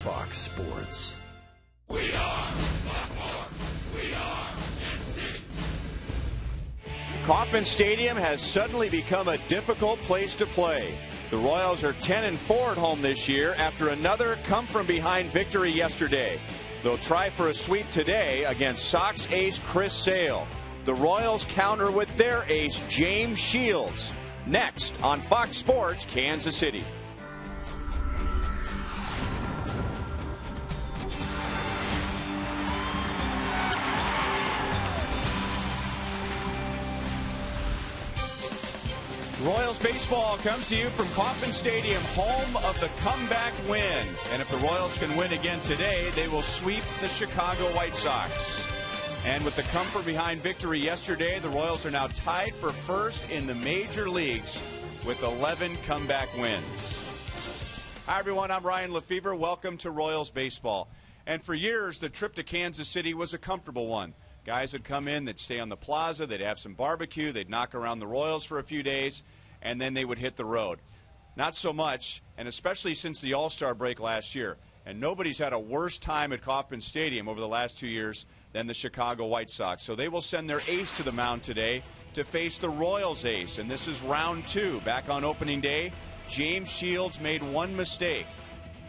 Fox Sports. We are Buffalo. We are NC. Kauffman Stadium has suddenly become a difficult place to play. The Royals are 10-4 at home this year after another come-from-behind victory yesterday. They'll try for a sweep today against Sox ace Chris Sale. The Royals counter with their ace James Shields. Next on Fox Sports Kansas City. Royals baseball comes to you from Kauffman Stadium, home of the comeback win. And if the Royals can win again today, they will sweep the Chicago White Sox. And with the come-from-behind victory yesterday, the Royals are now tied for first in the major leagues with 11 comeback wins. Hi, everyone. I'm Ryan Lefevre. Welcome to Royals baseball. And for years, the trip to Kansas City was a comfortable one. Guys would come in, they'd stay on the plaza, they'd have some barbecue, they'd knock around the Royals for a few days, and then they would hit the road. Not so much, and especially since the All-Star break last year. And nobody's had a worse time at Kauffman Stadium over the last 2 years than the Chicago White Sox. So they will send their ace to the mound today to face the Royals' ace. And this is round two. Back on opening day, James Shields made one mistake,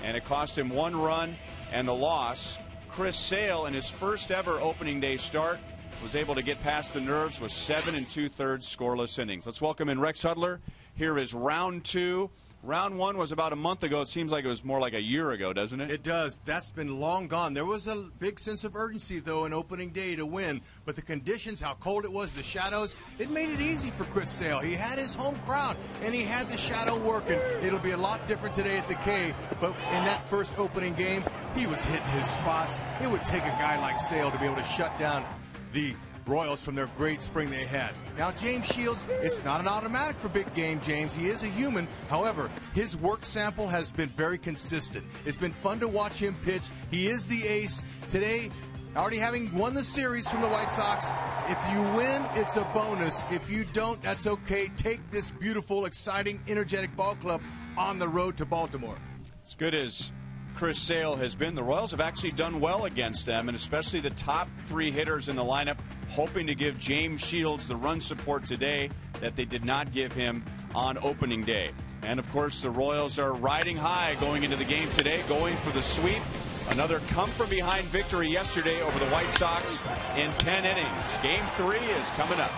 and it cost him one run and a loss. Chris Sale, in his first ever opening day start, was able to get past the nerves with 7 2/3 scoreless innings. Let's welcome in Rex Hudler. Here is round two. Round one was about a month ago. It seems like it was more like a year ago, doesn't it? It does. That's been long gone. There was a big sense of urgency, though, in opening day to win. But the conditions, how cold it was, the shadows, it made it easy for Chris Sale. He had his home crowd, and he had the shadow working. It'll be a lot different today at the K. But in that first opening game, he was hitting his spots. It would take a guy like Sale to be able to shut down the Royals from their great spring they had. Now, James Shields, it's not an automatic for big game James. He is a human. However, his work sample has been very consistent. It's been fun to watch him pitch. He is the ace. Today, already having won the series from the White Sox, if you win, it's a bonus. If you don't, that's okay. Take this beautiful, exciting, energetic ball club on the road to Baltimore. As good as Chris Sale has been, the Royals have actually done well against them, and especially the top three hitters in the lineup, hoping to give James Shields the run support today that they did not give him on opening day. And of course, the Royals are riding high going into the game today, going for the sweep. Another come-from-behind victory yesterday over the White Sox in 10 innings. Game 3 is coming up.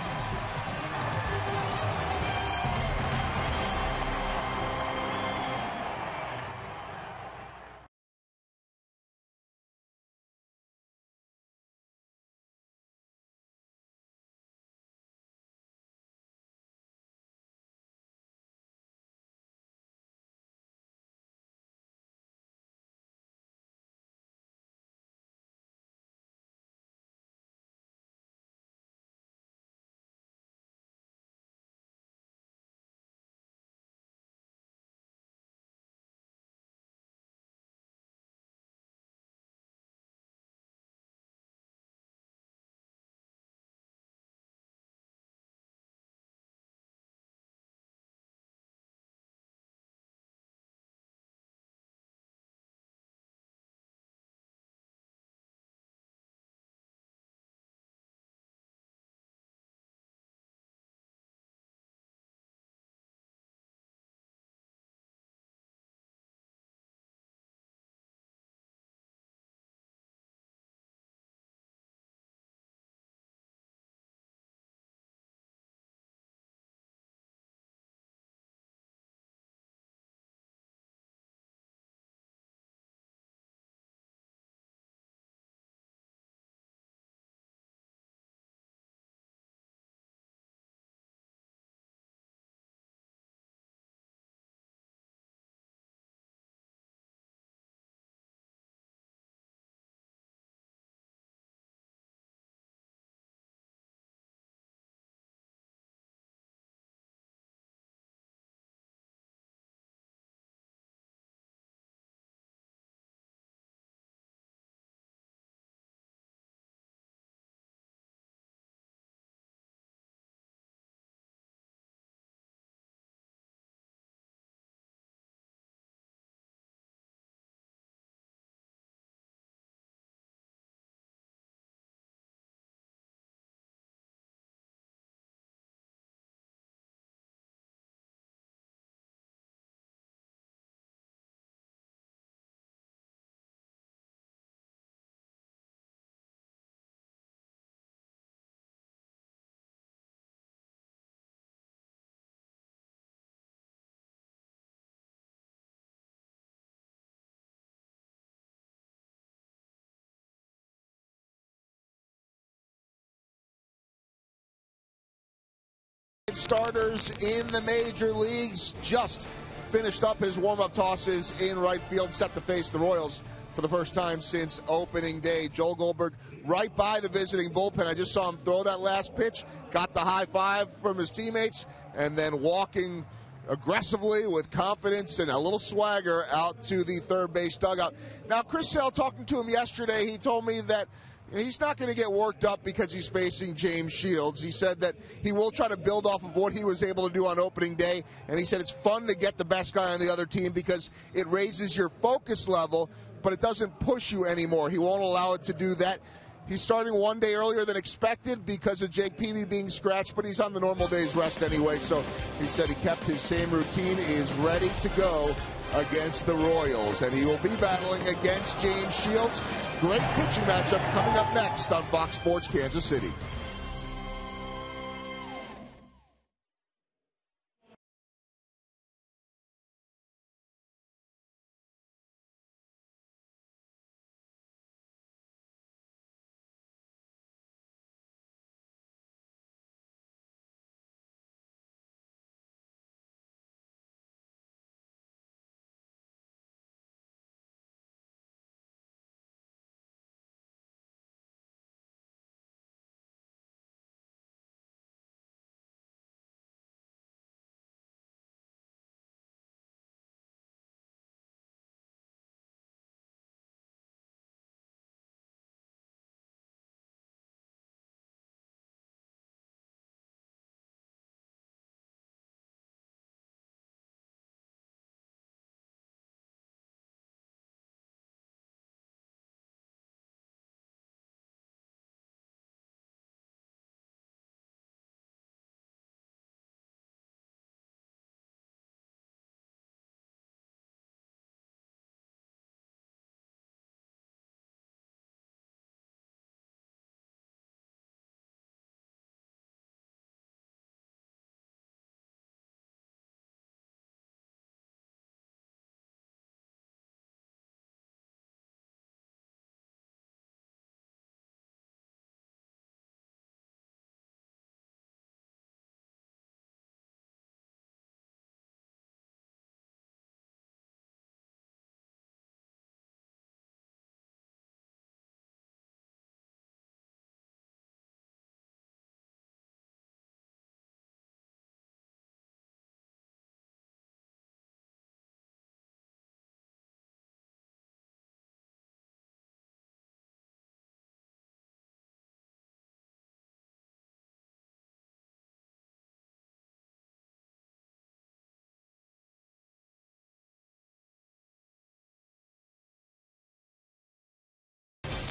starters in the major leagues, just finished up his warm-up tosses in right field, set to face the Royals for the first time since opening day. Joel Goldberg right by the visiting bullpen. I just saw him throw that last pitch, got the high five from his teammates, and then walking aggressively with confidence and a little swagger out to the third base dugout. Now, Chris Sale, talking to him yesterday, he told me that he's not going to get worked up because he's facing James Shields. He said that he will try to build off of what he was able to do on opening day, and he said it's fun to get the best guy on the other team because it raises your focus level, but it doesn't push you anymore. He won't allow it to do that. He's starting one day earlier than expected because of Jake Peavy being scratched, but he's on the normal day's rest anyway, so he said he kept his same routine, is ready to go against the Royals, and he will be battling against James Shields. Great pitching matchup coming up next on Fox Sports Kansas City.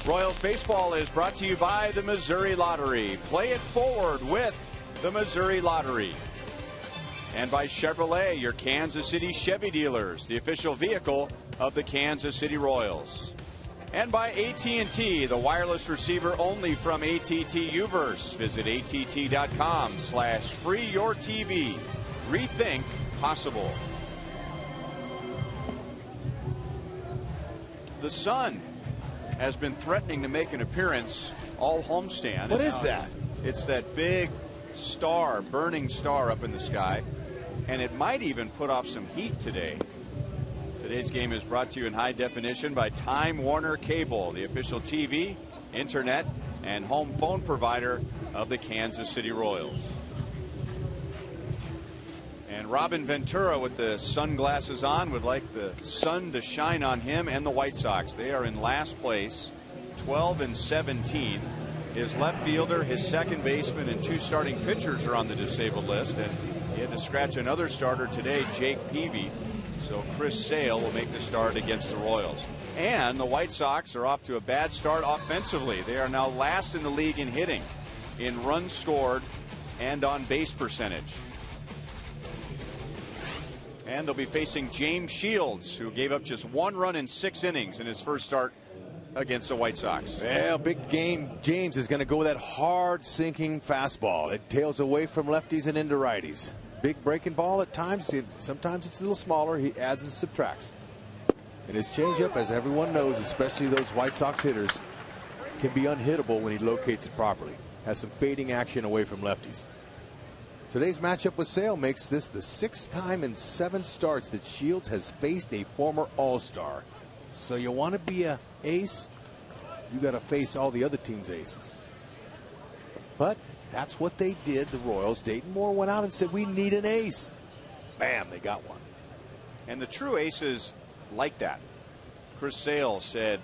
Royals baseball is brought to you by the Missouri Lottery. Play it forward with the Missouri Lottery. And by Chevrolet, your Kansas City Chevy dealers, the official vehicle of the Kansas City Royals. And by AT&T, the wireless receiver only from AT&T Uverse. Visit att.com/freeyourtv. Rethink possible. The sun has been threatening to make an appearance all homestand. What is that? It's that big star, burning star up in the sky, and it might even put off some heat today. Today's game is brought to you in high definition by Time Warner Cable, the official TV, internet, and home phone provider of the Kansas City Royals. And Robin Ventura, with the sunglasses on, would like the sun to shine on him and the White Sox. They are in last place, 12-17. His left fielder, his second baseman, and two starting pitchers are on the disabled list, and he had to scratch another starter today, Jake Peavy. So Chris Sale will make the start against the Royals. And the White Sox are off to a bad start offensively. They are now last in the league in hitting, in runs scored, and on base percentage. And they'll be facing James Shields, who gave up just one run in 6 innings in his first start against the White Sox. Well, big game. James is going to go with that hard sinking fastball. It tails away from lefties and into righties. Big breaking ball at times. Sometimes it's a little smaller. He adds and subtracts. And his changeup, as everyone knows, especially those White Sox hitters, can be unhittable when he locates it properly. Has some fading action away from lefties. Today's matchup with Sale makes this the 6th time in 7 starts that Shields has faced a former All-Star. So you want to be an ace, you got to face all the other team's aces. But that's what they did, the Royals. Dayton Moore went out and said, we need an ace. Bam, they got one. And the true aces like that. Chris Sale said,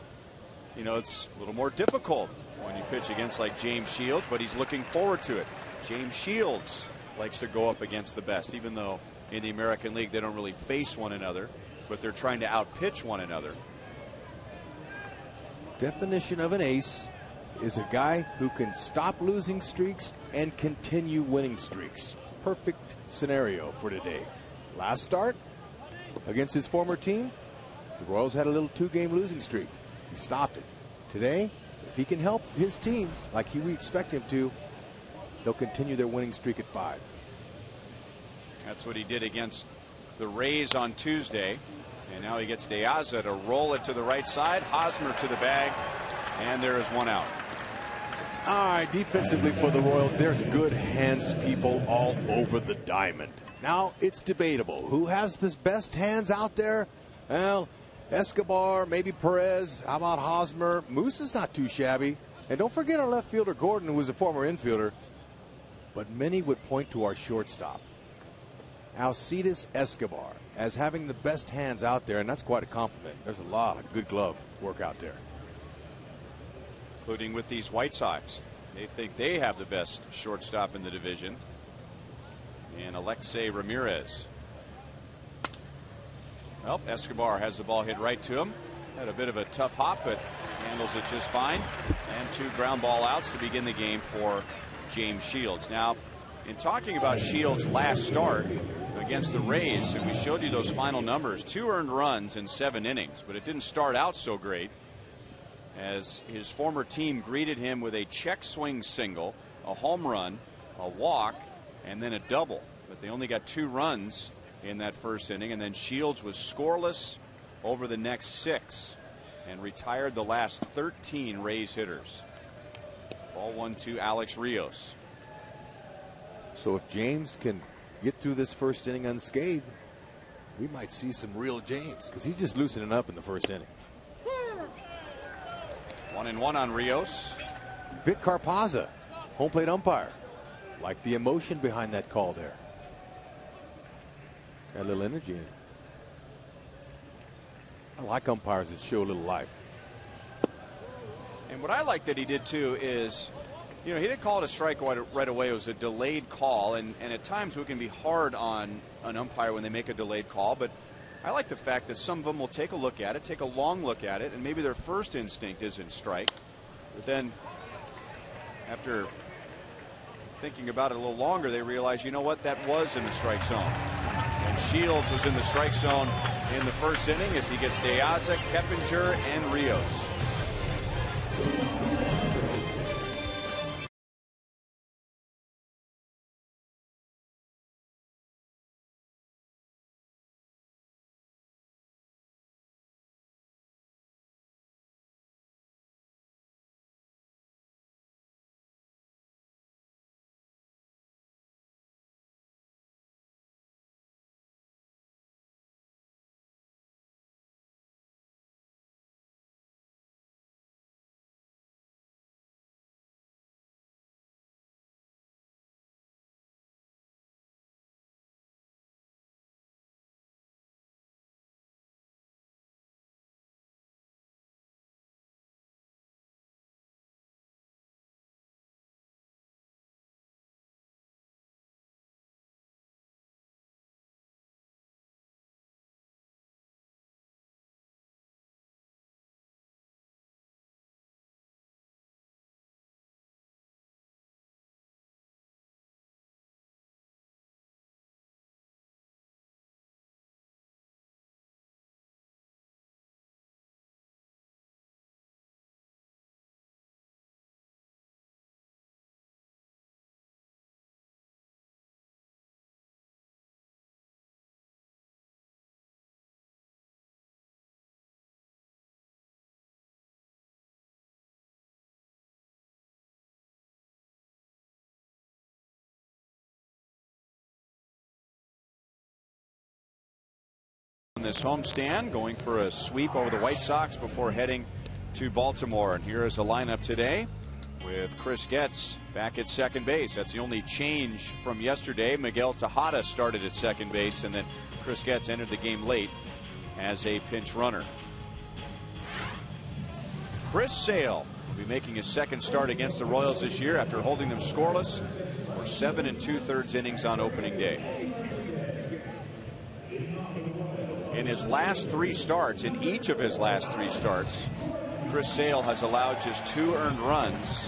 you know, it's a little more difficult when you pitch against like James Shields, but he's looking forward to it. James Shields likes to go up against the best, even though in the American League they don't really face one another, but they're trying to outpitch one another. Definition of an ace is a guy who can stop losing streaks and continue winning streaks. Perfect scenario for today. Last start against his former team, the Royals had a little 2-game losing streak. He stopped it. Today, if he can help his team like we expect him to, they'll continue their winning streak at 5. That's what he did against the Rays on Tuesday. And now he gets De Aza to roll it to the right side. Hosmer to the bag. And there is one out. All right, defensively for the Royals, there's good hands people all over the diamond. Now, it's debatable. Who has the best hands out there? Well, Escobar, maybe Perez. How about Hosmer? Moose is not too shabby. And don't forget our left fielder, Gordon, who was a former infielder. But many would point to our shortstop, Alcides Escobar, as having the best hands out there, and that's quite a compliment. There's a lot of good glove work out there. Including with these White Sox. They think they have the best shortstop in the division. And Alexei Ramirez. Well, Escobar has the ball hit right to him. Had a bit of a tough hop, but handles it just fine. And 2 ground ball outs to begin the game for James Shields. Now, in talking about Shields' last start against the Rays, and we showed you those final numbers, 2 earned runs in 7 innings, but it didn't start out so great, as his former team greeted him with a check swing single, a home run, a walk, and then a double. But they only got 2 runs in that first inning, and then Shields was scoreless over the next 6 and retired the last 13 Rays hitters. Ball 1 to Alex Rios. So if James can get through this first inning unscathed, we might see some real James, because he's just loosening up in the first inning. 1-1 on Rios. Vic Carpazza, home plate umpire. Like the emotion behind that call there. Got a little energy in it. I like umpires that show a little life. And what I like that he did too is, you know, he didn't call it a strike right away. It was a delayed call, and at times we can be hard on an umpire when they make a delayed call, but I like the fact that some of them will take a look at it, take a long look at it, and maybe their first instinct isn't strike, but then after thinking about it a little longer, they realize, you know what, that was in the strike zone. And Shields was in the strike zone in the first inning as he gets De Aza, Keppinger, and Rios. this homestand, going for a sweep over the White Sox before heading to Baltimore. And here is the lineup today with Chris Getz back at second base. That's the only change from yesterday. Miguel Tejada started at second base, and then Chris Getz entered the game late as a pinch runner. Chris Sale will be making his second start against the Royals this year after holding them scoreless for 7 2/3 innings on opening day. In his last 3 starts, in each of his last 3 starts, Chris Sale has allowed just 2 earned runs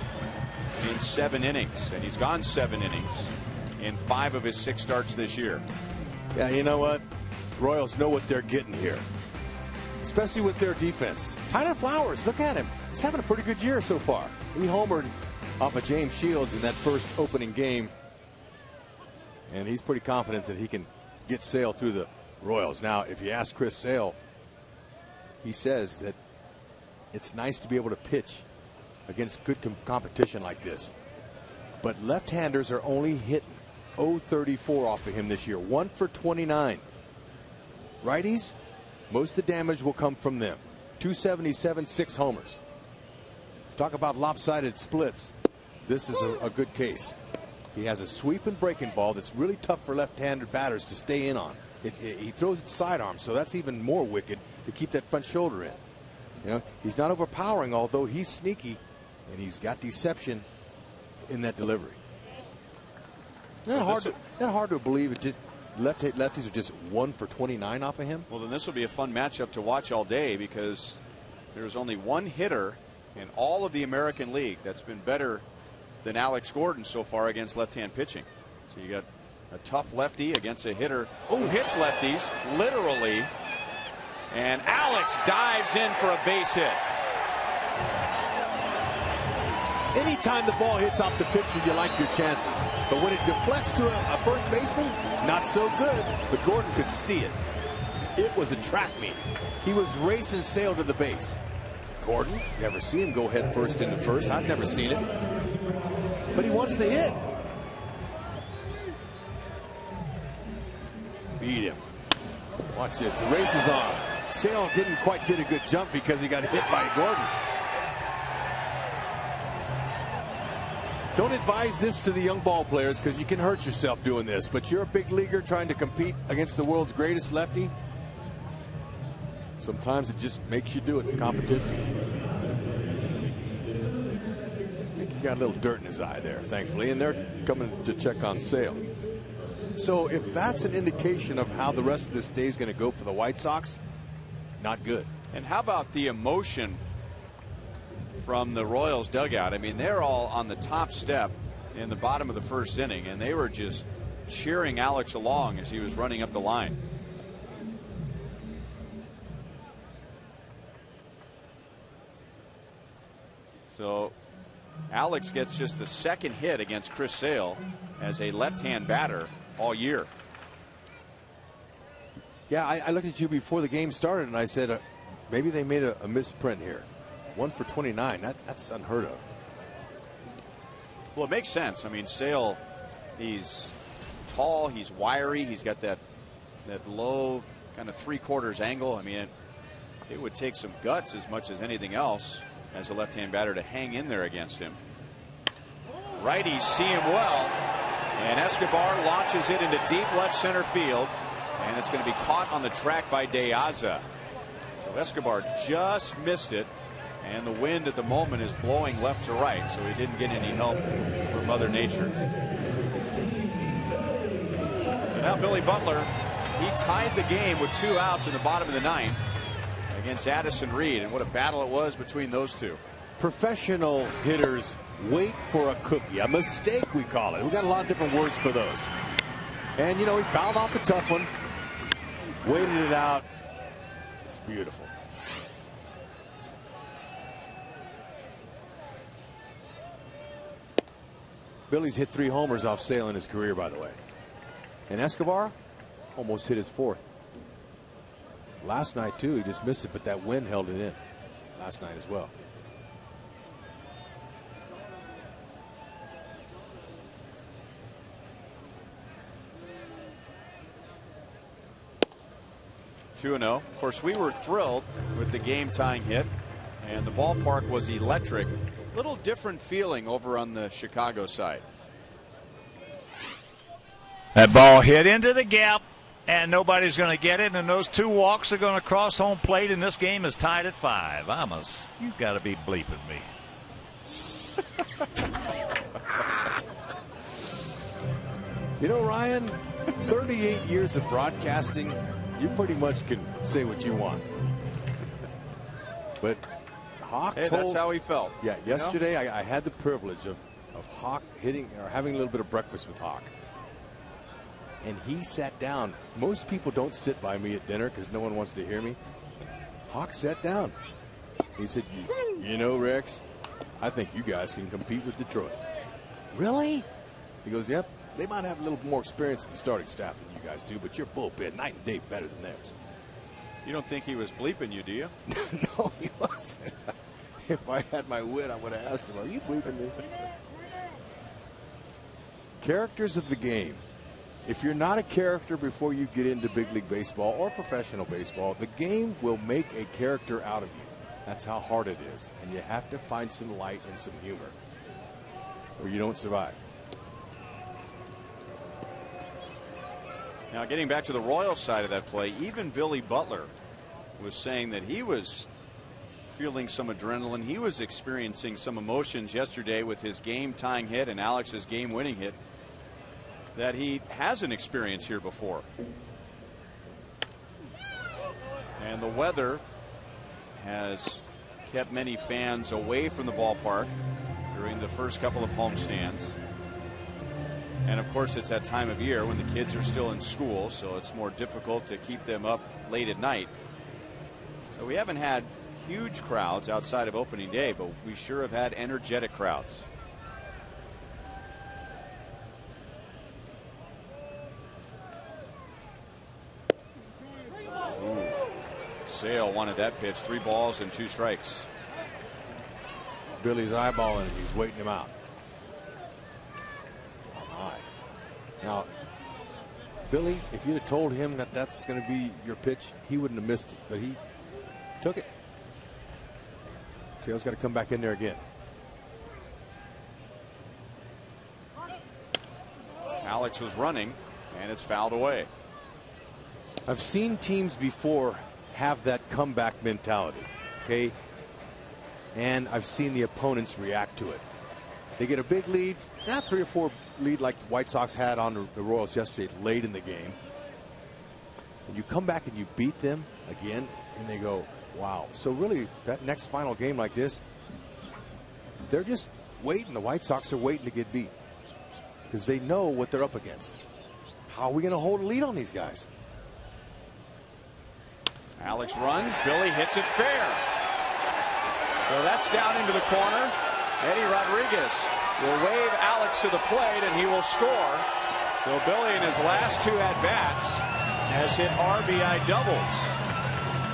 in 7 innings, and he's gone 7 innings in 5 of his 6 starts this year. Yeah, you know what? Royals know what they're getting here, especially with their defense. Tyler Flowers, look at him. He's having a pretty good year so far. He homered off of James Shields in that first opening game, and he's pretty confident that he can get Sale through the Royals. Now, if you ask Chris Sale, he says that it's nice to be able to pitch against good competition like this. But left-handers are only hitting .034 off of him this year, 1 for 29. Righties, most of the damage will come from them. 277, 6 homers. Talk about lopsided splits. This is a good case. He has a sweep and breaking ball that's really tough for left-handed batters to stay in on. He throws it sidearm, so that's even more wicked to keep that front shoulder in. You know, he's not overpowering, although he's sneaky, and he's got deception in that delivery. Not hard to believe it. Just lefties are just 1 for 29 off of him. Well, then this will be a fun matchup to watch all day, because there's only one hitter in all of the American League that's been better than Alex Gordon so far against left-hand pitching. So you got a tough lefty against a hitter who hits lefties literally, and Alex dives in for a base hit. Anytime the ball hits off the pitcher, you like your chances. But when it deflects to a first baseman, not so good. But Gordon could see it. It was a track meet. He was racing Sale to the base. Gordon, never see him go head first into first. I've never seen it. But he wants the hit. Beat him. Watch this. The race is on. Sale didn't quite get a good jump because he got hit by Gordon. Don't advise this to the young ball players, because you can hurt yourself doing this. But you're a big leaguer trying to compete against the world's greatest lefty. Sometimes it just makes you do it, the competition. I think he got a little dirt in his eye there, thankfully, and they're coming to check on Sale. So if that's an indication of how the rest of this day is going to go for the White Sox, not good. And how about the emotion from the Royals dugout? I mean, they're all on the top step in the bottom of the first inning, and they were just cheering Alex along as he was running up the line. So Alex gets just the second hit against Chris Sale as a left-hand batter all year. Yeah, I looked at you before the game started, and I said maybe they made a misprint here. 1 for 29. That's unheard of. Well, it makes sense. I mean, Sale, he's tall, he's wiry, he's got that low kind of 3/4 angle. I mean, it would take some guts as much as anything else as a left-hand batter to hang in there against him. Righties see him well, and Escobar launches it into deep left center field, and it's going to be caught on the track by De Aza. So Escobar just missed it, and the wind at the moment is blowing left to right, so he didn't get any help from Mother Nature. So now Billy Butler, he tied the game with 2 outs in the bottom of the 9th against Addison Reed, and what a battle it was between those two. Professional hitters wait for a cookie, a mistake we call it. We got a lot of different words for those. And you know, he fouled off a tough one, waited it out. It's beautiful. Billy's hit 3 homers off Sale in his career, by the way. And Escobar almost hit his 4th. Last night, too, he just missed it, but that wind held it in last night as well. 2-0. Of course, we were thrilled with the game-tying hit, and the ballpark was electric. Little different feeling over on the Chicago side. That ball hit into the gap, and nobody's going to get it, and those 2 walks are going to cross home plate, and this game is tied at 5. You've got to be bleeping me. You know, Ryan, 38 years of broadcasting, you pretty much can say what you want. But Hawk Hey, that's how he felt. Yeah, yesterday I had the privilege of Hawk hitting or having a little bit of breakfast with Hawk. And he sat down. Most people don't sit by me at dinner because no one wants to hear me. Hawk sat down. He said, you know, Rex, I think you guys can compete with Detroit. Really? He goes, yep. They might have a little more experience at the starting staff than you guys do, but your bullpen night and day better than theirs. You don't think he was bleeping you, do you? No, he wasn't. If I had my wit, I would have asked him, are you bleeping me? Characters of the game. If you're not a character before you get into big league baseball or professional baseball, the game will make a character out of you. That's how hard it is. And you have to find some light and some humor, or you don't survive. Now, getting back to the Royals side of that play, even Billy Butler was saying that he was feeling some adrenaline. He was experiencing some emotions yesterday with his game-tying hit and Alex's game-winning hit that he hasn't experienced here before. And the weather has kept many fans away from the ballpark during the first couple of homestands. And of course, it's that time of year when the kids are still in school, so it's more difficult to keep them up late at night. So we haven't had huge crowds outside of opening day, but we sure have had energetic crowds. Ooh. Sale wanted that pitch. 3 balls and 2 strikes. Billy's eyeballing him. He's waiting him out. Now, Billy, if you'd have told him that that's going to be your pitch, he wouldn't have missed it, but he took it. Sale's got to come back in there again. Alex was running, and it's fouled away. I've seen teams before have that comeback mentality, okay? And I've seen the opponents react to it. They get a big lead, not 3 or 4 lead like the White Sox had on the Royals yesterday late in the game. And you come back and you beat them again, and they go, wow. So really, that next final game like this, they're just waiting. The White Sox are waiting to get beat because they know what they're up against. How are we going to hold a lead on these guys? Alex runs. Billy hits it fair. So that's down into the corner. Eddie Rodriguez will wave Alex to the plate, and he will score. So Billy in his last 2 at-bats has hit RBI doubles.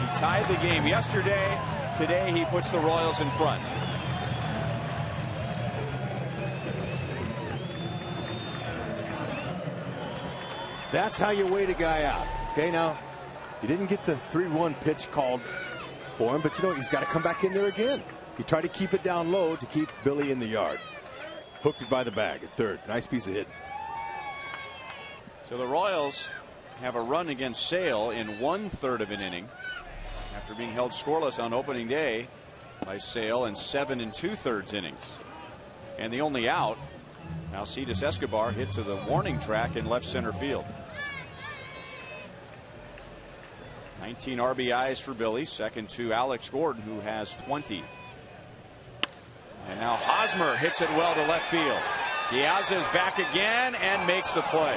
He tied the game yesterday. Today he puts the Royals in front. That's how you wait a guy out. Okay, now, you didn't get the 3-1 pitch called for him, but you know, he's got to come back in there again. You try to keep it down low to keep Billy in the yard. Hooked it by the bag at third. Nice piece of hitting. So the Royals have a run against Sale in 1/3 of an inning after being held scoreless on opening day by Sale in 7 2/3 innings. And the only out, Alcides Escobar hit to the warning track in left center field. 19 RBIs for Billy, second to Alex Gordon, who has 20. And now Hosmer hits it well to left field. Diaz is back again and makes the play.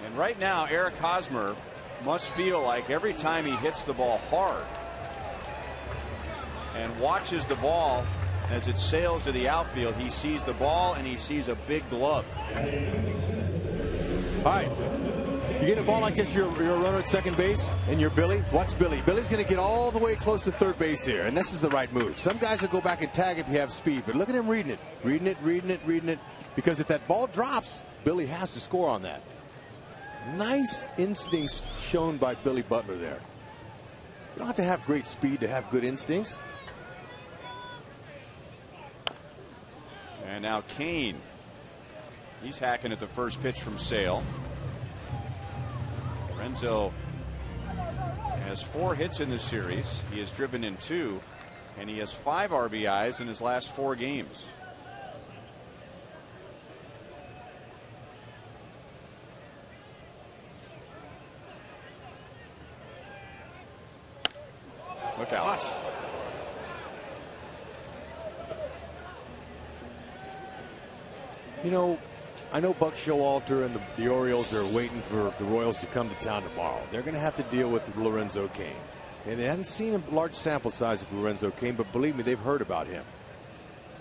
And right now, Eric Hosmer must feel like every time he hits the ball hard and watches the ball as it sails to the outfield, he sees the ball and he sees a big glove. All right. You get a ball like this, you're a runner at second base, and you're Billy. Watch Billy. Billy's going to get all the way close to third base here, and this is the right move. Some guys will go back and tag if you have speed, but look at him reading it, because if that ball drops, Billy has to score on that. Nice instincts shown by Billy Butler there. You don't have to have great speed to have good instincts. And now Kane. He's hacking at the first pitch from Sale. Lorenzo has 4 hits in this series. He has driven in 2, and he has 5 RBIs in his last 4 games. Look out. You know, I know Buck Showalter and the Orioles are waiting for the Royals to come to town tomorrow. They're going to have to deal with Lorenzo Cain. And they haven't seen a large sample size of Lorenzo Cain, but believe me, they've heard about him.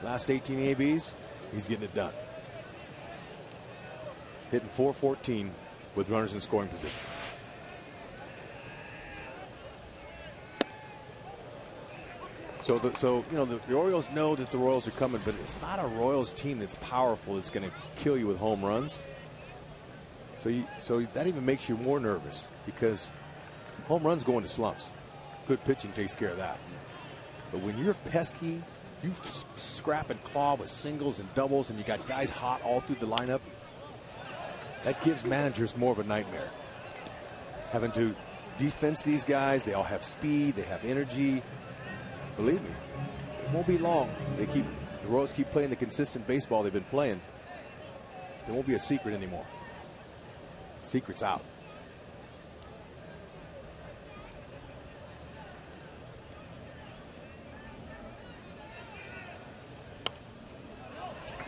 Last 18 ABs, he's getting it done. Hitting .414 with runners in scoring position. So you know, the Orioles know that the Royals are coming, but it's not a Royals team that's powerful that's going to kill you with home runs. So that even makes you more nervous because home runs go into slumps. Good pitching takes care of that. But when you're pesky, you scrap and claw with singles and doubles, and you got guys hot all through the lineup, that gives managers more of a nightmare. Having to defense these guys, they all have speed, they have energy. Believe me, it won't be long. The Royals keep playing the consistent baseball they've been playing. There won't be a secret anymore. Secret's out.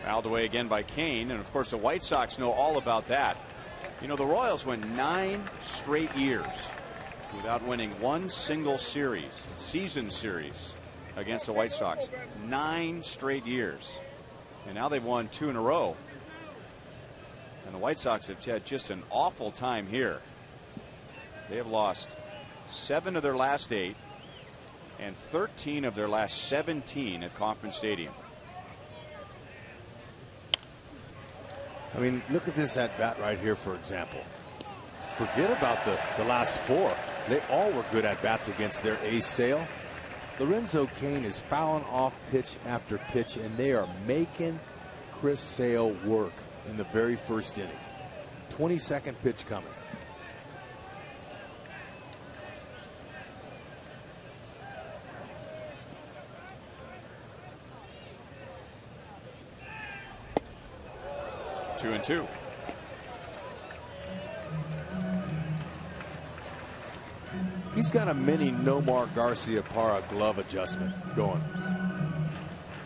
Fouled away again by Kane, and of course the White Sox know all about that. You know, the Royals went 9 straight years without winning one single season series against the White Sox. 9 straight years. And now they've won 2 in a row. And the White Sox have had just an awful time here. They have lost 7 of their last 8 and 13 of their last 17 at Kauffman Stadium. I mean, look at this at bat right here, for example. Forget about the last 4. They all were good at bats against their ace Sale. Lorenzo Cain is fouling off pitch after pitch, and they are making Chris Sale work in the very first inning. 22nd pitch coming. Two and two. He's got a mini Nomar Garciaparra glove adjustment going.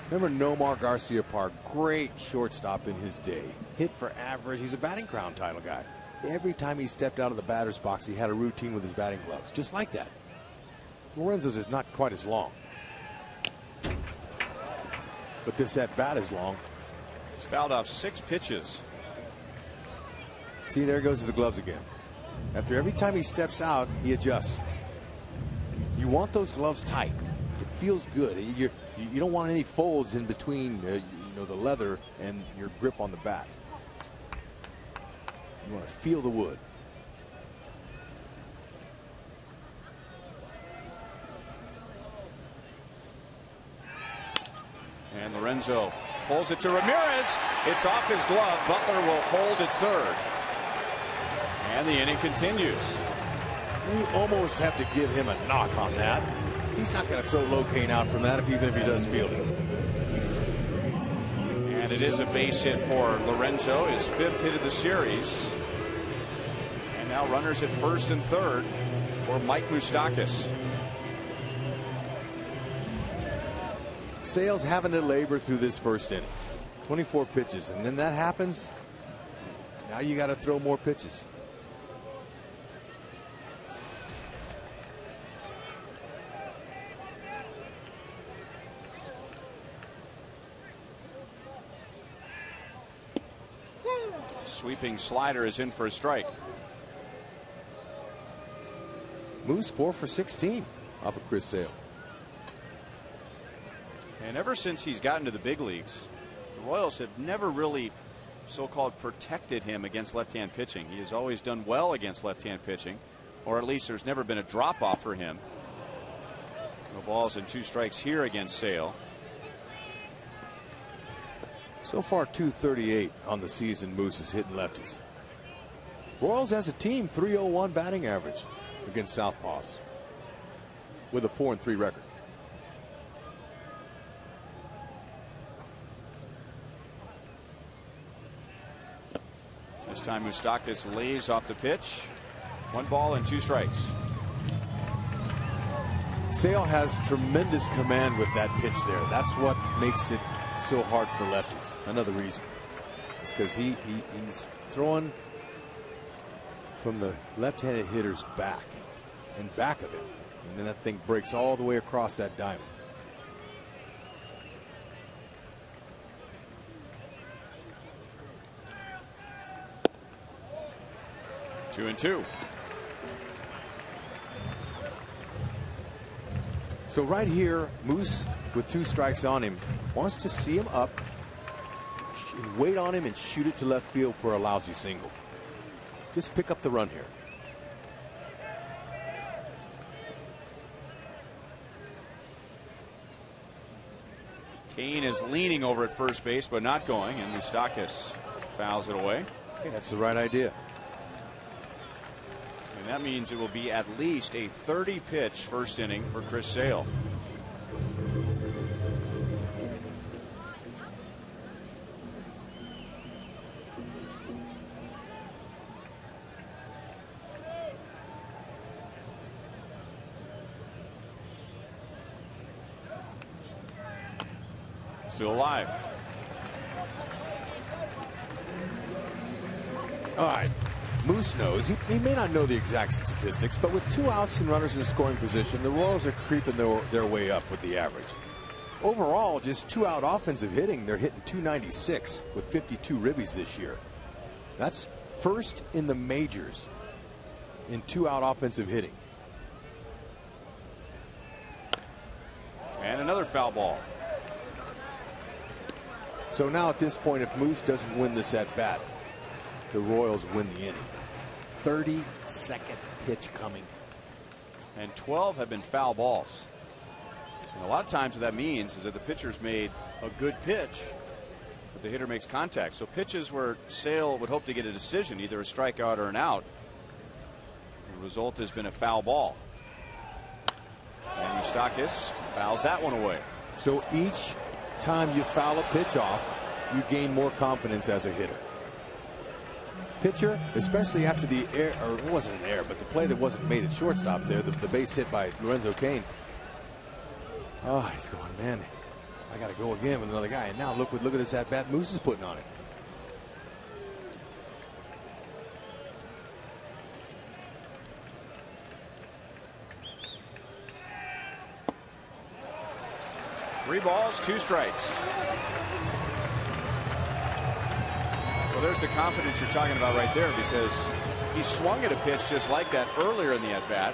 Remember Nomar Garciaparra, great shortstop in his day. Hit for average. He's a batting crown title guy. Every time he stepped out of the batter's box, he had a routine with his batting gloves, just like that. Lorenzo's is not quite as long, but this at bat is long. He's fouled off 6 pitches. See, there goes to the gloves again. After every time he steps out, he adjusts. You want those gloves tight. It feels good. You don't want any folds in between the leather and your grip on the bat. You want to feel the wood. And Lorenzo pulls it to Ramirez. It's off his glove. Butler will hold at third. And the inning continues. You almost have to give him a knock on that. He's not going to throw Locaine out from that even if he does field it. And it is a base hit for Lorenzo, his 5th hit of the series. And now runners at first and third for Mike Moustakas. Sale's having to labor through this first inning. 24 pitches, and then that happens. Now you got to throw more pitches. Sweeping slider is in for a strike. Moves 4 for 16 off of Chris Sale. And ever since he's gotten to the big leagues, the Royals have never really so-called protected him against left-hand pitching. He has always done well against left-hand pitching, or at least there's never been a drop-off for him. No balls and 2 strikes here against Sale. So far, 238 on the season. Moose is hitting lefties. Royals as a team, 301 batting average against Southpaws with a 4-3 record. This time Moustakas lays off the pitch. 1 ball and 2 strikes. Sale has tremendous command with that pitch there. That's what makes it so hard for lefties. Another reason. It's because he's throwing from the left-handed hitter's back and back of it. And then that thing breaks all the way across that diamond. Two and two. So right here, Moose, with 2 strikes on him, wants to see him up, and wait on him and shoot it to left field for a lousy single. Just pick up the run here. Kane is leaning over at first base, but not going, and Moustakas fouls it away. That's the right idea. And that means it will be at least a 30-pitch first inning for Chris Sale. Still alive. All right. Moose knows. He may not know the exact statistics, but with 2 outs and runners in scoring position, the Royals are creeping their way up with the average. Overall, just 2-out offensive hitting, they're hitting .296 with 52 ribbies this year. That's first in the majors in 2-out offensive hitting. And another foul ball. So now at this point, if Moose doesn't win this at bat, the Royals win the inning. 32nd pitch coming. And 12 have been foul balls. And a lot of times what that means is that the pitcher's made a good pitch, but the hitter makes contact. So pitches where Sale would hope to get a decision, either a strikeout or an out, the result has been a foul ball. And Moustakas fouls that one away. So each time you foul a pitch off, you gain more confidence as a hitter. Pitcher, especially after the air, or it wasn't an error, but the play that wasn't made at shortstop there, the base hit by Lorenzo Cain. Oh, he's going, man, I got to go again with another guy. And now look at this at bat Moose is putting on it. Three balls, 2 strikes. Well, there's the confidence you're talking about right there, because he swung at a pitch just like that earlier in the at-bat,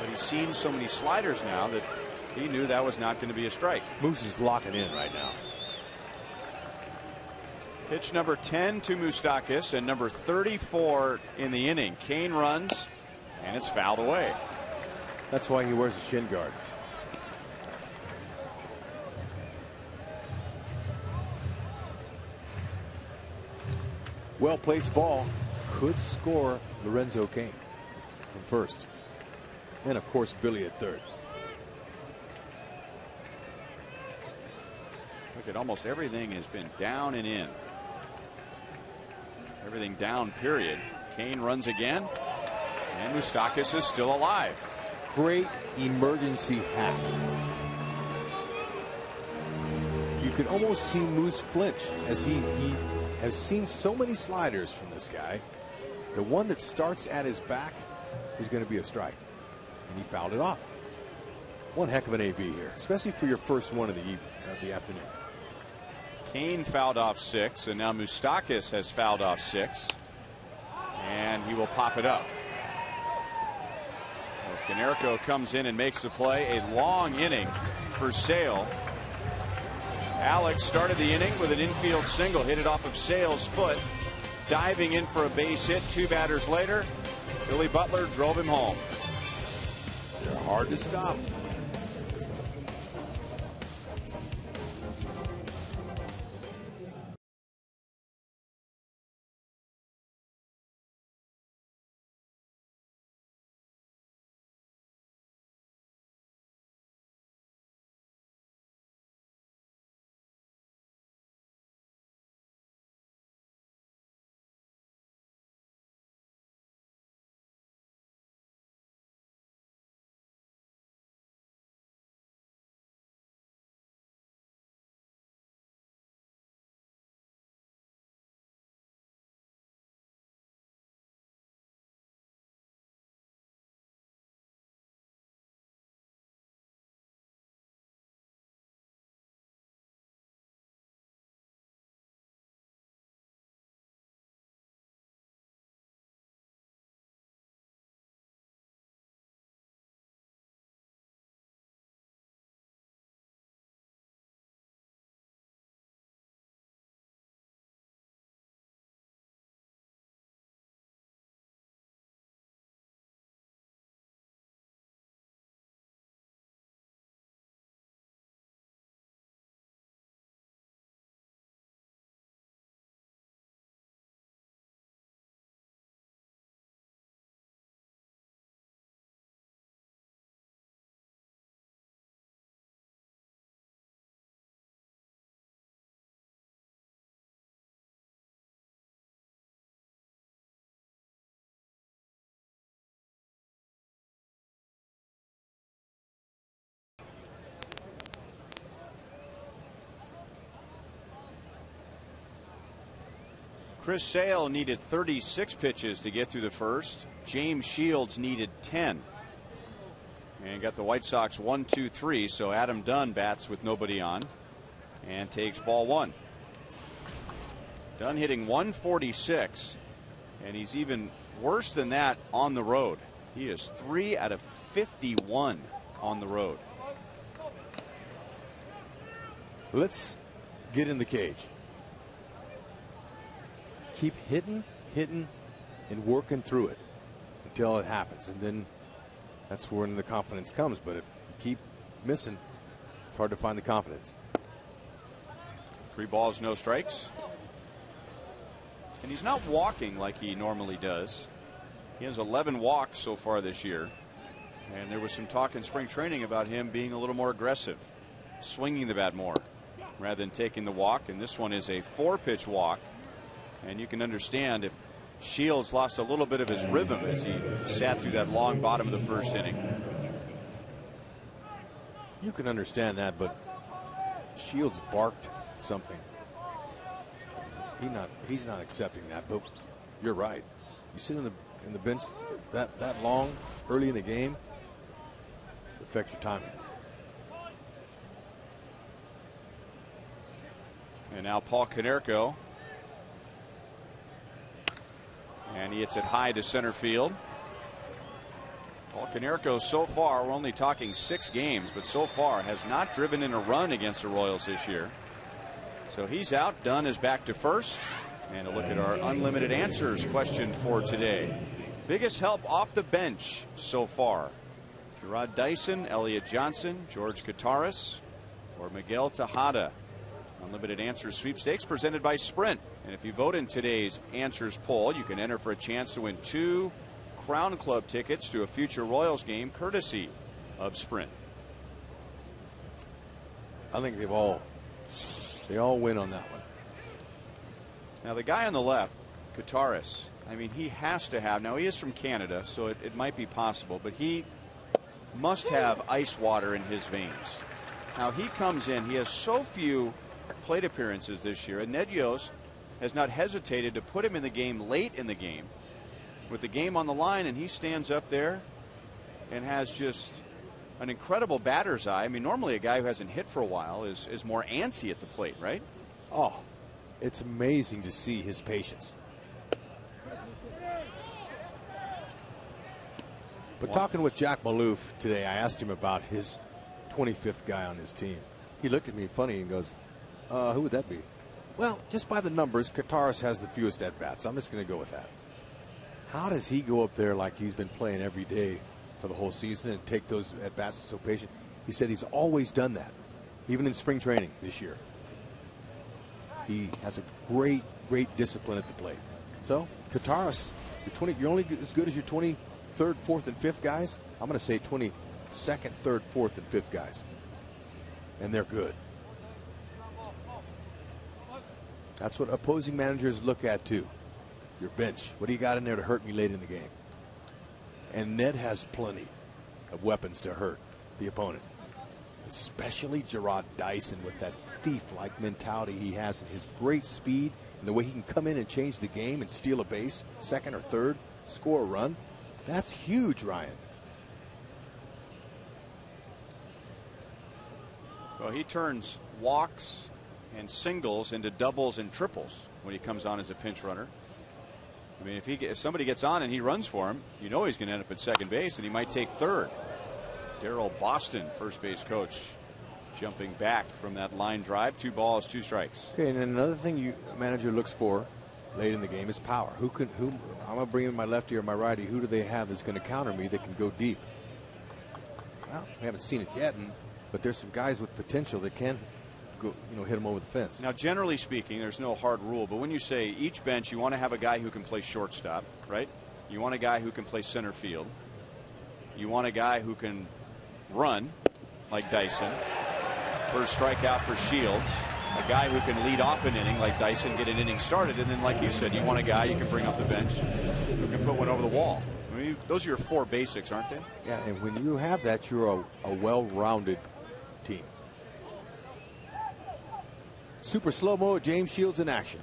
but he's seen so many sliders now that he knew that was not going to be a strike. Moose is locking in right now. Pitch number 10 to Moustakas, and number 34 in the inning. Cain runs, and it's fouled away. That's why he wears a shin guard. Well-placed ball could score Lorenzo Cain from first. And, of course, Billy at third. Look at almost everything has been down and in. Everything down, period. Cain runs again, and Moustakas is still alive. Great emergency hack. You could almost see Moose flinch as he has seen so many sliders from this guy. The one that starts at his back is going to be a strike, and he fouled it off. One heck of an AB here, especially for your first one of the afternoon. Cain fouled off 6, and now Moustakas has fouled off 6, and he will pop it up. So Konerko comes in and makes the play. A long inning for Sale. Alex started the inning with an infield single, hit it off of Sale's foot, diving in for a base hit. 2 batters later, Billy Butler drove him home. They're hard to stop. Chris Sale needed 36 pitches to get through the first. James Shields needed 10. And got the White Sox 1-2-3. So Adam Dunn bats with nobody on and takes ball 1. Dunn hitting 146. And he's even worse than that on the road. He is 3 out of 51 on the road. Let's get in the cage. Keep hitting, and working through it until it happens. And then that's when the confidence comes. But if you keep missing, it's hard to find the confidence. 3 balls, no strikes. And he's not walking like he normally does. He has 11 walks so far this year. And there was some talk in spring training about him being a little more aggressive, swinging the bat more rather than taking the walk. And this one is a 4-pitch walk. And you can understand if Shields lost a little bit of his rhythm as he sat through that long bottom of the first inning. You can understand that, but Shields barked something. He's not accepting that, but you're right. You sit in the bench that long early in the game, affect your timing. And now Paul Konerko. And he hits it high to center field. Paul Konerko so far, we're only talking 6 games, but so far has not driven in a run against the Royals this year. So he's out. Dunn is back to first. And a look at our unlimited answers question for today. Biggest help off the bench so far. Gerard Dyson, Elliot Johnson, George Kataris, or Miguel Tejada. Unlimited Answers sweepstakes presented by Sprint. And if you vote in today's answers poll, you can enter for a chance to win 2 Crown Club tickets to a future Royals game courtesy of Sprint. I think they all win on that one. Now the guy on the left, Kataris, I mean, he has to have, now he is from Canada, so it might be possible, but he must have ice water in his veins. Now he comes in, he has so few plate appearances this year, and Ned Yost has not hesitated to put him in the game late in the game with the game on the line, and he stands up there and has just an incredible batter's eye. I mean, normally a guy who hasn't hit for a while is more antsy at the plate, right? Oh, it's amazing to see his patience. But talking with Jack Maloof today, I asked him about his 25th guy on his team. He looked at me funny and goes, Who would that be? Well, just by the numbers, Kataris has the fewest at-bats. I'm just going to go with that. How does he go up there like he's been playing every day for the whole season and take those at-bats so patient? He said he's always done that, even in spring training this year. He has a great discipline at the plate. So, Kataris, you're only as good as your 23rd, 4th, and 5th guys. I'm going to say 22nd, 3rd, 4th, and 5th guys. And they're good. That's what opposing managers look at, too. Your bench. What do you got in there to hurt me late in the game? And Ned has plenty of weapons to hurt the opponent. Especially Gerard Dyson with that thief-like mentality he has and his great speed and the way he can come in and change the game and steal a base, 2nd or 3rd, score a run. That's huge, Ryan. Well, he turns walks and singles into doubles and triples when he comes on as a pinch runner. I mean, if somebody gets on and he runs for him, you know he's going to end up at second base, and he might take third. Darrell Boston, first base coach, jumping back from that line drive. 2 balls, 2 strikes. Okay, and another thing a manager looks for late in the game is power. Who I'm going to bring in my lefty or my righty. Who do they have that's going to counter me that can go deep? Well, we haven't seen it yet, but there's some guys with potential that can go, hit them over the fence. Now, generally speaking, there's no hard rule, but when you say each bench, you want to have a guy who can play shortstop, right? You want a guy who can play center field. You want a guy who can run like Dyson. First strikeout for Shields. A guy who can lead off an inning like Dyson, get an inning started, and then like you said, you want a guy you can bring up the bench who can put one over the wall. I mean, those are your 4 basics, aren't they? Yeah, and when you have that, you're a well-rounded team. Super slow-mo, James Shields in action.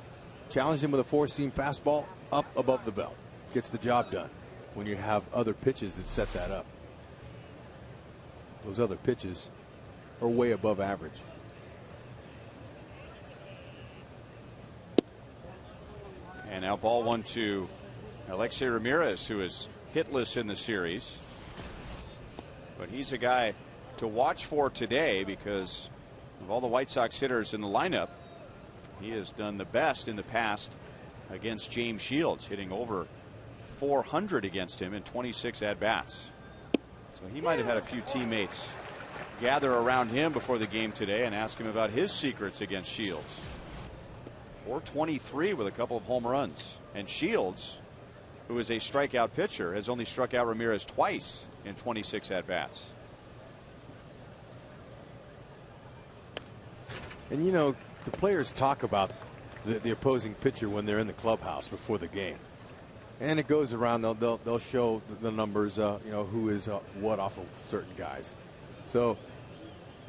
Challenged him with a 4-seam fastball up above the belt. Gets the job done when you have other pitches that set that up. Those other pitches are way above average. And now ball 1-2. Alexei Ramirez, who is hitless in the series. But he's a guy to watch for today because of all the White Sox hitters in the lineup. He has done the best in the past against James Shields, hitting over 400 against him in 26 at-bats. So he might have had a few teammates gather around him before the game today and ask him about his secrets against Shields. 423 with a couple of home runs. And Shields, who is a strikeout pitcher, has only struck out Ramirez twice in 26 at-bats. And the players talk about the opposing pitcher when they're in the clubhouse before the game. And it goes around, they'll show the numbers, who is what off of certain guys. So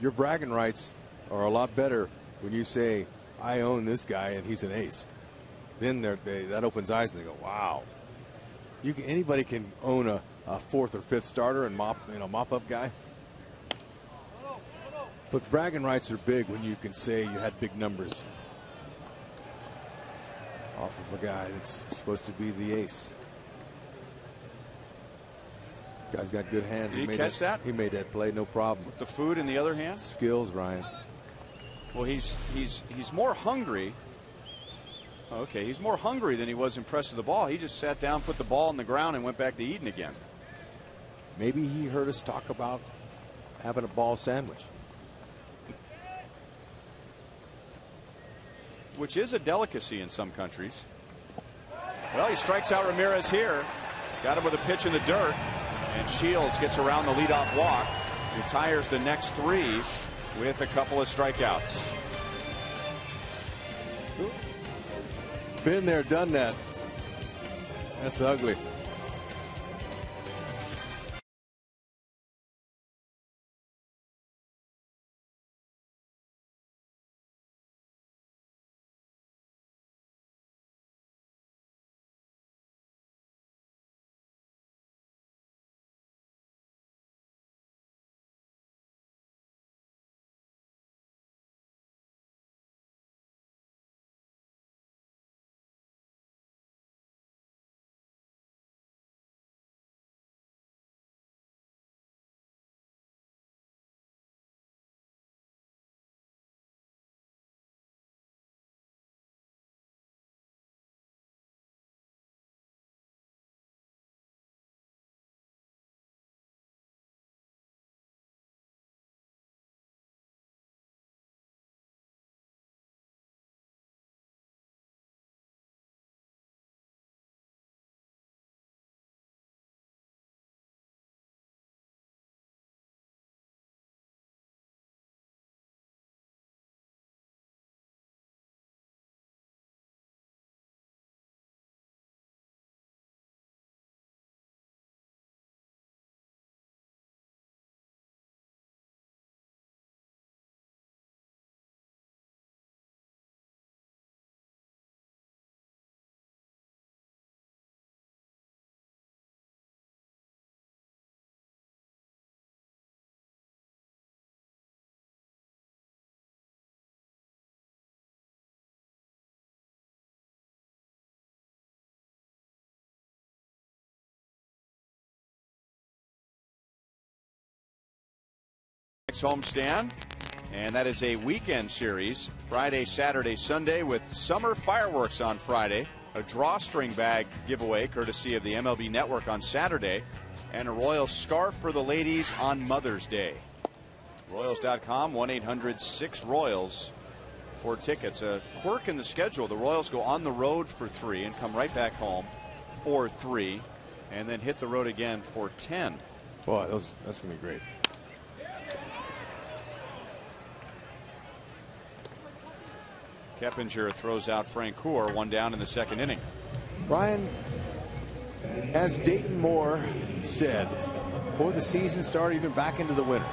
your bragging rights are a lot better when you say, I own this guy and he's an ace. Then that opens eyes and they go, wow. Anybody can own a 4th or 5th starter and mop up guy. But bragging rights are big when you can say you had big numbers off of a guy that's supposed to be the ace. Guy's got good hands. Did he catch that? He made that play, no problem. With the food in the other hand? Skills, Ryan. Well, he's more hungry. Okay, he's more hungry than he was impressed with the ball. He just sat down, put the ball on the ground, and went back to eating again. Maybe he heard us talk about having a ball sandwich. Which is a delicacy in some countries. Well, he strikes out Ramirez here. Got him with a pitch in the dirt. And Shields gets around the leadoff walk. Retires the next 3 with a couple of strikeouts. Been there, done that. That's ugly. Next homestand, and that is a weekend series, Friday, Saturday, Sunday, with summer fireworks on Friday, a drawstring bag giveaway courtesy of the MLB Network on Saturday, and a Royals scarf for the ladies on Mother's Day. Royals.com, 1-800-6-ROYALS for tickets. A quirk in the schedule, the Royals go on the road for 3 and come right back home for 3, and then hit the road again for 10. Boy, that's going to be great. Keppinger throws out Francoeur, 1 down in the 2nd inning. Brian, as Dayton Moore said, before the season started, even back into the winter,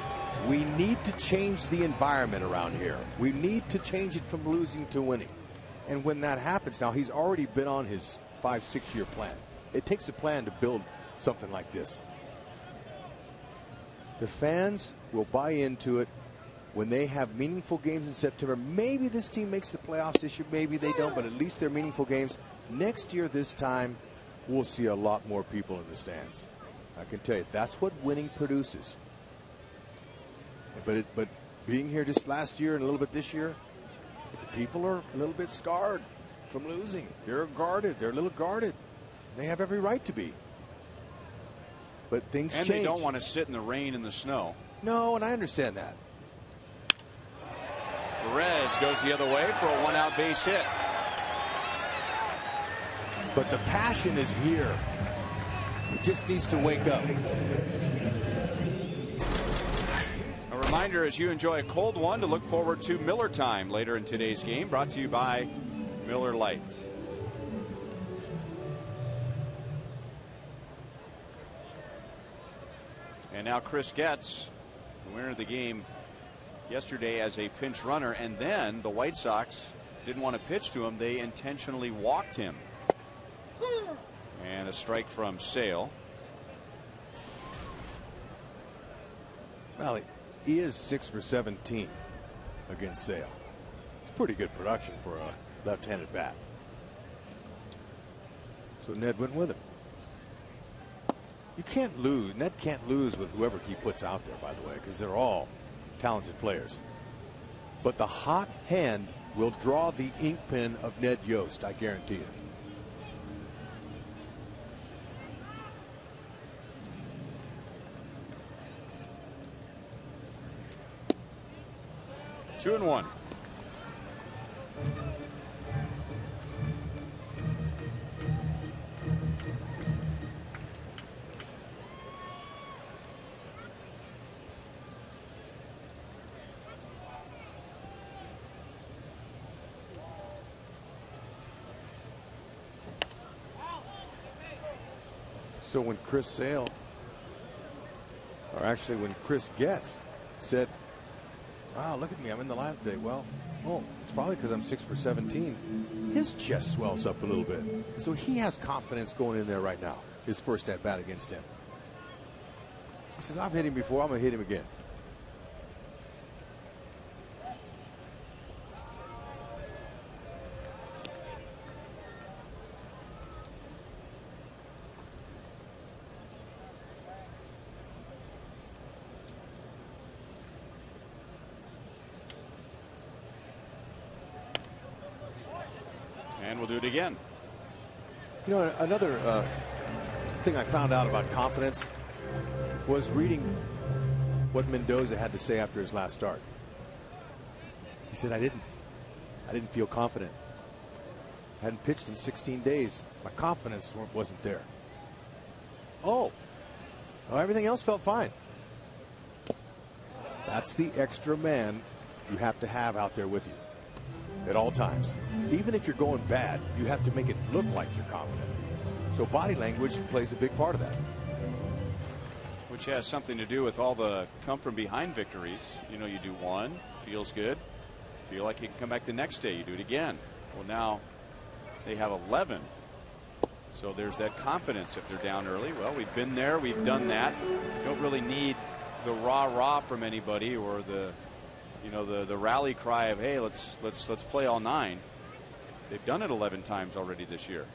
we need to change the environment around here. We need to change it from losing to winning. And when that happens, now he's already been on his 5-6 year plan. It takes a plan to build something like this. The fans will buy into it when they have meaningful games in September. Maybe this team makes the playoffs this year, maybe they don't, but at least they're meaningful games. Next year, this time, we'll see a lot more people in the stands. I can tell you, that's what winning produces. But being here just last year and a little bit this year, the people are a little bit scarred from losing. They're guarded. They're a little guarded. They have every right to be. But things change. And they don't want to sit in the rain and the snow. No, and I understand that. Perez goes the other way for a 1-out base hit. But the passion is here. It just needs to wake up. A reminder, as you enjoy a cold one, to look forward to Miller Time later in today's game, brought to you by Miller Lite. And now Chris Getz, the winner of the game yesterday as a pinch runner, and then the White Sox didn't want to pitch to him. They intentionally walked him. And a strike from Sale. Well, he is 6 for 17 against Sale. It's pretty good production for a left-handed bat. So Ned went with him. You can't lose. Ned can't lose with whoever he puts out there, by the way, because they're all talented players. But the hot hand will draw the ink pen of Ned Yost, I guarantee it. Two and one. So when Chris Sale, or actually when Chris Getz said, wow, look at me, I'm in the lineup today. Well, it's probably because I'm 6 for 17. His chest swells up a little bit. So he has confidence going in there right now. His first at bat against him. He says, I've hit him before, I'm going to hit him again. And we'll do it again. You know, another thing I found out about confidence was reading what Mendoza had to say after his last start. He said, I didn't feel confident. I hadn't pitched in 16 days. My confidence wasn't there. Oh, everything else felt fine. That's the extra man you have to have out there with you at all times. Even if you're going bad, you have to make it look like you're confident. So body language plays a big part of that. Which has something to do with all the come from behind victories. You know, you do one, feels good, feel like you can come back the next day, you do it again. Well, now they have 11. So there's that confidence if they're down early. Well, we've been there, we've done that. You don't really need the rah-rah from anybody or the rally cry of, hey, let's play all 9. They've done it 11 times already this year.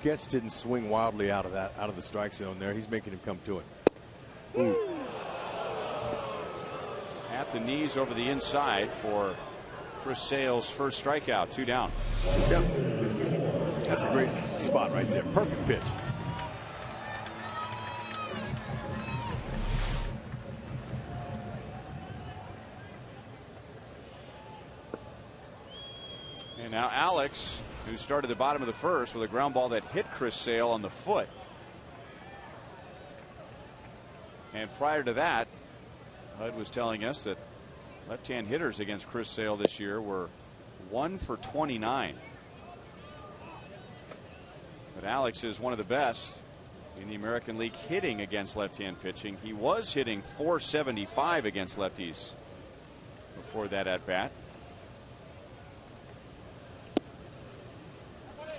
Getz didn't swing wildly out of the strike zone there. He's making him come to it. At the knees over the inside for Chris Sale's first strikeout. 2 down. Yeah. That's a great spot right there. Perfect pitch. And now Alex, who started the bottom of the first with a ground ball that hit Chris Sale on the foot. And prior to that, Hud was telling us that left-hand hitters against Chris Sale this year were 1 for 29. But Alex is one of the best in the American League hitting against left-hand pitching. He was hitting .475 against lefties before that at bat.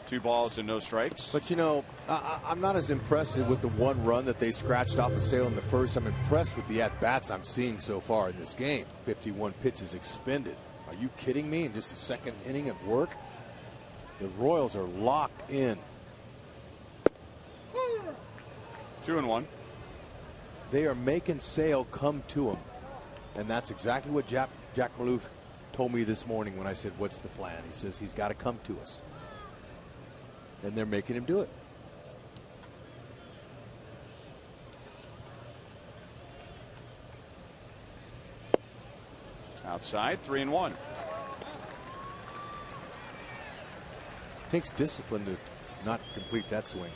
2 balls and no strikes. But you know, I'm not as impressed with the 1 run that they scratched off of Sale in the first. I'm impressed with the at-bats I'm seeing so far in this game. 51 pitches expended. Are you kidding me? In just the second inning of work? The Royals are locked in. 2-1. They are making Sale come to them. And that's exactly what Jack Maloof told me this morning when I said, what's the plan? He says he's got to come to us. And they're making him do it. Outside, 3-1. Takes discipline to not complete that swing.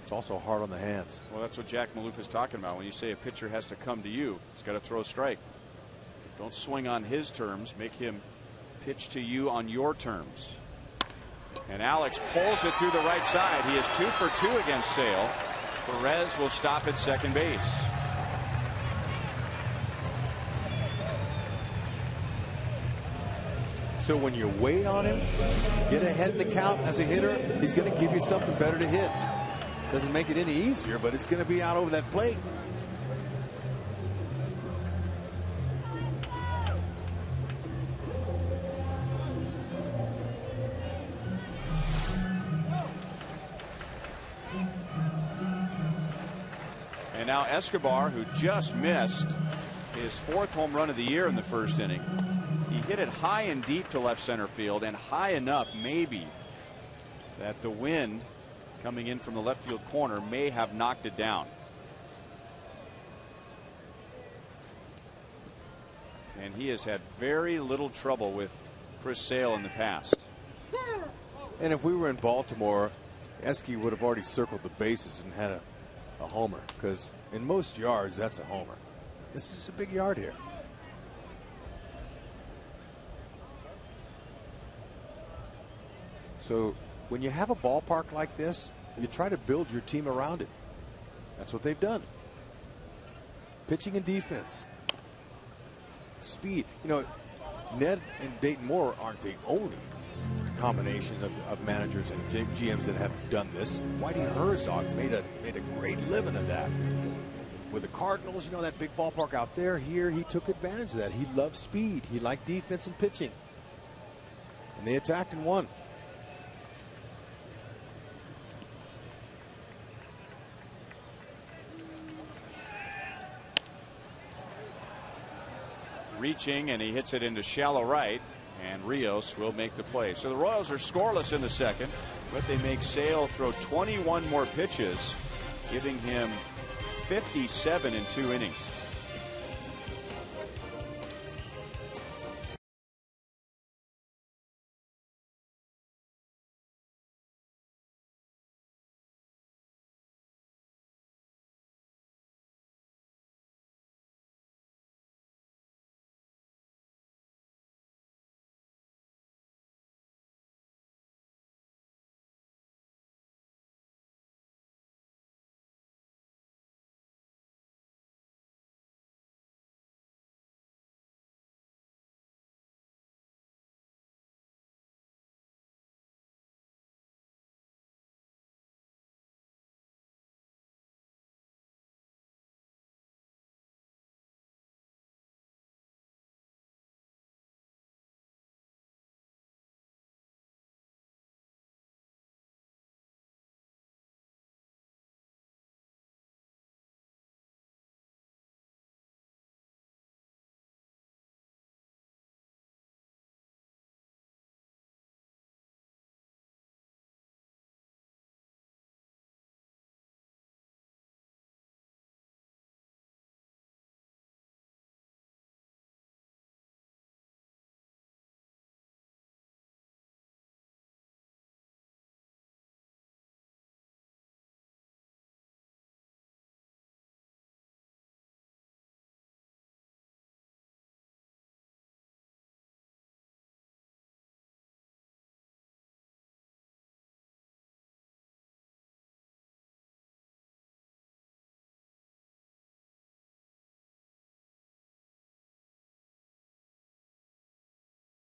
It's also hard on the hands. Well, that's what Jack Maloof is talking about. When you say a pitcher has to come to you, he's got to throw a strike. Don't swing on his terms. Make him pitch to you on your terms. And Alex pulls it through the right side. He is 2 for 2 against Sale. Perez will stop at second base. So when you wait on him, get ahead in the count as a hitter, he's going to give you something better to hit. Doesn't make it any easier, but it's going to be out over that plate. And now Escobar, who just missed his 4th home run of the year in the first inning. He hit it high and deep to left center field, and high enough maybe that the wind coming in from the left field corner may have knocked it down. And he has had very little trouble with Chris Sale in the past. And if we were in Baltimore, Esky would have already circled the bases and had a homer, because in most yards that's a homer. This is a big yard here. So when you have a ballpark like this, you try to build your team around it. That's what they've done. Pitching and defense. Speed. You know, Ned and Dayton Moore aren't the only combination of managers and GMs that have done this. Whitey Herzog made a great living of that. With the Cardinals, you know, that big ballpark out there, here he took advantage of that. He loved speed. He liked defense and pitching. And they attacked and won. Reaching, and he hits it into shallow right, and Rios will make the play. So the Royals are scoreless in the second, but they make Sale throw 21 more pitches, giving him 57 in 2 innings.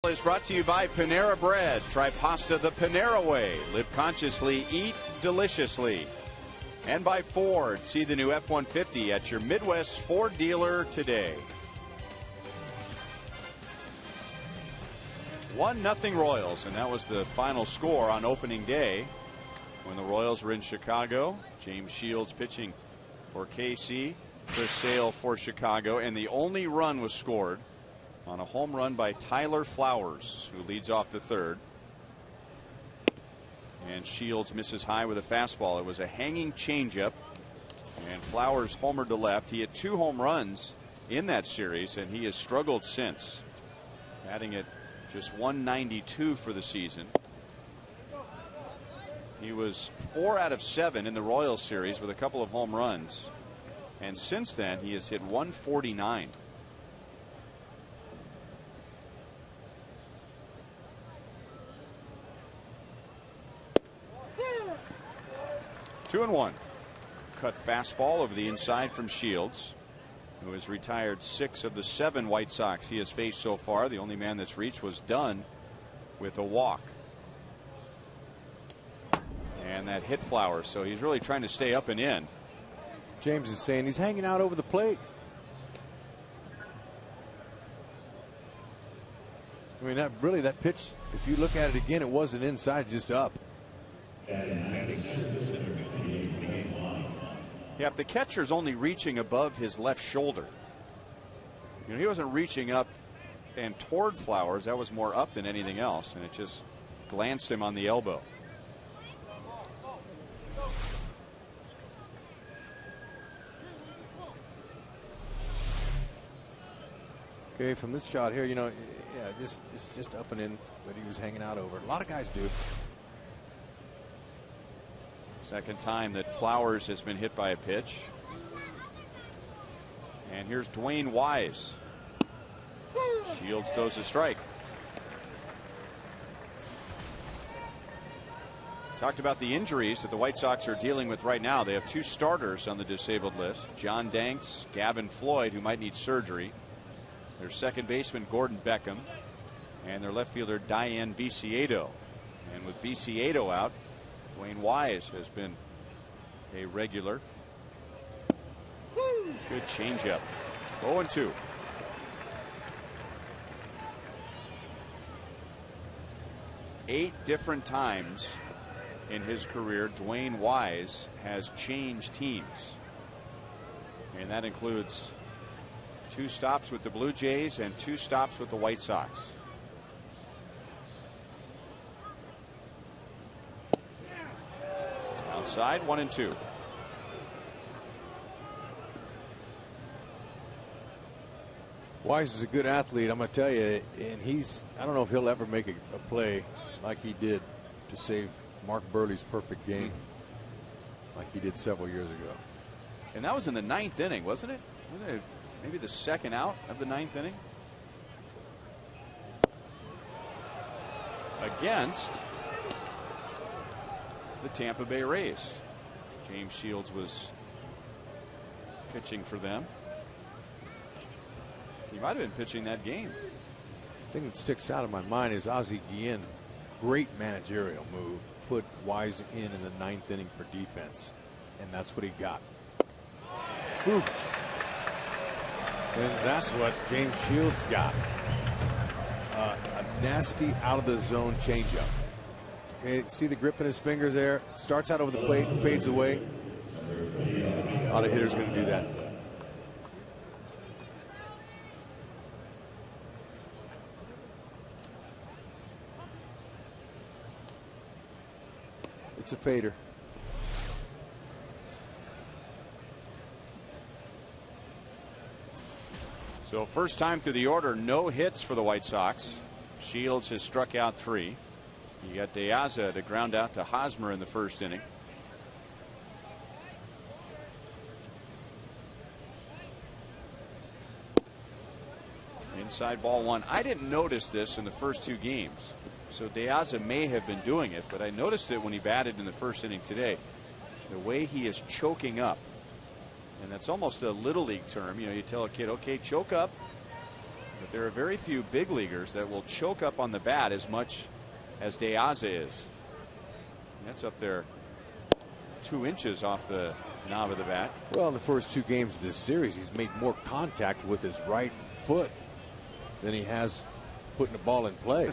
Is brought to you by Panera Bread. Try pasta the Panera way. Live consciously, eat deliciously. And by Ford. See the new F-150 at your Midwest Ford dealer today. 1-0 Royals, and that was the final score on opening day when the Royals were in Chicago. James Shields pitching for KC, Chris Sale for Chicago, and the only run was scored on a home run by Tyler Flowers, who leads off the third. And Shields misses high with a fastball. It was a hanging changeup, and Flowers homered to left. He had 2 home runs in that series, and he has struggled since, batting at just 192 for the season. He was 4 out of 7 in the Royals series with a couple of home runs, and since then he has hit 149. Two and one. Cut fastball over the inside from Shields, who has retired 6 of the 7 White Sox he has faced so far. The only man that's reached was Dunn with a walk. And that hit Flowers, so he's really trying to stay up and in. James is saying he's hanging out over the plate. I mean, that pitch, if you look at it again, it wasn't inside, just up. Yeah, the catcher's only reaching above his left shoulder. You know, he wasn't reaching up and toward Flowers. That was more up than anything else, and it just glanced him on the elbow. Okay, from this shot here, you know, yeah, just up and in, but he was hanging out over. A lot of guys do. Second time that Flowers has been hit by a pitch. And here's Dwayne Wise. Shields throws a strike. Talked about the injuries that the White Sox are dealing with right now. They have 2 starters on the disabled list. John Danks, Gavin Floyd, who might need surgery. Their second baseman, Gordon Beckham. And their left fielder, Diane Viciedo. And with Viciedo out, Dwayne Wise has been a regular. Good changeup. 0-2. Eight different times in his career, Dwayne Wise has changed teams. And that includes 2 stops with the Blue Jays and 2 stops with the White Sox. Outside, 1-2. Wise is a good athlete, I'm going to tell you, and I don't know if he'll ever make a play like he did to save Mark Burley's perfect game like he did several years ago. And that was in the 9th inning, wasn't it? Wasn't it maybe the second out of the 9th inning? Against the Tampa Bay Rays. James Shields was pitching for them. He might have been pitching that game. The thing that sticks out in my mind is Ozzie Guillen. Great managerial move. Put Wise in the 9th inning for defense. And that's what he got. Whew. And that's what James Shields got. A nasty out of the zone changeup. Okay, see the grip in his fingers there? Starts out over the plate, fades away. A lot of hitters going to do that. It's a fader. So first time through the order, no hits for the White Sox. Shields has struck out 3. You got De Aza to ground out to Hosmer in the first inning. Inside ball 1. I didn't notice this in the first 2 games. So De Aza may have been doing it, but I noticed it when he batted in the first inning today. The way he is choking up. And that's almost a little league term. You know, you tell a kid, okay, choke up. But there are very few big leaguers that will choke up on the bat as much as De Aza is. And that's up there 2 inches off the knob of the bat. Well, in the first 2 games of this series, he's made more contact with his right foot than he has putting the ball in play.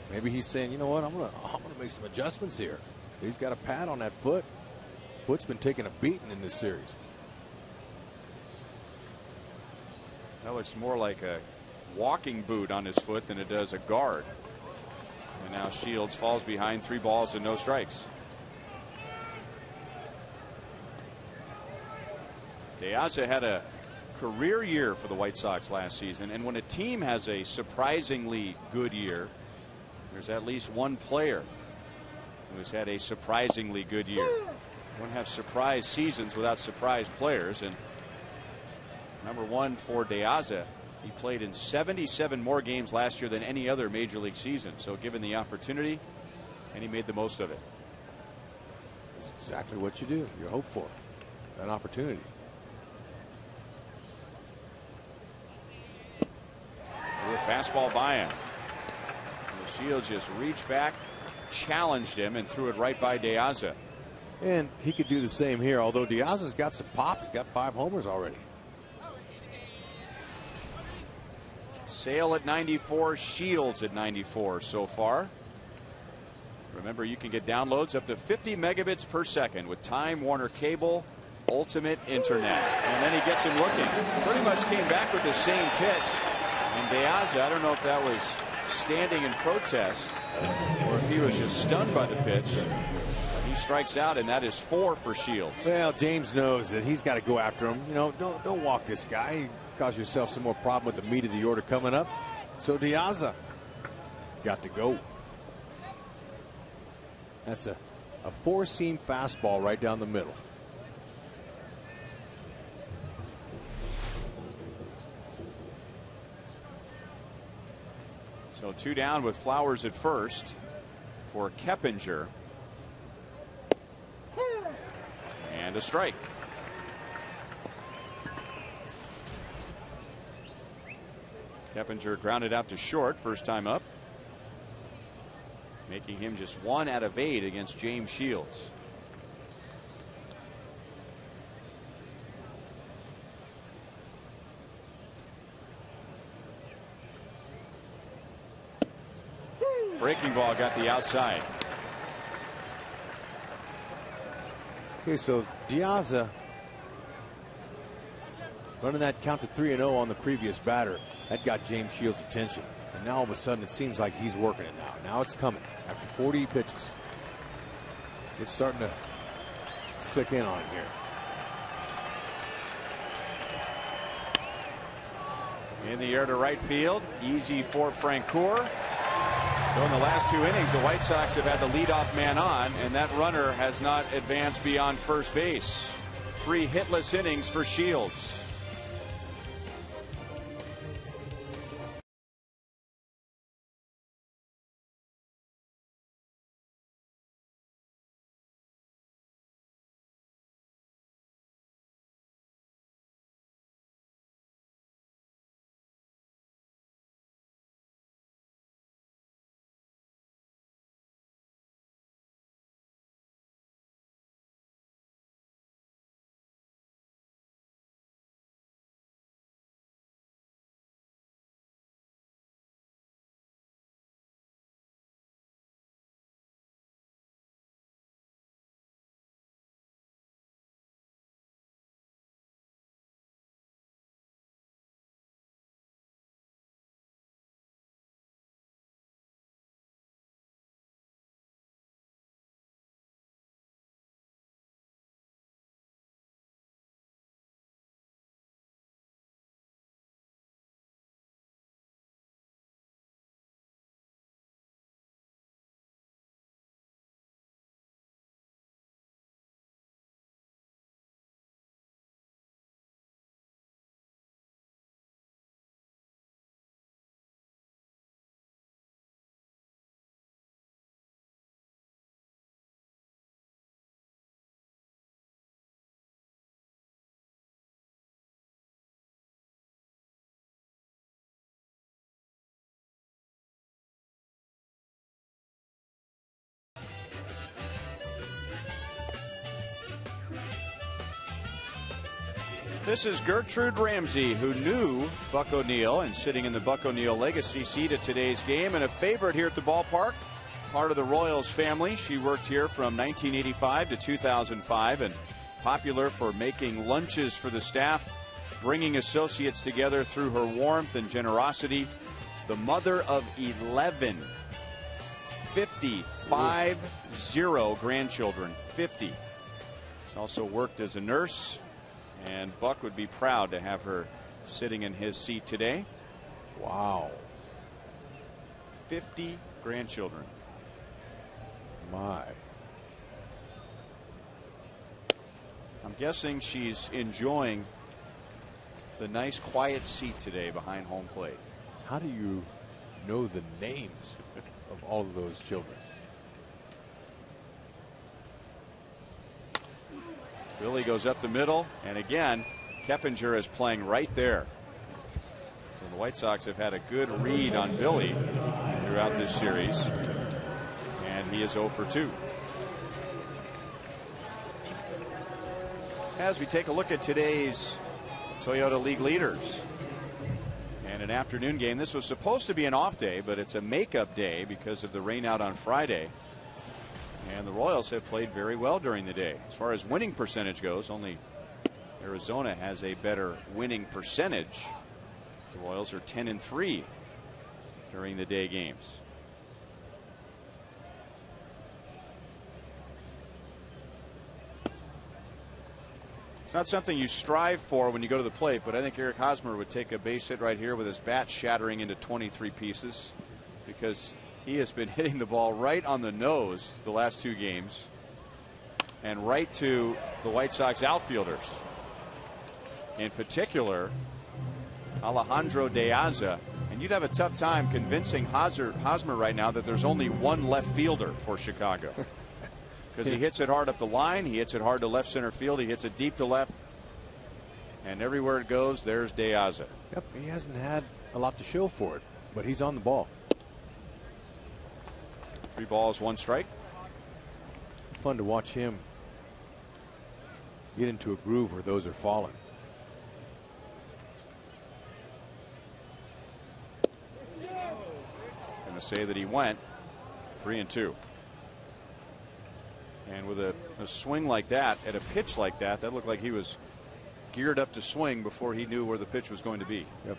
Maybe he's saying, you know what, I'm gonna make some adjustments here. He's got a pad on that foot. Foot's been taking a beating in this series. That looks more like a walking boot on his foot than it does a guard. And now Shields falls behind, 3 balls and no strikes. De Aza had a career year for the White Sox last season, and when a team has a surprisingly good year, there's at least one player who has had a surprisingly good year. You don't have surprise seasons without surprise players, and number 1 for De Aza, he played in 77 more games last year than any other major league season. So given the opportunity, and he made the most of it. That's exactly what you do. You hope for an opportunity. A fastball by him. Shields just reached back, challenged him, and threw it right by De Aza. And he could do the same here, although De Aza's got some pop. He's got 5 homers already. Sale at 94, Shields at 94 so far. Remember, you can get downloads up to 50 megabits per second with Time Warner Cable Ultimate Internet. And then he gets him looking. Pretty much came back with the same pitch. And De Aza, I don't know if that was standing in protest or if he was just stunned by the pitch. He strikes out, and that is 4 for Shields. Well, James knows that he's got to go after him. You know, don't walk this guy. You cause yourself some more problem with the meat of the order coming up. So De Aza got to go. That's a 4-seam fastball right down the middle. So 2 down with Flowers at first for Keppinger. And a strike. Keppinger grounded out to short first time up, making him just 1 out of 8 against James Shields. Breaking ball got the outside. Okay, so De Aza running that count to 3-0 on the previous batter. That got James Shields' attention. And now all of a sudden it seems like he's working it now. Now it's coming after 40 pitches. It's starting to click in on him here. In the air to right field. Easy for Francoeur. So in the last 2 innings, the White Sox have had the leadoff man on, and that runner has not advanced beyond first base. 3 hitless innings for Shields. This is Gertrude Ramsey, who knew Buck O'Neil and sitting in the Buck O'Neil legacy seat at today's game, and a favorite here at the ballpark. Part of the Royals family. She worked here from 1985 to 2005 and popular for making lunches for the staff, bringing associates together through her warmth and generosity. The mother of 11, 50 grandchildren, 50. She's also worked as a nurse, and Buck would be proud to have her sitting in his seat today. Wow. 50 grandchildren. My. I'm guessing she's enjoying the nice quiet seat today behind home plate. How do you know the names of all of those children? Billy goes up the middle, and again, Keppinger is playing right there. So the White Sox have had a good read on Billy throughout this series, and he is 0 for 2. As we take a look at today's Toyota League leaders, and an afternoon game. This was supposed to be an off day, but it's a makeup day because of the rain out on Friday. And the Royals have played very well during the day. As far as winning percentage goes, only Arizona has a better winning percentage. The Royals are 10-3 during the day games. It's not something you strive for when you go to the plate, but I think Eric Hosmer would take a base hit right here with his bat shattering into 23 pieces, because he has been hitting the ball right on the nose the last 2 games and right to the White Sox outfielders. In particular, Alejandro De Aza. And you'd have a tough time convincing Hosmer right now that there's only one left fielder for Chicago. Because he hits it hard up the line, he hits it hard to left center field, he hits it deep to left, and everywhere it goes, there's De Aza. Yep, he hasn't had a lot to show for it, but he's on the ball. 3 balls, 1 strike. Fun to watch him get into a groove where those are falling. Going to say that he went 3-2. And with a swing like that, at a pitch like that, that looked like he was geared up to swing before he knew where the pitch was going to be. Yep.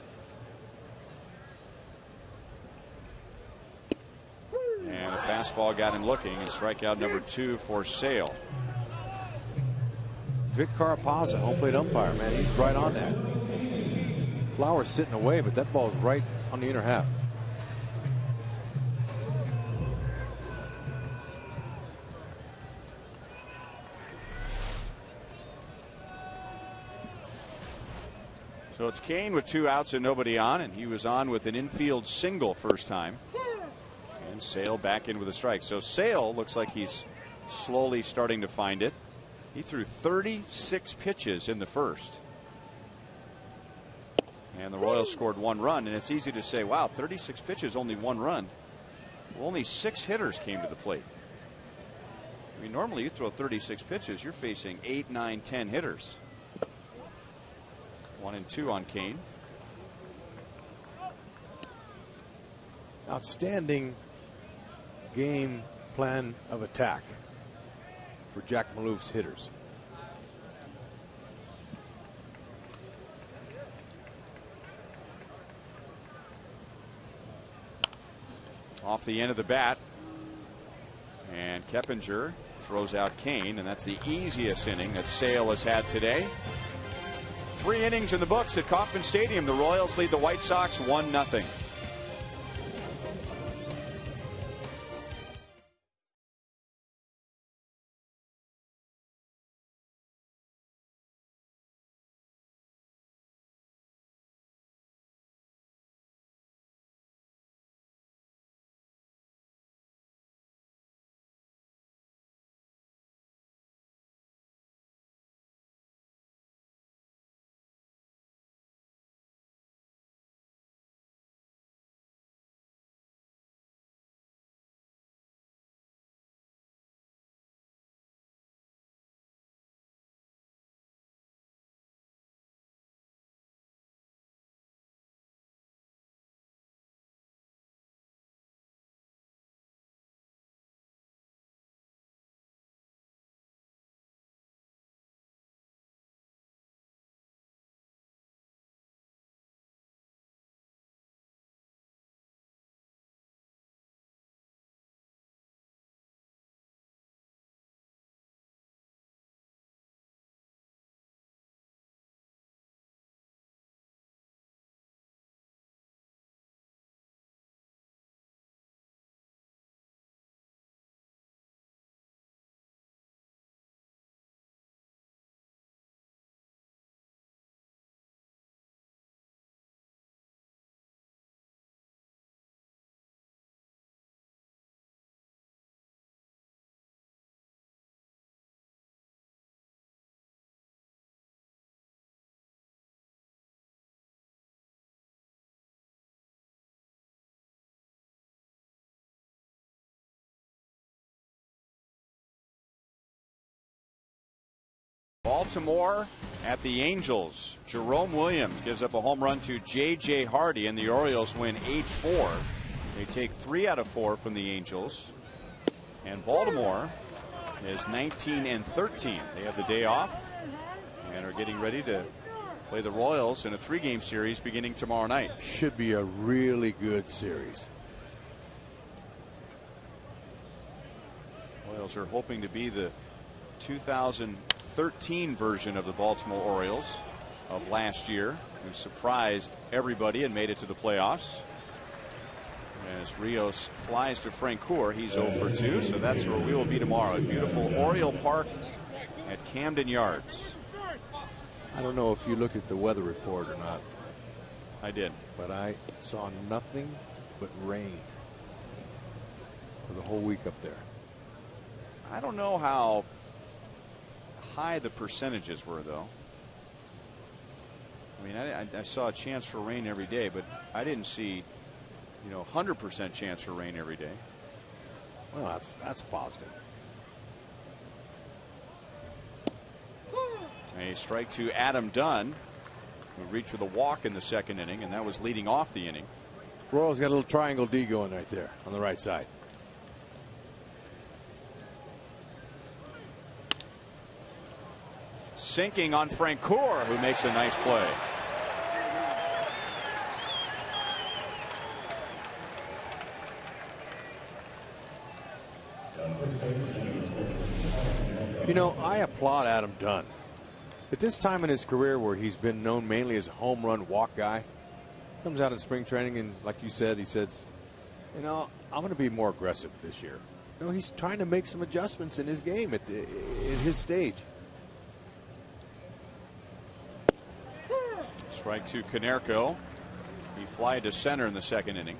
And a fastball got him looking, and strikeout number 2 for Sale. Vic Carapazza, home plate umpire, man, he's right on that. Flowers sitting away, but that ball's right on the inner half. So it's Kane with 2 outs and nobody on, and he was on with an infield single first time. And Sale back in with a strike. So Sale looks like he's slowly starting to find it. He threw 36 pitches in the first. And the Royals scored 1 run, and it's easy to say, wow, 36 pitches, only 1 run. Well, only 6 hitters came to the plate. I mean, normally you throw 36 pitches, you're facing 8, 9, 10 hitters. 1 and 2 on Kane. Outstanding game plan of attack for Jack Malouf's hitters. Off the end of the bat, and Keppinger throws out Kane, and that's the easiest inning that Sale has had today. 3 innings in the books at Kauffman Stadium. The Royals lead the White Sox 1-0. Baltimore at the Angels. Jerome Williams gives up a home run to J.J. Hardy, and the Orioles win 8-4. They take 3 out of 4 from the Angels. And Baltimore is 19-13. They have the day off and are getting ready to play the Royals in a 3-game series beginning tomorrow night. Should be a really good series. Royals are hoping to be the 2013 version of the Baltimore Orioles of last year, who surprised everybody and made it to the playoffs. As Rios flies to Francoeur, he's 0 for 2, so that's where we will be tomorrow at beautiful Oriole Park at Camden Yards. I don't know if you looked at the weather report or not. I did. But I saw nothing but rain for the whole week up there. I don't know how high the percentages were, though. I mean, I saw a chance for rain every day, but I didn't see, 100% chance for rain every day. Well, that's positive. A strike to Adam Dunn, who reached with a walk in the second inning, and that was leading off the inning. Royals got a little triangle D going right there on the right side. Sinking on Francoeur, who makes a nice play. I applaud Adam Dunn. At this time in his career where he's been known mainly as a home run walk guy, comes out in spring training and, like you said, he says, I'm going to be more aggressive this year. He's trying to make some adjustments in his game at his stage. Strike to Konerko. He fly to center in the second inning.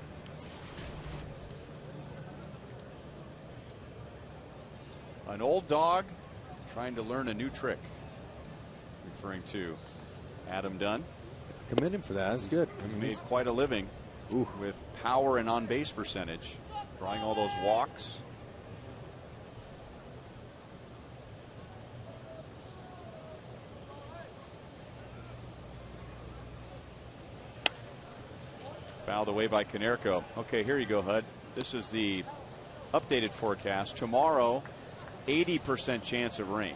An old dog trying to learn a new trick. Referring to Adam Dunn. Commend him for that. That's good. He's made quite a living with power and on-base percentage, drawing all those walks. Fouled away by Konerko. Okay, here you go, Hud. This is the updated forecast. Tomorrow, 80% chance of rain.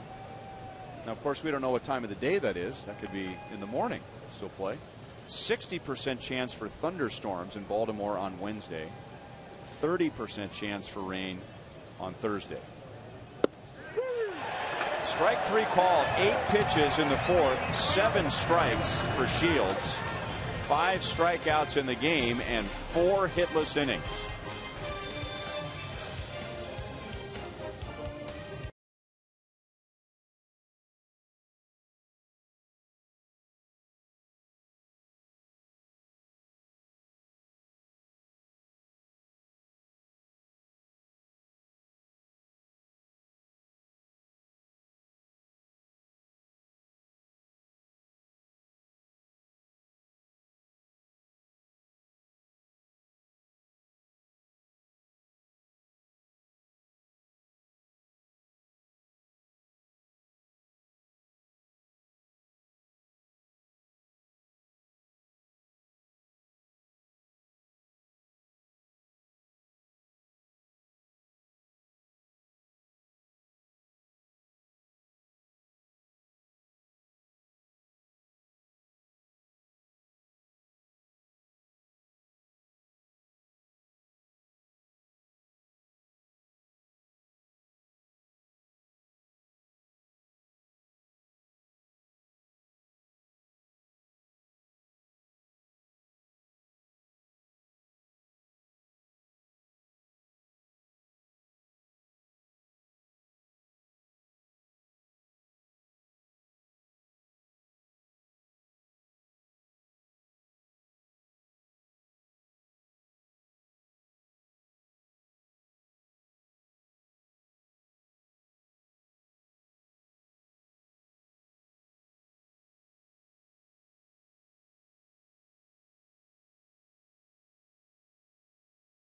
Now, of course, we don't know what time of the day that is. That could be in the morning. Still play. 60% chance for thunderstorms in Baltimore on Wednesday. 30% chance for rain on Thursday. Strike 3 called. 8 pitches in the fourth. 7 strikes for Shields. 5 strikeouts in the game and 4 hitless innings.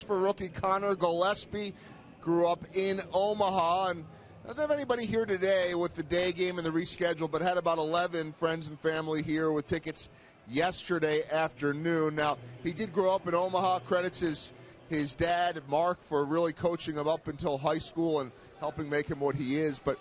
For rookie Connor Gillespie, grew up in Omaha and I don't have anybody here today with the day game and the reschedule, but had about 11 friends and family here with tickets yesterday afternoon. Now, he did grow up in Omaha. Credits his dad, Mark, for really coaching him up until high school and helping make him what he is. But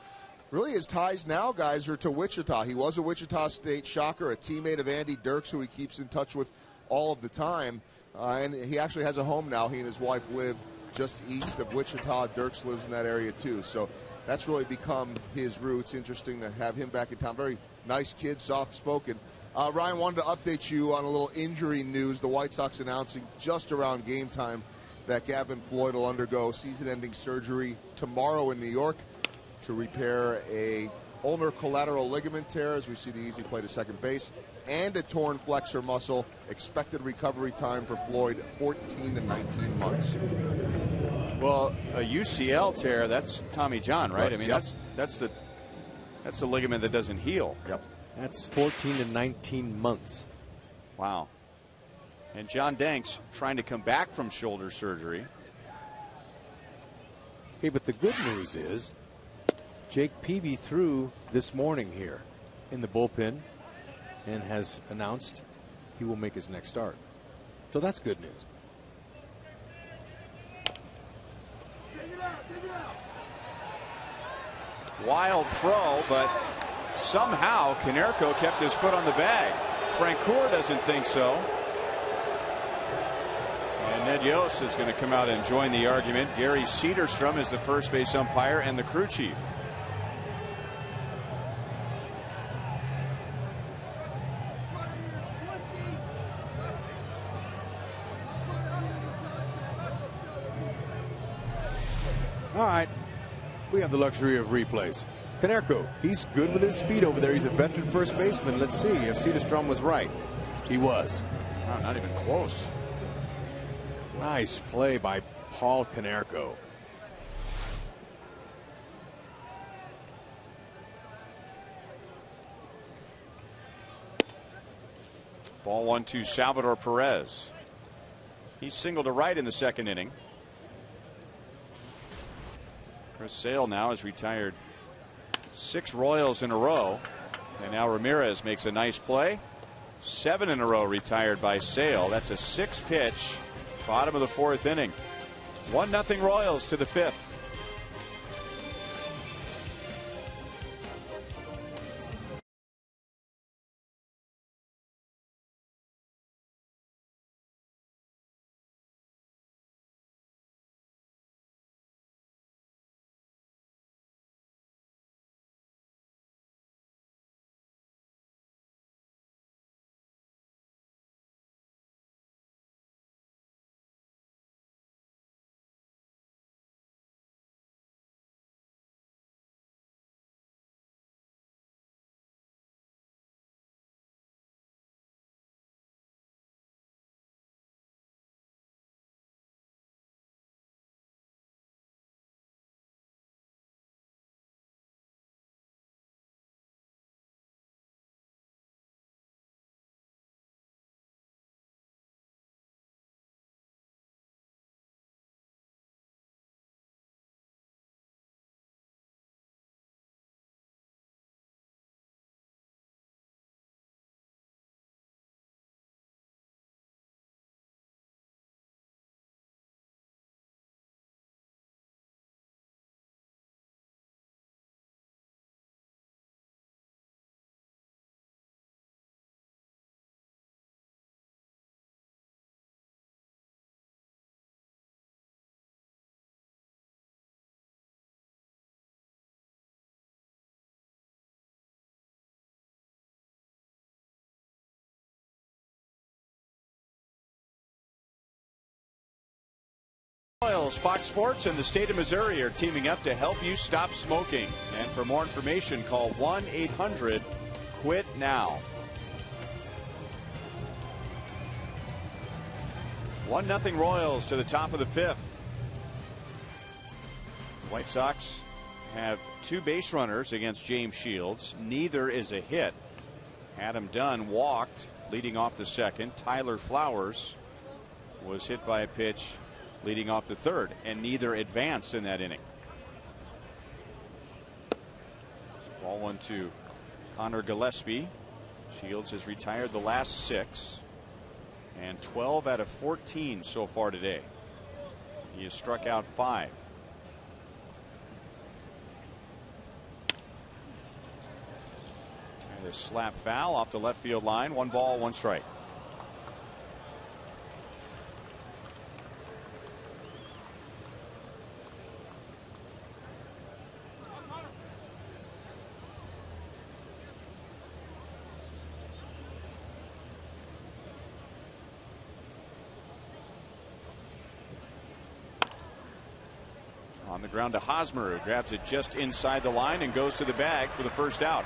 really his ties now, guys, are to Wichita. He was a Wichita State Shocker, a teammate of Andy Dirks, who he keeps in touch with all of the time. And he actually has a home now. He and his wife live just east of Wichita. Dirks lives in that area, too. So that's really become his roots. Interesting to have him back in town. Very nice kid, soft-spoken. Ryan, wanted to update you on a little injury news. The White Sox announcing just around game time that Gavin Floyd will undergo season-ending surgery tomorrow in New York to repair a ulnar collateral ligament tear, as we see the easy play to second base, and a torn flexor muscle. Expected recovery time for Floyd, 14 to 19 months. Well, a UCL tear, that's Tommy John, right? I mean, yep. that's the ligament that doesn't heal. Yep. That's 14 to 19 months. Wow. And John Danks trying to come back from shoulder surgery. Okay, but the good news is Jake Peavy threw this morning here in the bullpen and has announced he will make his next start. So that's good news. Wild throw, but somehow Konerko kept his foot on the bag. Francoeur doesn't think so. And Ned Yost is going to come out and join the argument. Gary Cederstrom is the first base umpire and the crew chief. All right, we have the luxury of replays. Konerko, he's good with his feet over there. He's a veteran first baseman. Let's see if Cederstrom was right. He was. Oh, not even close. Nice play by Paul Konerko. Ball 1-2, Salvador Perez. He singled to right in the second inning. Chris Sale now has retired 6 Royals in a row. And now Ramirez makes a nice play. 7 in a row retired by Sale. That's a 6-pitch, bottom of the 4th inning. 1-0 Royals to the 5th. Royals, Fox Sports, and the state of Missouri are teaming up to help you stop smoking. And for more information, call 1-800-QUIT-NOW. 1-0 Royals to the top of the 5th. The White Sox have 2 base runners against James Shields. Neither is a hit. Adam Dunn walked leading off the 2nd. Tyler Flowers was hit by a pitch leading off the 3rd, and neither advanced in that inning. Ball 1-2. Connor Gillespie. Shields has retired the last 6 and 12 out of 14 so far today. He has struck out 5. And a slap foul off the left field line. 1 ball, 1 strike. On the ground to Hosmer, who grabs it just inside the line and goes to the bag for the first out.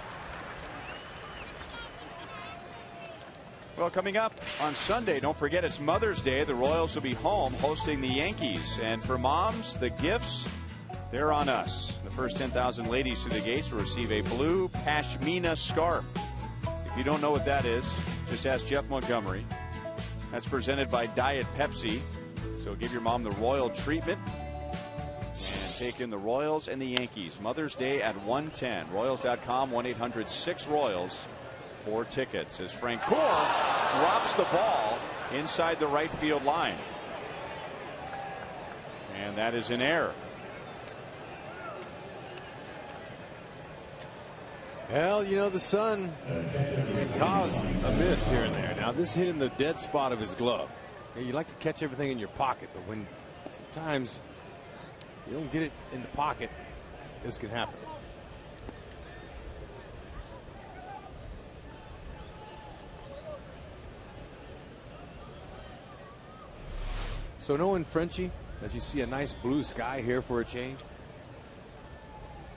Well, coming up on Sunday, don't forget it's Mother's Day. The Royals will be home hosting the Yankees. And for moms, the gifts, they're on us. The first 10,000 ladies through the gates will receive a blue pashmina scarf. If you don't know what that is, just ask Jeff Montgomery. That's presented by Diet Pepsi. So give your mom the royal treatment. Take in the Royals and the Yankees. Mother's Day at 1:10. Royals.com, 1-800-6-ROYALS for tickets. As Francoeur drops the ball inside the right field line. And that is an error. Well, you know, the sun can cause a miss here and there. Now, this hit in the dead spot of his glove. You like to catch everything in your pocket, but when sometimes you don't get it in the pocket, this can happen. So knowing Frenchie, as you see a nice blue sky here for a change,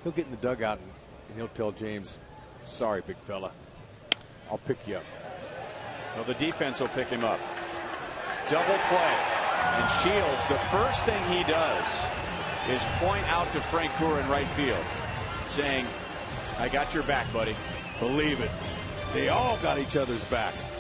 he'll get in the dugout and he'll tell James, sorry, big fella, I'll pick you up. Well, the defense will pick him up. Double play. And Shields, the first thing he does is point out to Francoeur in right field, saying, I got your back, buddy. Believe it. They all got each other's backs.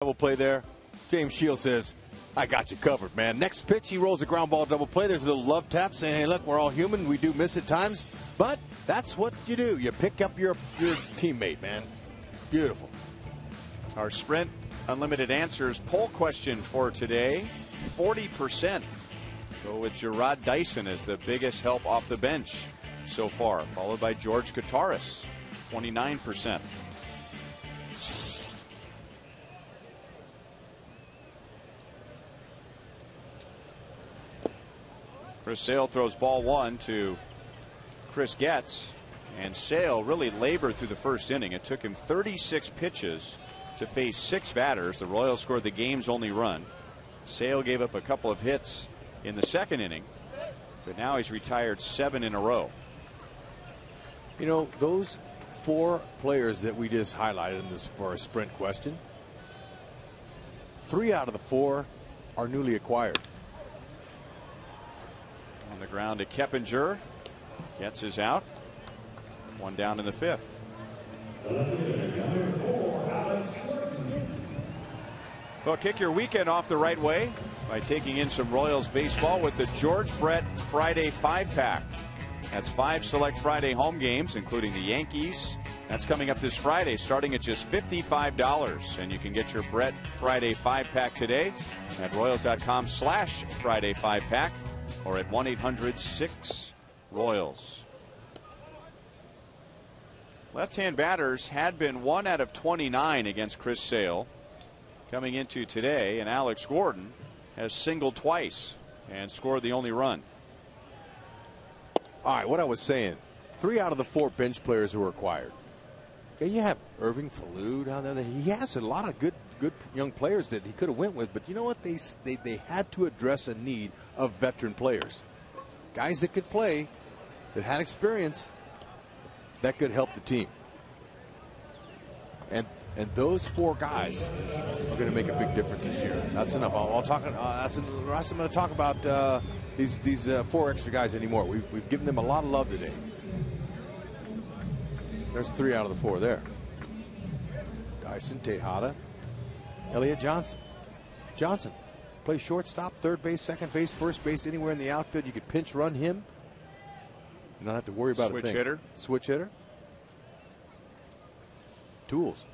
Double play there. James Shields says, I got you covered, man. Next pitch, he rolls a ground ball double play. There's a little love tap saying, hey, look, we're all human. We do miss at times. But that's what you do. You pick up your teammate, man. Beautiful. Our Sprint Unlimited Answers poll question for today. 40% go with Gerard Dyson as the biggest help off the bench so far, followed by George Kataris, 29%. Chris Sale throws ball 1 to Chris Getz, and Sale really labored through the first inning. It took him 36 pitches to face 6 batters. The Royals scored the game's only run. Sale gave up a couple of hits in the second inning, but now he's retired 7 in a row. You know, those 4 players that we just highlighted in this for a sprint question, 3 out of the 4 are newly acquired. On the ground to Keppinger. Gets his out. 1 down in the 5th. Well, kick your weekend off the right way by taking in some Royals baseball with the George Brett Friday 5-pack. That's 5 select Friday home games, including the Yankees. That's coming up this Friday, starting at just $55. And you can get your Brett Friday 5-pack today at Royals.com/Friday 5-pack or at 1-800-6-ROYALS. Left-hand batters had been 1 out of 29 against Chris Sale coming into today, and Alex Gordon has singled twice and scored the only run. All right, what I was saying, 3 out of the 4 bench players who were acquired. Okay, you have Irving Falou down there. He has a lot of good young players that he could have went with, but you know what? They had to address a need of veteran players, guys that could play, that had experience, that could help the team. And those 4 guys are going to make a big difference this year. That's enough. I'm going to talk about these 4 extra guys anymore. We've given them a lot of love today. There's 3 out of the 4 there. Dyson, Tejada, Elliott Johnson. Johnson plays shortstop, third base, second base, first base, anywhere in the outfield. You could pinch run him. You don't have to worry about a thing. Switch hitter. Switch hitter. Tools.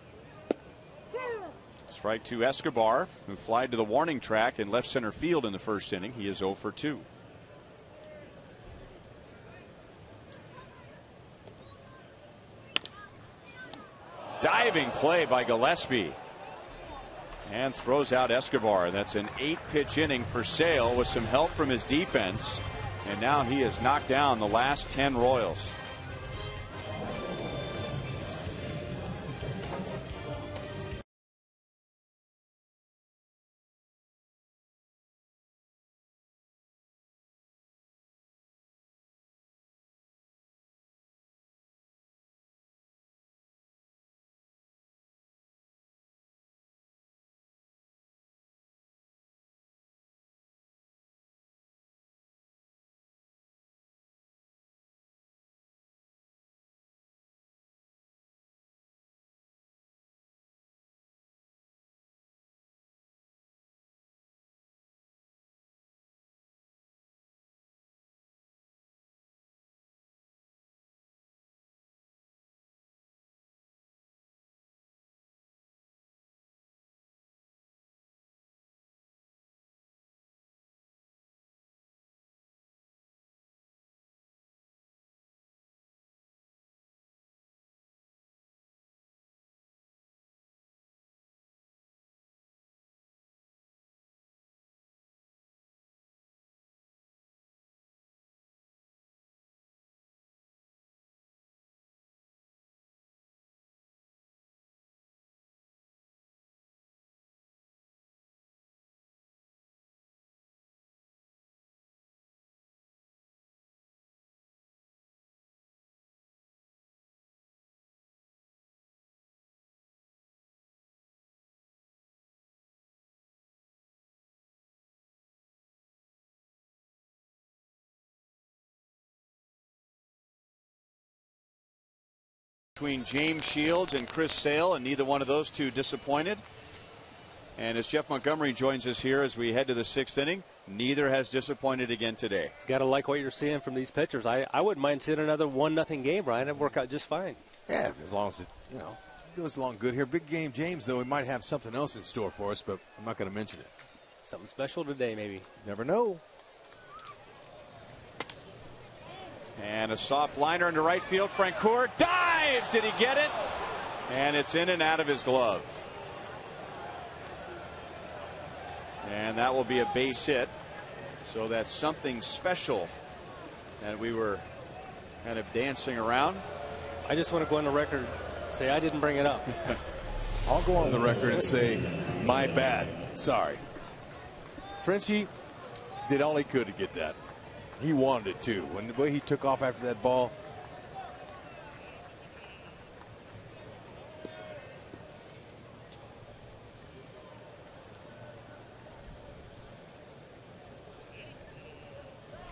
Strike 2 Escobar, who flied to the warning track in left center field in the first inning. He is 0 for 2. Diving play by Gillespie. And throws out Escobar. That's an 8-pitch inning for Sale with some help from his defense. And now he has knocked down the last 10 Royals. Between James Shields and Chris Sale, and neither one of those two disappointed. And as Jeff Montgomery joins us here as we head to the 6th inning, neither has disappointed again today. Got to like what you're seeing from these pitchers. I wouldn't mind seeing another 1-0 game, Brian. It'd work out just fine. Yeah, as long as it goes along good here. Big game, James, though, he might have something else in store for us, but I'm not going to mention it. Something special today, maybe. Never know. And a soft liner into right field. Francoeur dives. Did he get it? And it's in and out of his glove. And that will be a base hit. So that's something special that we were kind of dancing around. I just want to go on the record and say I didn't bring it up. I'll go on the record and say, my bad. Sorry. Frenchie did all he could to get that. He wanted it too. When the way he took off after that ball.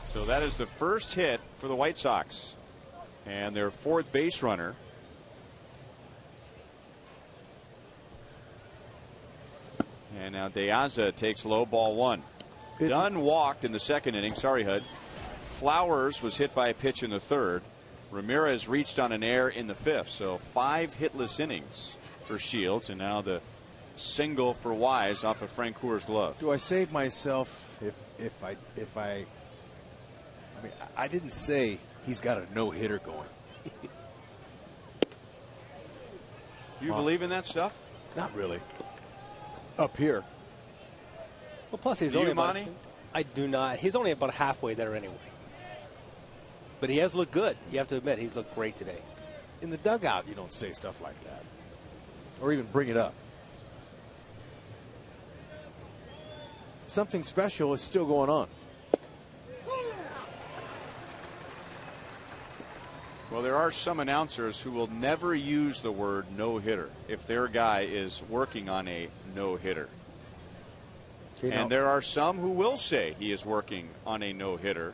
So that is the first hit for the White Sox. And their fourth base runner. And now De Aza takes low, ball one. Dunn walked in the second inning. Sorry, Hud. Flowers was hit by a pitch in the third. Ramirez reached on an error in the fifth. So 5 hitless innings for Shields. And now the single for Wise off of Frank Coor's glove. Do I save myself if I mean, I didn't say he's got a no-hitter going. Do you believe in that stuff? Not really. Up here. Well, plus he's only about, I do not. He's only about halfway there anyway. But he has looked good. You have to admit, he's looked great today. In the dugout, you don't say stuff like that. Or even bring it up. Something special is still going on. Well, there are some announcers who will never use the word no-hitter if their guy is working on a no-hitter. And there are some who will say he is working on a no-hitter.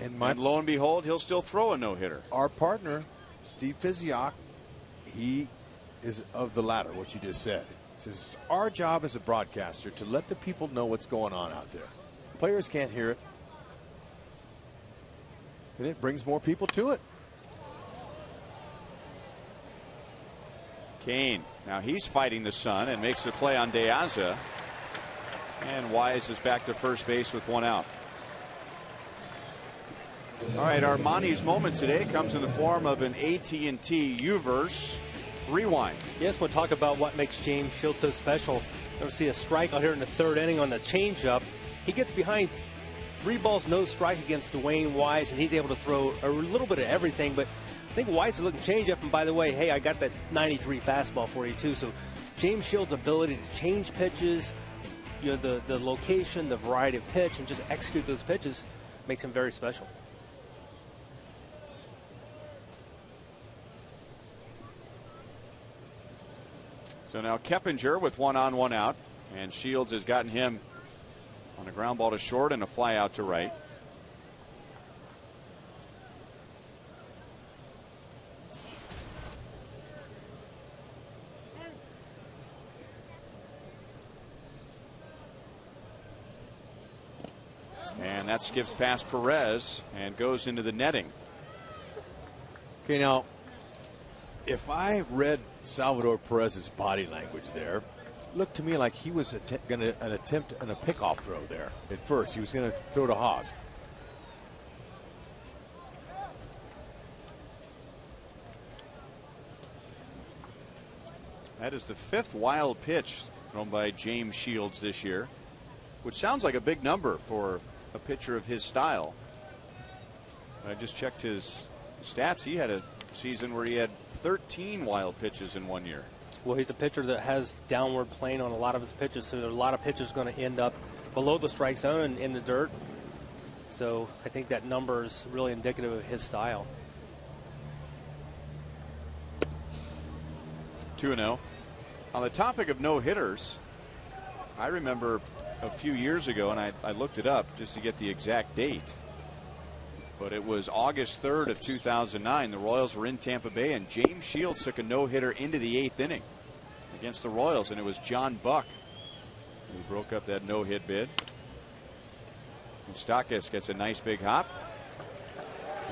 And lo and behold, he'll still throw a no-hitter. Our partner, Steve Physiok, he is of the latter, what you just said. It says our job as a broadcaster to let the people know what's going on out there. Players can't hear it. And it brings more people to it. Kane, now he's fighting the sun and makes the play on De Aza. And Wise is back to first base with 1 out. All right, Armani's moment today comes in the form of an AT&T Uverse rewind. Yes, we'll talk about what makes James Shields so special. You'll see a strikeout here in the third inning on the changeup. He gets behind 3 balls, no strike against Dwayne Wise, and he's able to throw a little bit of everything. But I think Wise is looking changeup, and by the way, hey, I got that 93 fastball for you too. So James Shields' ability to change pitches, you know, the location, the variety of pitch, and just execute those pitches makes him very special. So now Keppinger with 1 on, 1 out, and Shields has gotten him on a ground ball to short and a fly out to right. And that skips past Perez and goes into the netting. Okay, now, if I read Salvador Perez's body language there, it looked to me like he was going to attempt a pickoff throw there at first. He was going to throw to Haas. That is the 5th wild pitch thrown by James Shields this year, which sounds like a big number for a pitcher of his style. I just checked his stats. He had a season where he had 13 wild pitches in 1 year. Well, he's a pitcher that has downward plane on a lot of his pitches, so a lot of pitches going to end up below the strike zone and in the dirt. So I think that number is really indicative of his style. 2-0. On the topic of no-hitters, I remember a few years ago, and I looked it up just to get the exact date, but it was August 3rd of 2009. The Royals were in Tampa Bay, and James Shields took a no-hitter into the 8th inning against the Royals, and it was John Buck who broke up that no-hit bid. Moustakas gets a nice big hop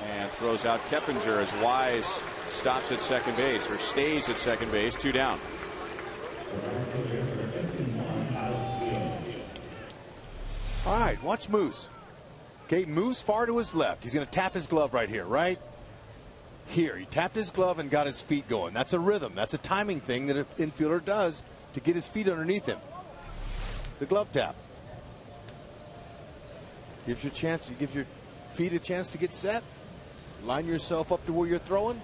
and throws out Keppinger as Wise stops at second base, or stays at second base. 2 down. All right, watch Moose. Okay, Moose far to his left. He's going to tap his glove right here, right? Here, he tapped his glove and got his feet going. That's a rhythm. That's a timing thing that an infielder does to get his feet underneath him. The glove tap. Gives you a chance, you give your feet a chance to get set. Line yourself up to where you're throwing.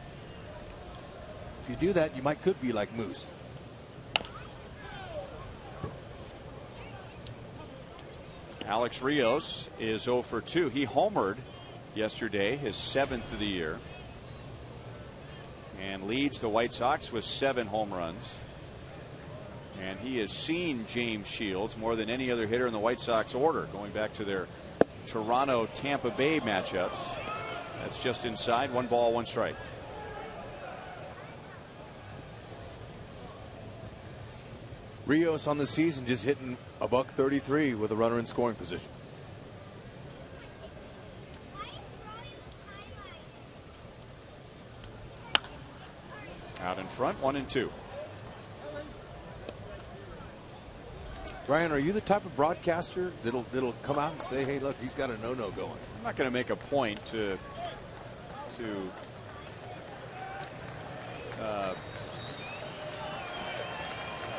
If you do that, you could be like Moose. Alex Rios is 0 for 2. He homered yesterday, his 7th of the year, and leads the White Sox with 7 home runs. And he has seen James Shields more than any other hitter in the White Sox order, going back to their Toronto Tampa Bay matchups. That's just inside. 1 ball, 1 strike. Rios on the season just hitting a $133 with a runner in scoring position. Out in front, 1-2. Brian, are you the type of broadcaster that'll come out and say, hey, look, he's got a no-no going? I'm not going to make a point to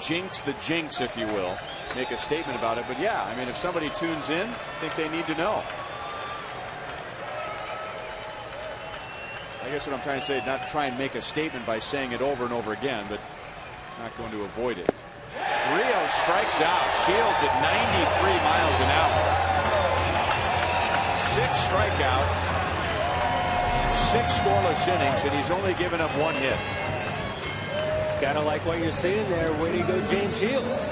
jinx the jinx, if you will, make a statement about it. But yeah, I mean, if somebody tunes in, I think they need to know. I guess what I'm trying to say is not try and make a statement by saying it over and over again, but not going to avoid it. Rios strikes out. Shields at 93 miles an hour. 6 strikeouts, 6 scoreless innings, and he's only given up 1 hit. Gotta like what you're seeing there. Way to go, James Shields.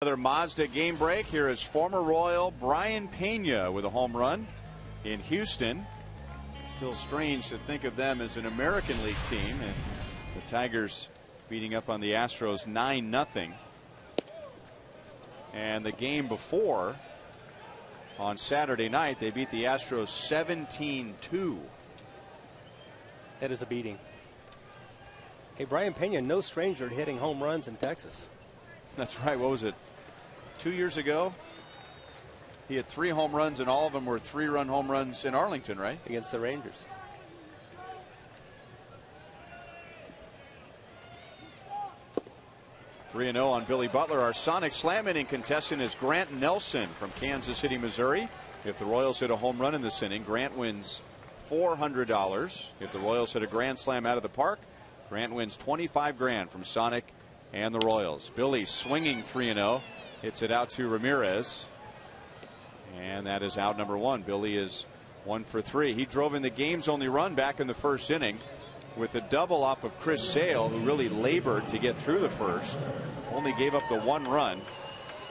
Another Mazda game break. Here is former Royal Brian Pena with a home run in Houston. Still strange to think of them as an American League team, and the Tigers beating up on the Astros 9-0. And the game before, on Saturday night, they beat the Astros 17-2. That is a beating. Hey, Brian Pena, no stranger to hitting home runs in Texas. That's right. What was it? 2 years ago, he had 3 home runs, and all of them were 3-run home runs in Arlington, right? Against the Rangers. Three 3-0 on Billy Butler. Our Sonic Slam inning contestant is Grant Nelson from Kansas City, Missouri. If the Royals hit a home run in this inning, Grant wins $400. If the Royals hit a grand slam out of the park, Grant wins $25,000 from Sonic and the Royals. Billy swinging 3-0. Hits it out to Ramirez. And that is out number 1. Billy is 1 for 3. He drove in the game's only run back in the first inning with a double off of Chris Sale, who really labored to get through the first. Only gave up the 1 run.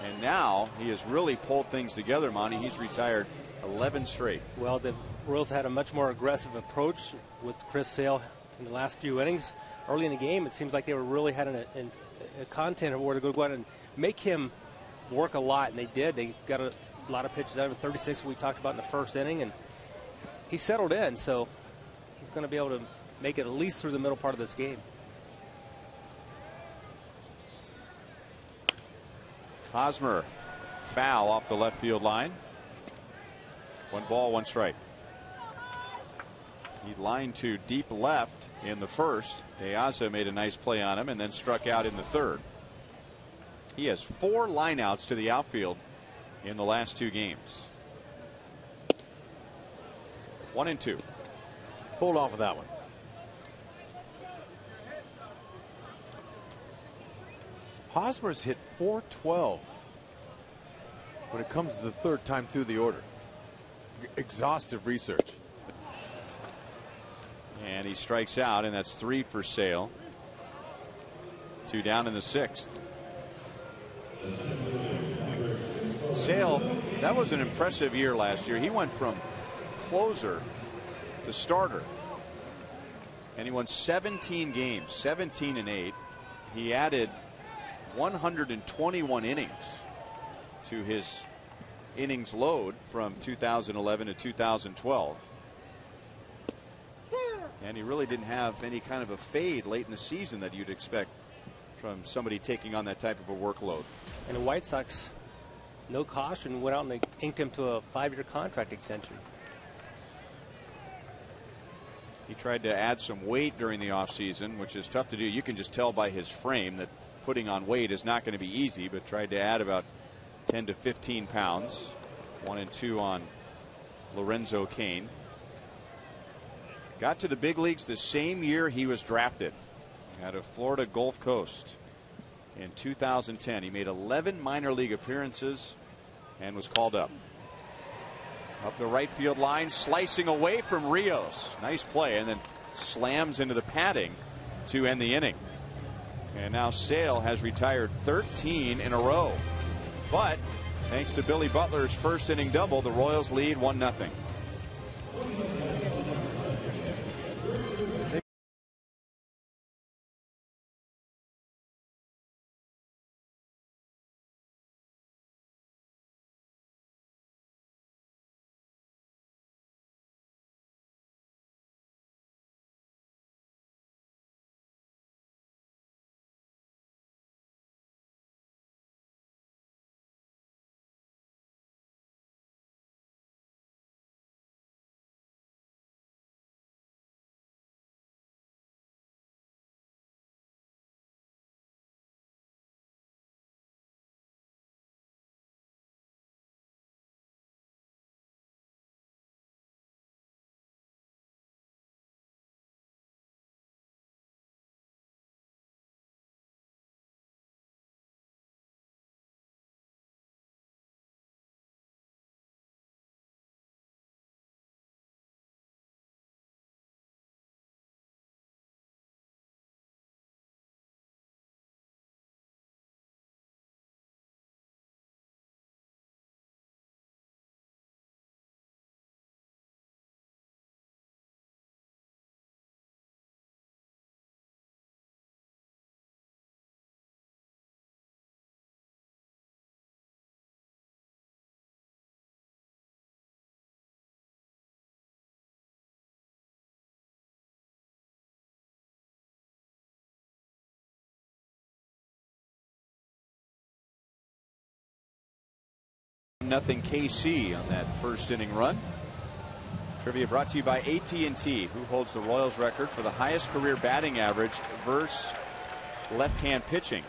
And now he has really pulled things together, Monty. He's retired 11 straight. Well, the Royals had a much more aggressive approach with Chris Sale in the last few innings. Early in the game, it seems like they were really had a content of where to go out and make him work a lot, and they did. They got a lot of pitches out of 36 we talked about in the first inning, and he settled in, so he's going to be able to make it at least through the middle part of this game. Hosmer, foul off the left field line. 1 ball, 1 strike. He lined to deep left in the first. De Aza made a nice play on him and then struck out in the third. He has 4 lineouts to the outfield in the last 2 games. 1-2. Hold off of that one. Hosmer's hit .412 when it comes to the 3rd time through the order. Exhaustive research. And he strikes out, and that's 3 for Sale. 2 down in the 6th. Sale, that was an impressive year last year. He went from closer to starter. And he won 17 games, 17-8. He added 121 innings to his innings load from 2011 to 2012. And he really didn't have any kind of a fade late in the season that you'd expect from somebody taking on that type of a workload. And the White Sox, no caution, went out and they inked him to a 5-year contract extension. He tried to add some weight during the offseason, which is tough to do. You can just tell by his frame that putting on weight is not going to be easy, but tried to add about 10 to 15 pounds. 1-2 on Lorenzo Cain. Got to the big leagues the same year he was drafted out of Florida Gulf Coast in 2010. He made 11 minor league appearances and was called up. Up the right field line, slicing away from Rios. Nice play, and then slams into the padding to end the inning. And now Sale has retired 13 in a row. But thanks to Billy Butler's first inning double, the Royals lead 1-0. Nothing KC on that first inning run. Trivia brought to you by AT&T, who holds the Royals record for the highest career batting average versus left-hand pitching.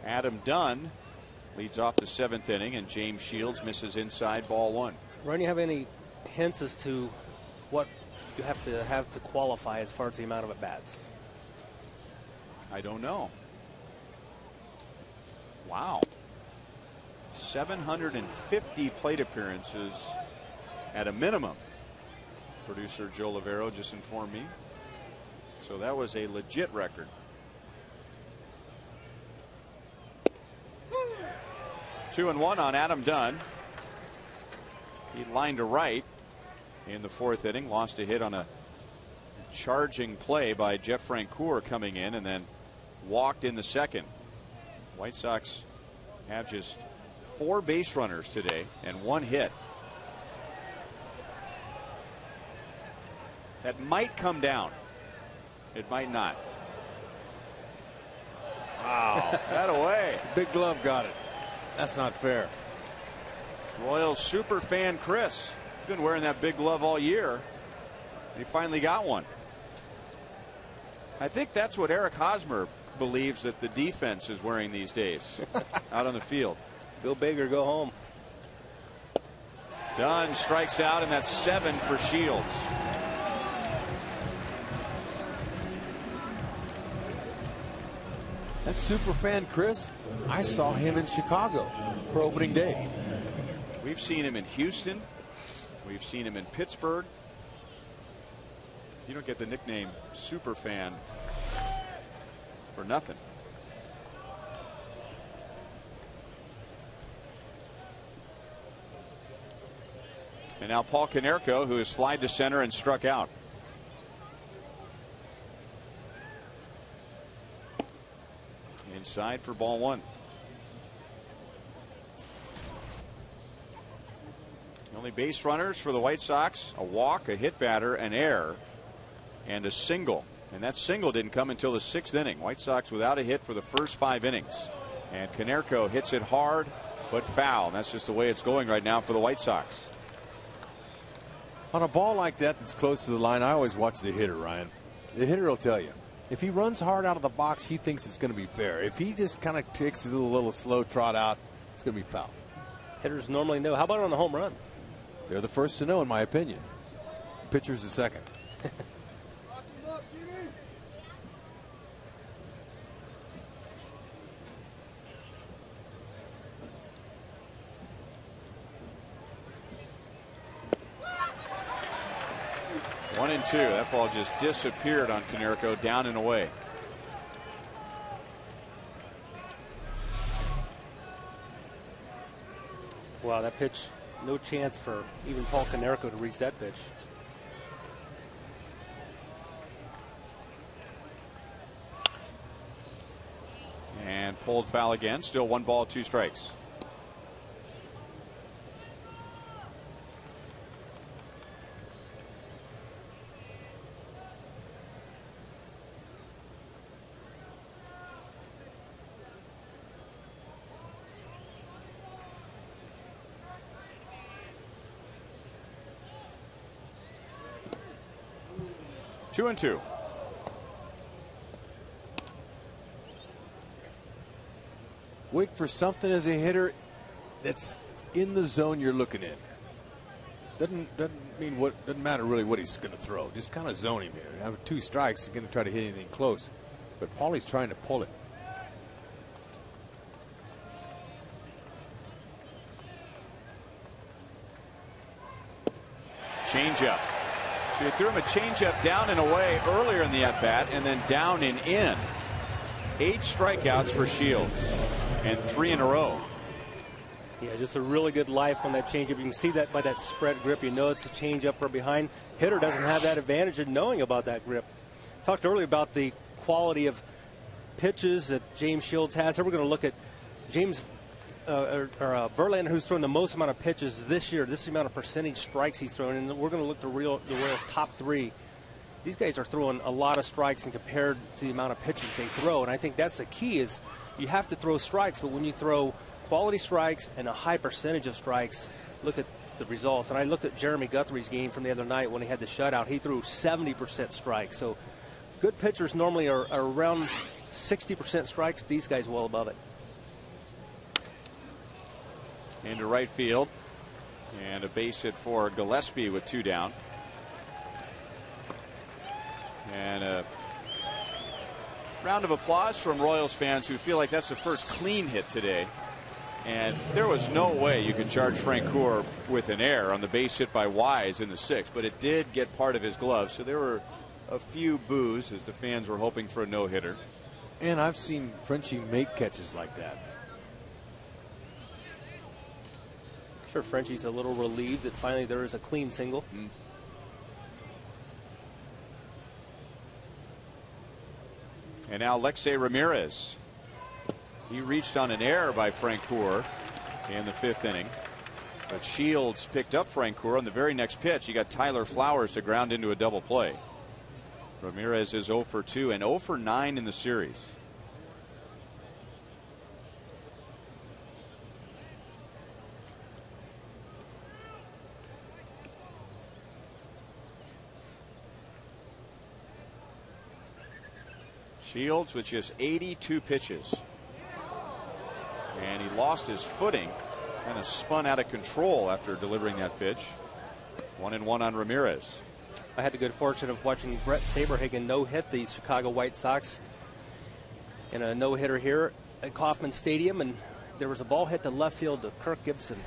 Adam Dunn leads off the 7th inning, and James Shields misses inside, ball 1. Ron, you have any hints as to what you have to qualify as far as the amount of at-bats? I don't know. Wow. 750 plate appearances at a minimum. Producer Joe Lavero just informed me. So that was a legit record. 2-1 on Adam Dunn. He lined to right in the 4th inning, lost a hit on a charging play by Jeff Francoeur coming in, and then walked in the 2nd. White Sox have just 4 base runners today and 1 hit. That might come down. It might not. Wow, that away. Big glove got it. That's not fair. Royals super fan Chris. Been wearing that big glove all year. He finally got one. I think that's what Eric Hosmer believes that the defense is wearing these days out on the field. Go big or go home. Dunn strikes out, and that's 7 for Shields. That super fan Chris, I saw him in Chicago for opening day. We've seen him in Houston. We've seen him in Pittsburgh. You don't get the nickname super fan for nothing. And now Paul Konerko, who has flied to center and struck out. Inside for ball 1. The only base runners for the White Sox: a walk, a hit batter, an error, and a single. And that single didn't come until the 6th inning. White Sox without a hit for the first 5 innings. And Konerko hits it hard but foul. And that's just the way it's going right now for the White Sox. On a ball like that that's close to the line, I always watch the hitter, Ryan. The hitter will tell you. If he runs hard out of the box, he thinks it's going to be fair. If he just kind of takes a little slow trot out, it's going to be foul. Hitters normally know. How about on the home run? They're the first to know, in my opinion. Pitcher's the second. 1-2. That ball just disappeared on Konerko, down and away. Wow, that pitch, no chance for even Paul Konerko to reach that pitch. And pulled foul again. Still 1 ball, 2 strikes. Two and two. Wait for something as a hitter that's in the zone you're looking in. Doesn't matter really what he's going to throw. Just kind of zone him here. Have 2 strikes, he's going to try to hit anything close. But Paulie's trying to pull it. Changeup. So you threw him a changeup down and away earlier in the at-bat, and then down and in. 8 strikeouts for Shields, and 3 in a row. Yeah, just a really good life on that changeup. You can see that by that spread grip. You know it's a changeup from behind. Hitter doesn't have that advantage of knowing about that grip. Talked earlier about the quality of pitches that James Shields has. Here we're going to look at James Verlander, who's thrown the most amount of pitches this year. This is the amount of percentage strikes he's thrown, and we're going to look at the Royals' top 3. These guys are throwing a lot of strikes and compared to the amount of pitches they throw, and I think that's the key. Is you have to throw strikes, but when you throw quality strikes and a high percentage of strikes, look at the results. And I looked at Jeremy Guthrie's game from the other night when he had the shutout. He threw 70% strikes. So good pitchers normally are around 60% strikes. These guys well above it. Into right field, and a base hit for Gillespie with 2 down. And a round of applause from Royals fans who feel like that's the first clean hit today. And there was no way you could charge Francoeur with an error on the base hit by Wise in the 6th, but it did get part of his glove. So there were a few boos as the fans were hoping for a no-hitter. And I've seen Frenchie make catches like that. Sure, Frenchie's a little relieved that finally there is a clean single. And now Alexei Ramirez. He reached on an error by Francoeur in the 5th inning. But Shields picked up Francoeur on the very next pitch. He got Tyler Flowers to ground into a double play. Ramirez is 0 for 2 and 0 for 9 in the series. Shields with just 82 pitches. And he lost his footing. Kind of spun out of control after delivering that pitch. 1-1 on Ramirez. I had the good fortune of watching Brett Saberhagen no-hit the Chicago White Sox in a no-hitter here at Kauffman Stadium, and there was a ball hit to left field to Kirk Gibson,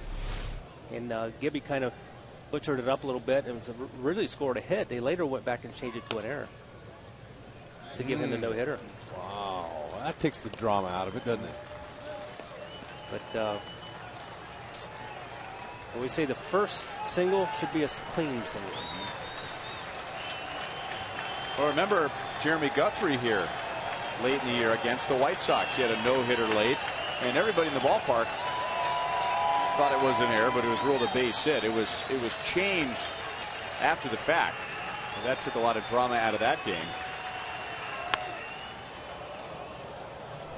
and Gibby kind of butchered it up a little bit and really scored a hit. They later went back and changed it to an error to give him the no-hitter. Wow, that takes the drama out of it, doesn't it? But we say the first single should be a clean single. Well, remember Jeremy Guthrie here late in the year against the White Sox. He had a no-hitter late, and everybody in the ballpark thought it was an error, but it was ruled a base hit. It was changed after the fact. And that took a lot of drama out of that game.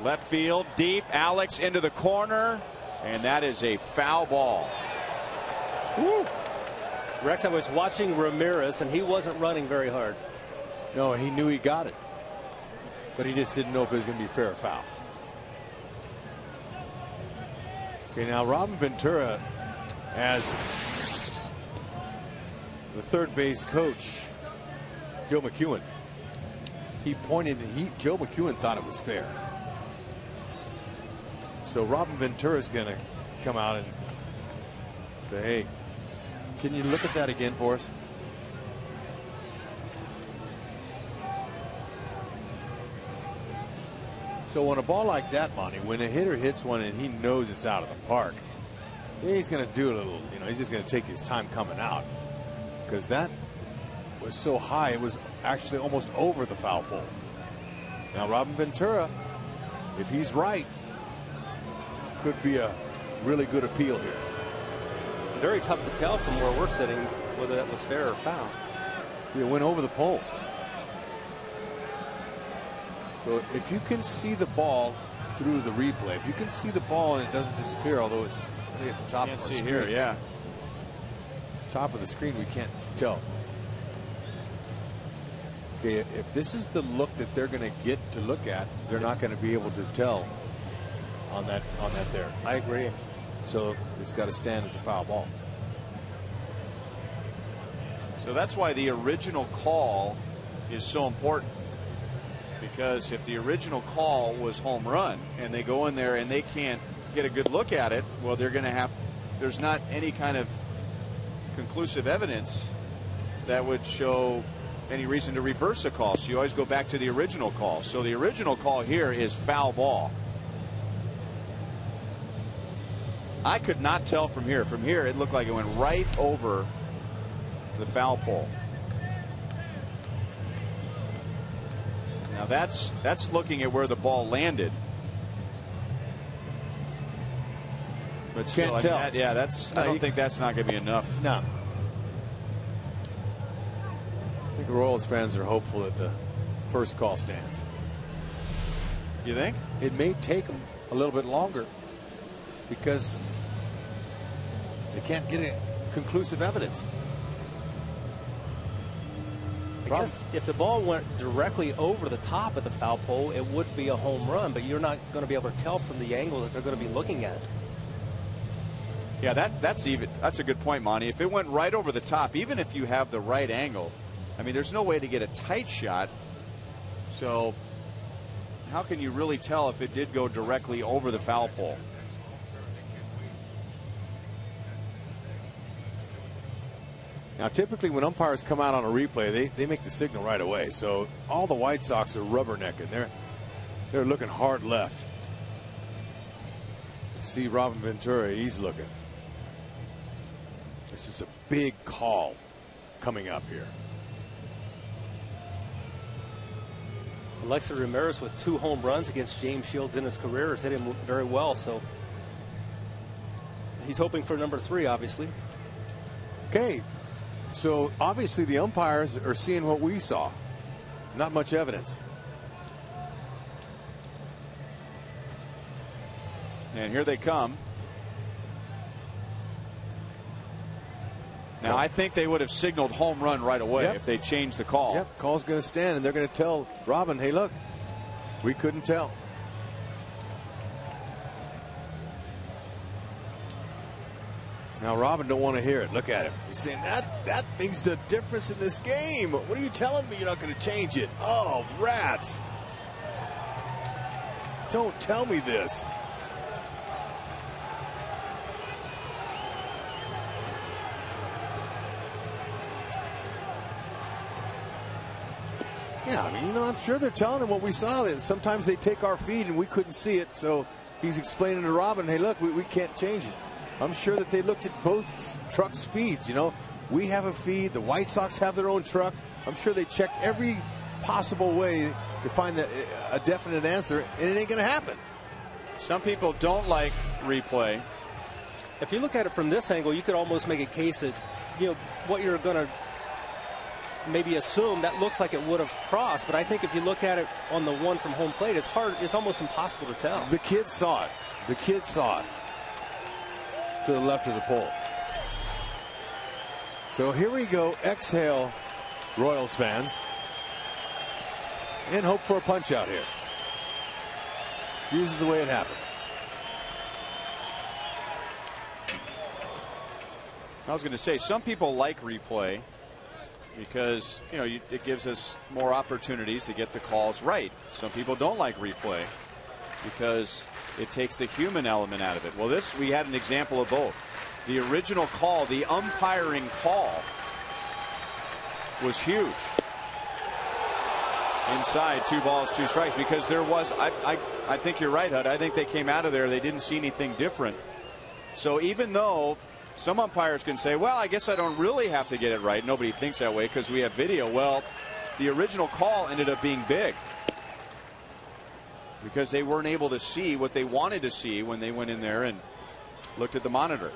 Left field, deep. Alex into the corner, and that is a foul ball. Woo. Rex, I was watching Ramirez, and he wasn't running very hard. No, he knew he got it, but he just didn't know if it was going to be fair or foul. Okay, now Robin Ventura, as the third base coach, Joe McEwen, he pointed, Joe McEwen thought it was fair. So Robin Ventura is going to come out and say, hey, can you look at that again for us? So on a ball like that, Monty, when a hitter hits one and he knows it's out of the park, he's going to do a little, he's just going to take his time coming out, because that was so high, it was actually almost over the foul pole. Now Robin Ventura, if he's right, could be a really good appeal here. Very tough to tell from where we're sitting whether that was fair or foul. It went over the pole. So if you can see the ball through the replay, if you can see the ball and it doesn't disappear, although it's really at the top of the screen. Here, yeah. It's top of the screen, we can't tell. Okay, if this is the look that they're going to get to look at, they're not going to be able to tell on that there. I agree. So it's got to stand as a foul ball. So that's why the original call is so important. Because if the original call was home run and they go in there and they can't get a good look at it, well, they're going to have, there's not any kind of conclusive evidence that would show any reason to reverse a call. So you always go back to the original call. So the original call here is foul ball. I could not tell from here. From here, it looked like it went right over the foul pole. Now that's looking at where the ball landed. But still, can't tell. I don't think that's not going to be enough. No. I think the Royals fans are hopeful that the first call stands. You think? It may take them a little bit longer because they can't get a conclusive evidence. I guess if the ball went directly over the top of the foul pole, it would be a home run, but you're not going to be able to tell from the angle that they're going to be looking at. Yeah, that's a good point, Monty. If it went right over the top, even if you have the right angle, I mean, there's no way to get a tight shot. So how can you really tell if it did go directly over the foul pole? Now, typically when umpires come out on a replay, they make the signal right away. So all the White Sox are rubbernecking. They're looking hard left. See Robin Ventura, he's looking. This is a big call coming up here. Alexi Ramirez with 2 home runs against James Shields in his career has hit him very well. So he's hoping for number 3, obviously. Okay, so obviously the umpires are seeing what we saw. Not much evidence. And here they come. Now, I think they would have signaled home run right away if they changed the call. Yep, call's going to stand, and they're going to tell Robin, hey, look, we couldn't tell. Now, Robin don't want to hear it. Look at him. He's saying, that makes a difference in this game. What are you telling me you're not going to change it? Oh, rats. Don't tell me this. Yeah, I mean, I'm sure they're telling him what we saw. That sometimes they take our feed and we couldn't see it. So he's explaining to Robin, hey, look, we can't change it. I'm sure that they looked at both trucks' feeds. You know, we have a feed. The White Sox have their own truck. I'm sure they checked every possible way to find a definite answer, and it ain't going to happen. Some people don't like replay. If you look at it from this angle, you could almost make a case that, you know, what you're going to maybe assume that looks like it would have crossed, but I think if you look at it on the one from home plate, it's hard, it's almost impossible to tell. The kid saw it. The kid saw it to the left of the pole. So here we go. Exhale, Royals fans, and hope for a punch out here. Usually the way it happens. I was going to say, some people like replay because, you know, it gives us more opportunities to get the calls right. Some people don't like replay because it takes the human element out of it. Well, we had an example of both. The original call, the umpiring call, was huge. Inside, 2 balls, 2 strikes, because there was, I think you're right, Hud. I think they came out of there, they didn't see anything different. So even though some umpires can say, well, I guess I don't really have to get it right. Nobody thinks that way because we have video. Well, the original call ended up being big because they weren't able to see what they wanted to see when they went in there and looked at the monitor.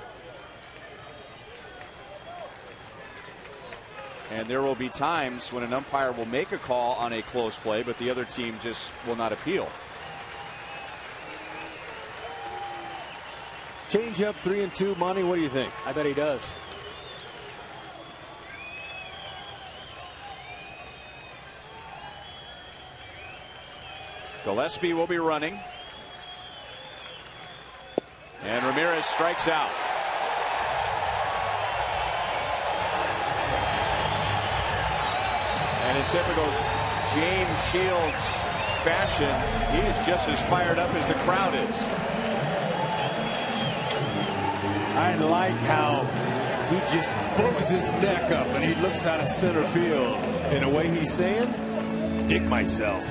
And there will be times when an umpire will make a call on a close play, but the other team just will not appeal. Change up 3-2. Monty, what do you think? I bet he does. Gillespie will be running. And Ramirez strikes out. And in typical James Shields fashion, he is just as fired up as the crowd is. I like how he just bows his neck up and he looks out at center field. In a way he's saying, dig myself.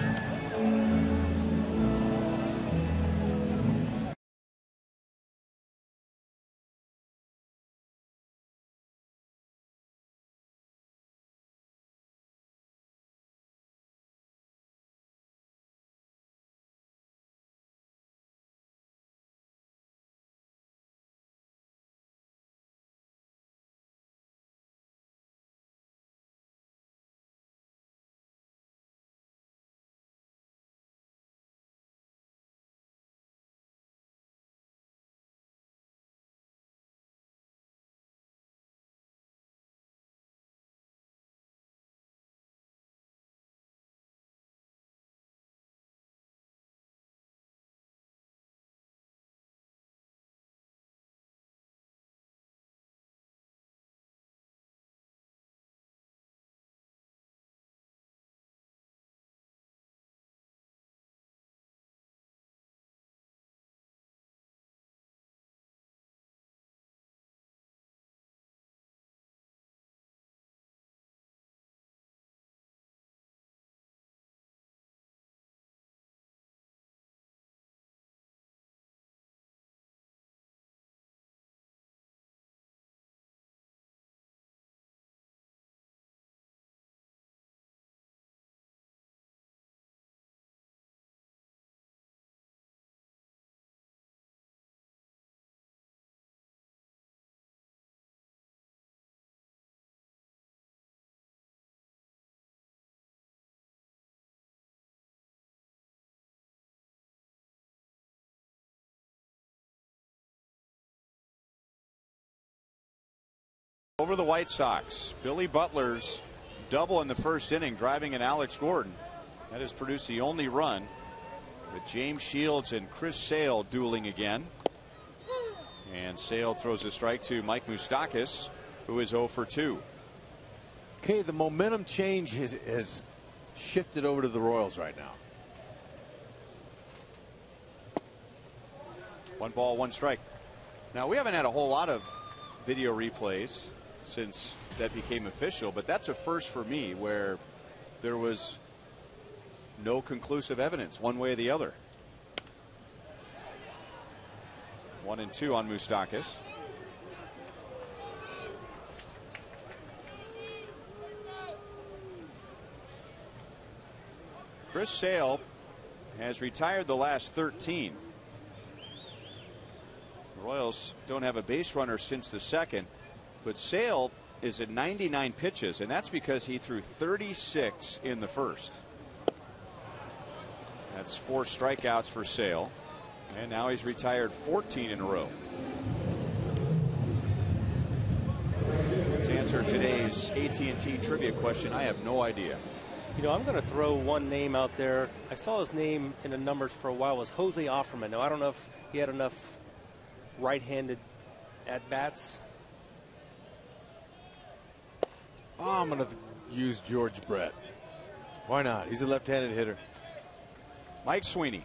Over the White Sox. Billy Butler's double in the first inning, driving in Alex Gordon. That has produced the only run, with James Shields and Chris Sale dueling again. And Sale throws a strike to Mike Moustakas, who is 0 for 2. Okay, the momentum change has shifted over to the Royals right now. 1 ball, 1 strike. Now, we haven't had a whole lot of video replays since that became official, but that's a first for me, where there was no conclusive evidence one way or the other. 1 and 2 on Moustakas. Chris Sale has retired the last 13. The Royals don't have a base runner since the second, but Sale is at 99 pitches, and that's because he threw 36 in the first. That's 4 strikeouts for Sale, and now he's retired 14 in a row. Let's answer today's AT&T trivia question. I have no idea. You know, I'm going to throw one name out there. I saw his name in the numbers for a while. It was Jose Offerman. Now, I don't know if he had enough right-handed at-bats. Oh, I'm going to use George Brett. Why not? He's a left-handed hitter. Mike Sweeney.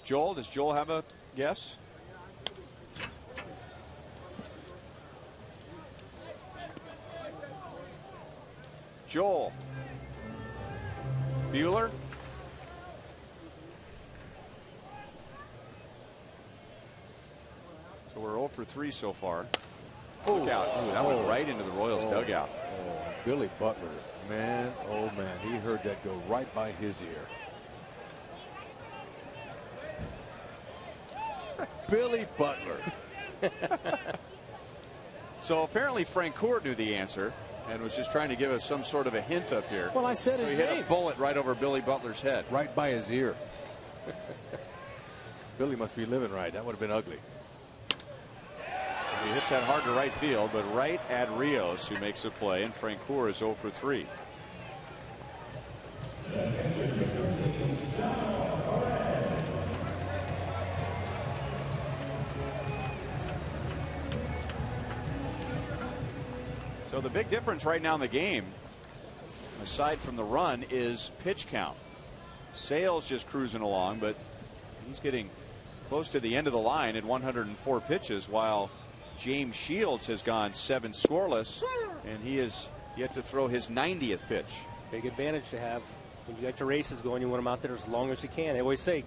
Joel, does Joel have a guess? Joel. Bueller. So we're 0 for 3 so far. Look out. Ooh, that went right into the Royals dugout. Oh, Billy Butler, man, oh man, he heard that go right by his ear. Billy Butler. So apparently Frank Court knew the answer and was just trying to give us some sort of a hint up here. Well, I said so his he name. hit a bullet right over Billy Butler's head. Right by his ear. Billy must be living right. That would have been ugly. He hits that hard to right field, but right at Rios, who makes a play, and Frank Court is 0 for 3. So the big difference right now in the game, aside from the run, is pitch count. Sale's just cruising along, but he's getting close to the end of the line at 104 pitches, while James Shields has gone 7 scoreless, and he is yet to throw his 90th pitch. Big advantage to have when you got your races going. You want them out there as long as you can. They always say,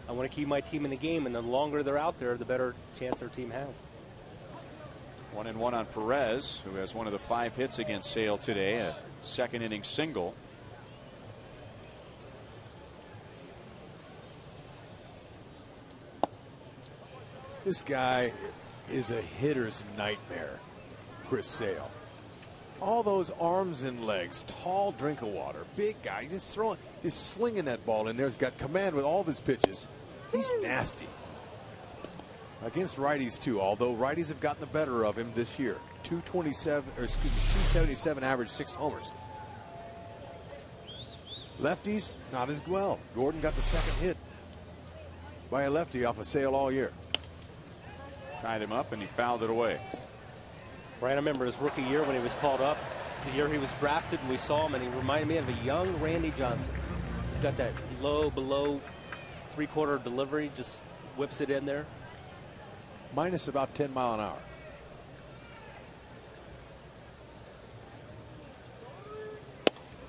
I want to keep my team in the game, and the longer they're out there, the better chance their team has. 1-1 on Perez, who has one of the 5 hits against Sale today, a second inning single. This guy is a hitter's nightmare, Chris Sale. All those arms and legs, tall drink of water, big guy, just throwing, just slinging that ball in there. He's got command with all of his pitches. He's nasty. Against righties too, although righties have gotten the better of him this year. 277 average, 6 homers. Lefties, not as well. Gordon got the second hit by a lefty off of Sale all year. Tied him up and he fouled it away. Brian, I remember his rookie year when he was called up, the year he was drafted, and we saw him, and he reminded me of a young Randy Johnson. He's got that low, below 3/4 delivery, just whips it in there. Minus about 10 miles an hour.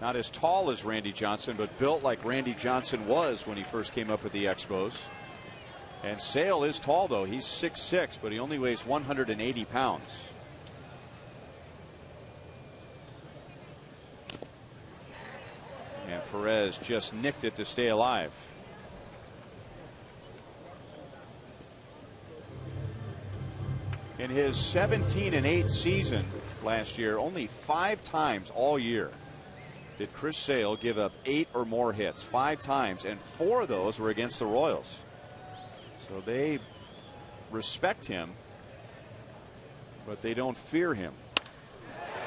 Not as tall as Randy Johnson, but built like Randy Johnson was when he first came up with the Expos. And Sale is tall, though. He's 6'6", but he only weighs 180 pounds. And Perez just nicked it to stay alive. In his 17-8 season last year, only 5 times all year did Chris Sale give up 8 or more hits. 5 times, and 4 of those were against the Royals. So they respect him. but they don't fear him.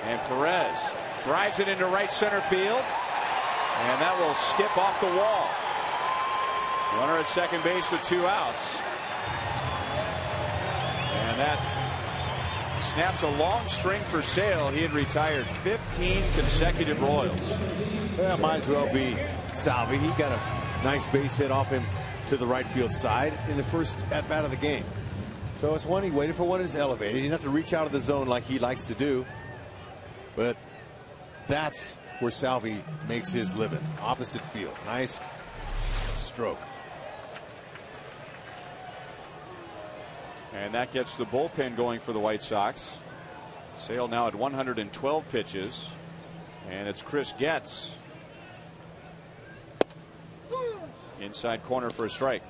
And Perez drives it into right center field, and that will skip off the wall. Runner at second base with 2 outs. And that snaps a long string for Sale. He had retired 15 consecutive Royals. Well, might as well be Salvi. He got a nice base hit off him to the right field side in the first at bat of the game. So it's one he waited for, one is elevated. He didn't have to reach out of the zone like he likes to do. But that's where Salvi makes his living. Opposite field. Nice stroke. And that gets the bullpen going for the White Sox. Sale now at 112 pitches. And it's Chris Getz. Inside corner for a strike.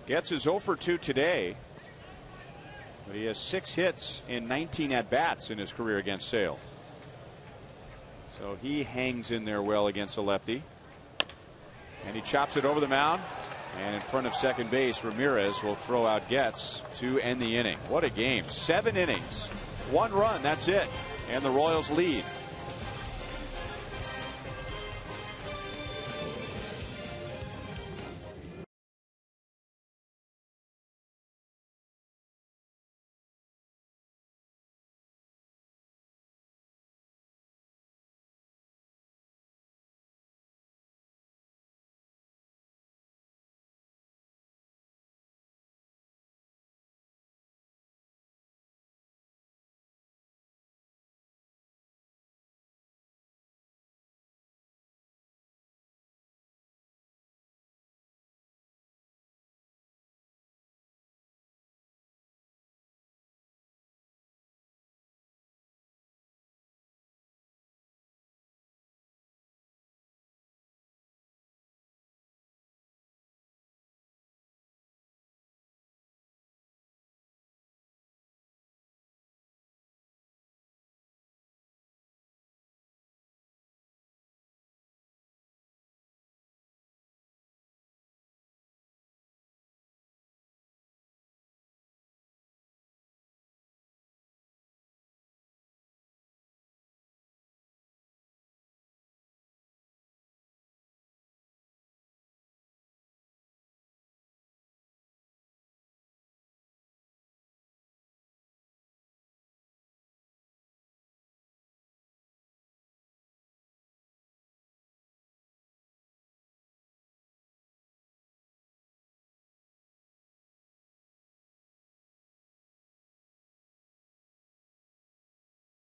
Getz is 0 for 2 today. But he has 6 hits in 19 at-bats in his career against Sale. So he hangs in there well against a lefty. And he chops it over the mound. And in front of second base, Ramirez will throw out Getz to end the inning. What a game. 7 innings. 1 run. That's it. And the Royals lead.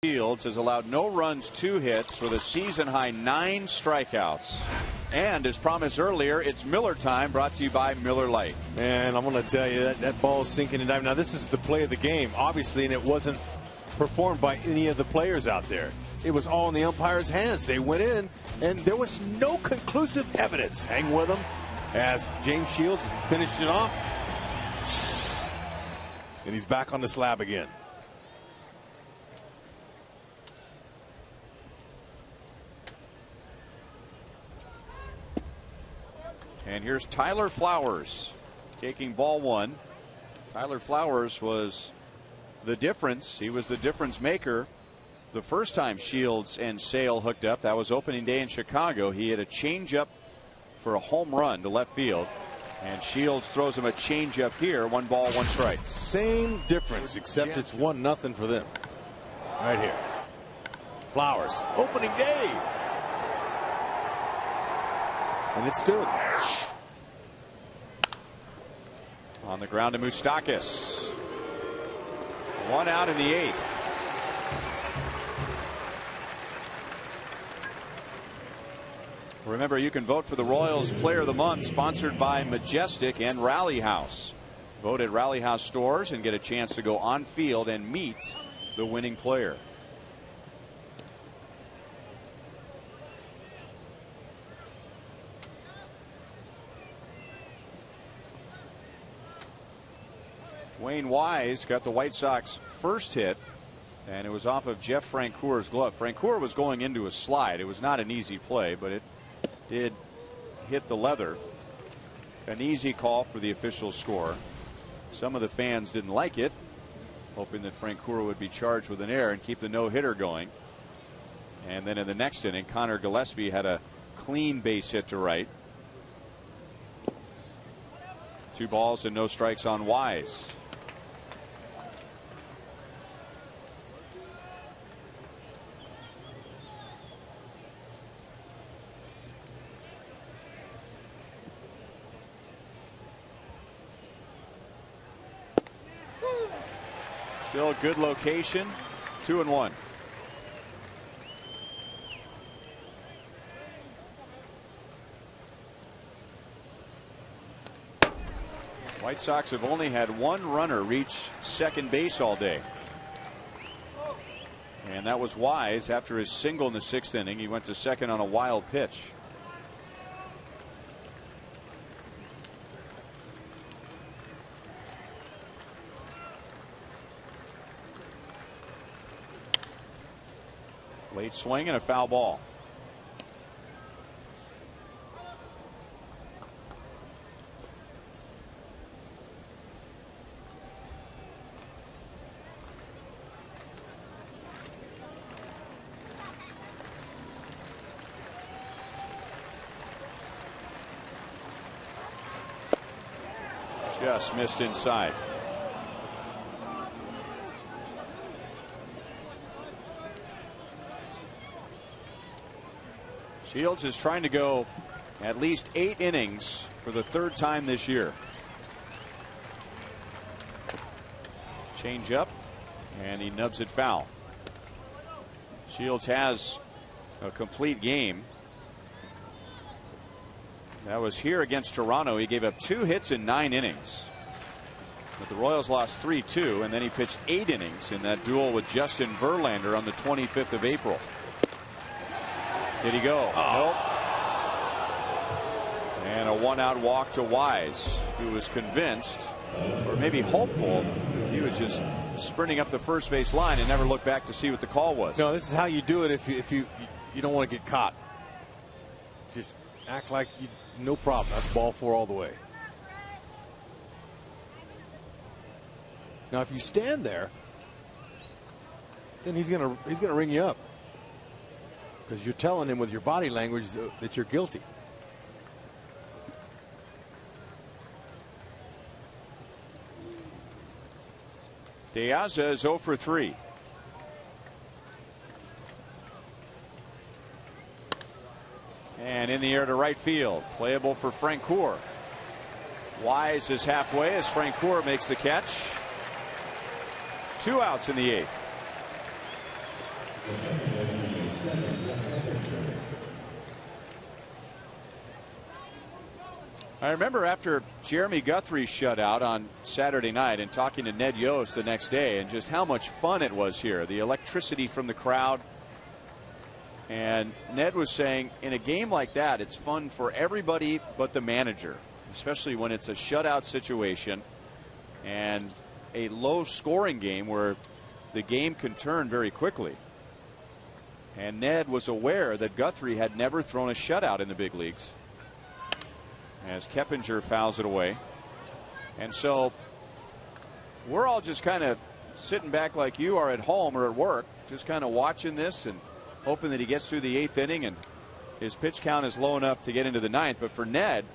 Fields has allowed no runs, 2 hits for the season high 9 strikeouts. And as promised earlier, it's Miller time, brought to you by Miller Lite. And I'm going to tell you that ball is sinking and diving. Now this is the play of the game, obviously, and it wasn't performed by any of the players out there. It was all in the umpire's hands. They went in, and there was no conclusive evidence. Hang with them as James Shields finished it off. And he's back on the slab again. And here's Tyler Flowers taking ball 1. Tyler Flowers was the difference. He was the difference maker the first time Shields and Sale hooked up. That was opening day in Chicago. He had a changeup for a home run to left field. And Shields throws him a changeup here. 1 ball, 1 strike. Same difference, except it's 1-0 for them. Right here. Flowers. Opening day. And it stood. On the ground to Moustakas. 1 out in the 8th. Remember, you can vote for the Royals Player of the Month, sponsored by Majestic and Rally House. Vote at Rally House stores and get a chance to go on field and meet the winning player. Dwayne Wise got the White Sox first hit, and it was off of Jeff Francoeur's glove. Francoeur was going into a slide. It was not an easy play, but it did hit the leather. An easy call for the official score. Some of the fans didn't like it, hoping that Francoeur would be charged with an error and keep the no-hitter going. And then in the next inning, Connor Gillespie had a clean base hit to right. 2 balls and no strikes on Wise. Still a good location. 2-1. White Sox have only had 1 runner reach second base all day. And that was Wise after his single in the 6th inning. He went to second on a wild pitch. Late swing and a foul ball. Just missed inside. Shields is trying to go at least 8 innings for the 3rd time this year. Change up, and he nubs it foul. Shields has a complete game. That was here against Toronto. He gave up 2 hits in 9 innings. But the Royals lost 3-2, and then he pitched 8 innings in that duel with Justin Verlander on the 25th of April. Did he go? Nope. And a 1-out walk to Wise, who was convinced, or maybe hopeful, he was just sprinting up the first base line and never looked back to see what the call was. No, this is how you do it if you don't want to get caught. Just act like you, no problem. That's ball 4 all the way. Now, if you stand there, then he's gonna ring you up, because you're telling him with your body language that you're guilty. De Aza is 0 for 3. And in the air to right field. Playable for Francoeur. Wise is halfway as Francoeur makes the catch. 2 outs in the 8th. I remember after Jeremy Guthrie's shutout on Saturday night and talking to Ned Yost the next day, and just how much fun it was here. The electricity from the crowd. And Ned was saying, in a game like that, it's fun for everybody but the manager, especially when it's a shutout situation and a low scoring game where the game can turn very quickly. And Ned was aware that Guthrie had never thrown a shutout in the big leagues, as Keppinger fouls it away. And so we're all just kind of sitting back like you are at home or at work, just kind of watching this and hoping that he gets through the 8th inning and his pitch count is low enough to get into the 9th. But for Ned,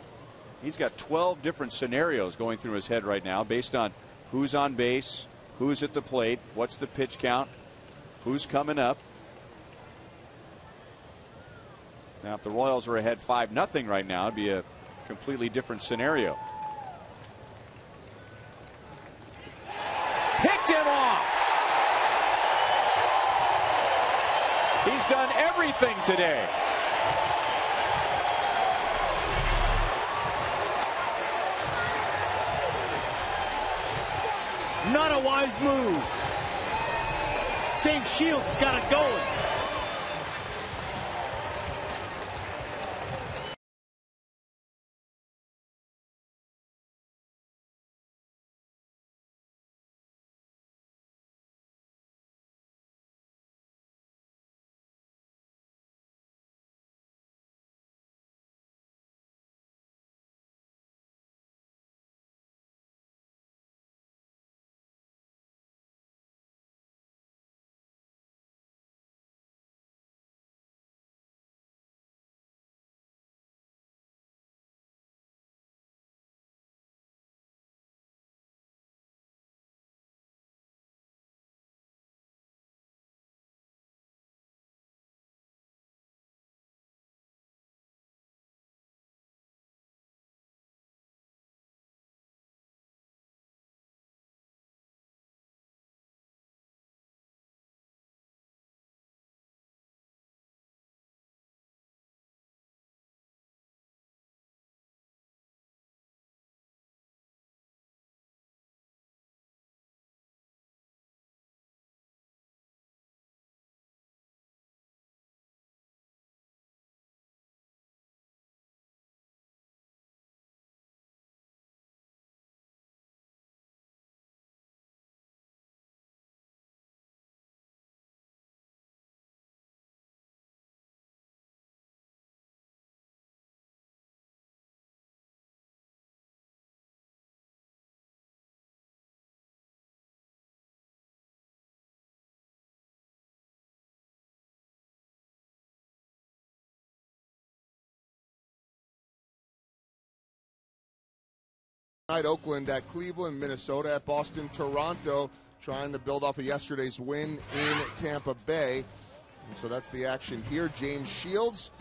he's got 12 different scenarios going through his head right now based on who's on base, who's at the plate, what's the pitch count, who's coming up. Now, if the Royals are ahead 5-0 right now, it'd be a completely different scenario. Picked him off. He's done everything today. Not a wise move. James Shields got it going. Tonight, Oakland at Cleveland, Minnesota at Boston, Toronto, trying to build off of yesterday's win in Tampa Bay. And so that's the action here. James Shields,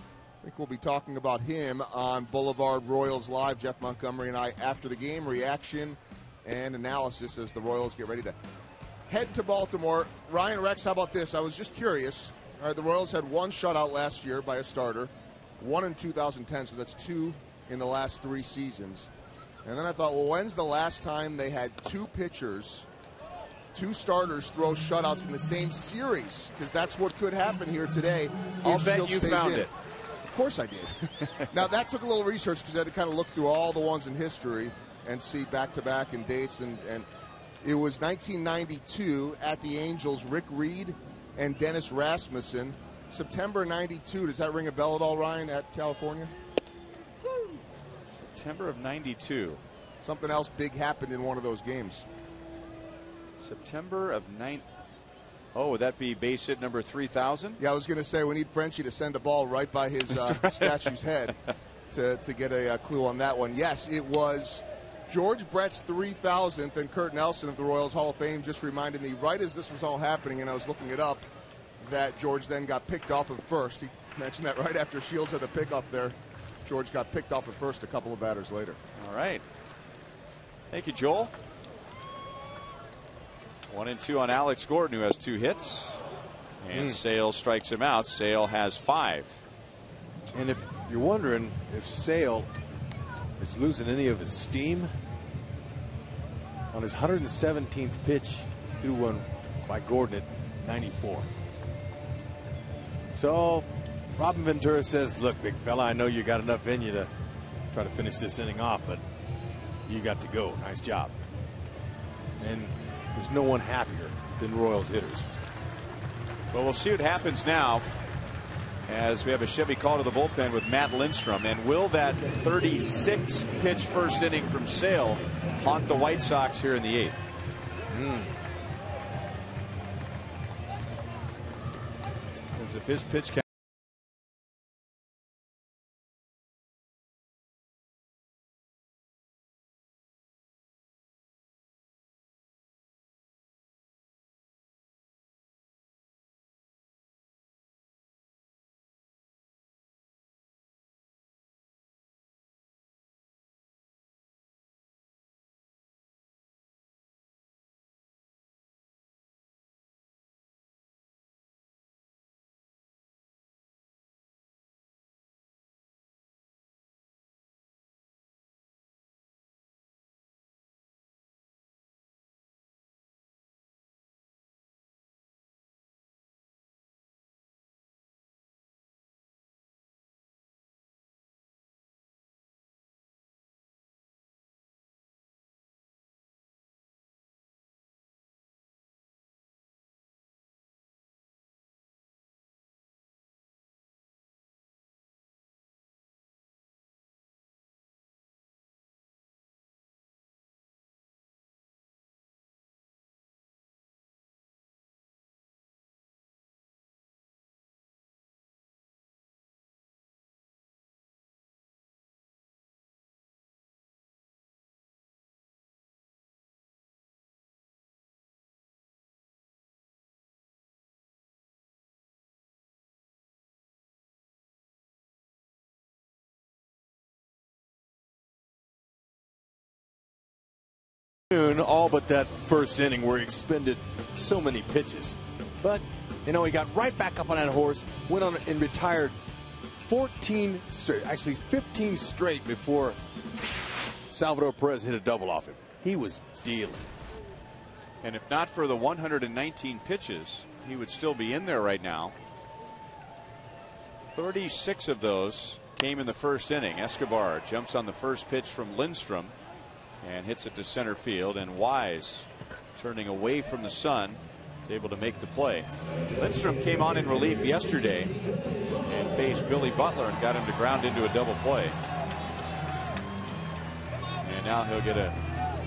I think we'll be talking about him on Boulevard Royals Live. Jeff Montgomery and I after the game, reaction and analysis as the Royals get ready to head to Baltimore. Ryan, Rex, how about this? I was just curious. All right, the Royals had one shutout last year by a starter, one in 2010, so that's 2 in the last 3 seasons. And then I thought, well, when's the last time they had 2 pitchers, 2 starters throw shutouts in the same series? Because that's what could happen here today. I'll bet you found it. Of course I did. Now, that took a little research because I had to kind of look through all the ones in history and see back-to-back and dates. And it was 1992 at the Angels, Rick Reed and Dennis Rasmussen. September 92, does that ring a bell at all, Ryan, at California? September of 92. Something else big happened in one of those games. September of 9. Oh, would that be base hit number 3000? Yeah, I was going to say we need Frenchie to send a ball right by his statue's head to get a clue on that one. Yes, it was George Brett's 3000th, and Kurt Nelson of the Royals Hall of Fame just reminded me right as this was all happening, and I was looking it up, that George then got picked off at first. He mentioned that right after Shields had the pickoff there. George got picked off at first a couple of batters later. All right. Thank you, Joel. 1-2 on Alex Gordon, who has 2 hits. And Sale strikes him out. Sale has 5. And if you're wondering if Sale is losing any of his steam, on his 117th pitch, he threw one by Gordon at 94. So Robin Ventura says, look, big fella, I know you got enough in you to try to finish this inning off, but you got to go. Nice job. And there's no one happier than Royals hitters. Well, we'll see what happens now as we have a Chevy call to the bullpen with Matt Lindstrom. And will that 36 pitch first inning from Sale haunt the White Sox here in the 8th? Because if his pitch count all but that first inning where he expended so many pitches. But, you know, he got right back up on that horse, went on and retired 14 straight, actually 15 straight before Salvador Perez hit a double off him. He was dealing. And if not for the 119 pitches, he would still be in there right now. 36 of those came in the first inning. Escobar jumps on the first pitch from Lindstrom and hits it to center field, and Wise, turning away from the sun, is able to make the play. Lindstrom came on in relief yesterday and faced Billy Butler and got him to ground into a double play. And now he'll get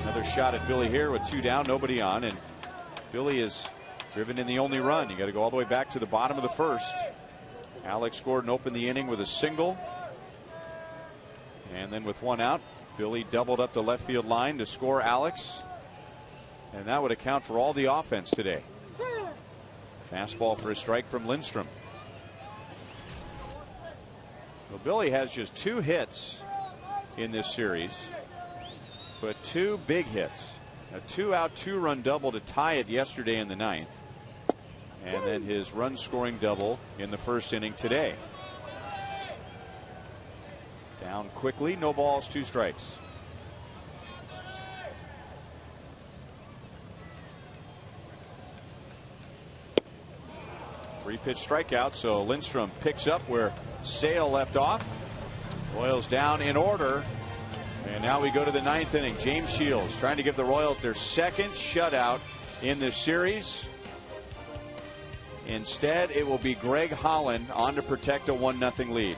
another shot at Billy here with 2 down, nobody on, and Billy is driven in the only run. You got to go all the way back to the bottom of the first. Alex Gordon opened the inning with a single, and then with 1 out, Billy doubled up the left field line to score Alex, and that would account for all the offense today. Fastball for a strike from Lindstrom. Well, Billy has just 2 hits in this series, but 2 big hits. A 2-out, 2-run double to tie it yesterday in the 9th, and then his run-scoring double in the first inning today. Down quickly, no balls, 2 strikes. Three-pitch strikeout, so Lindstrom picks up where Sale left off. Royals down in order. And now we go to the 9th inning. James Shields trying to give the Royals their 2nd shutout in this series. Instead, it will be Greg Holland on to protect a 1-0 lead.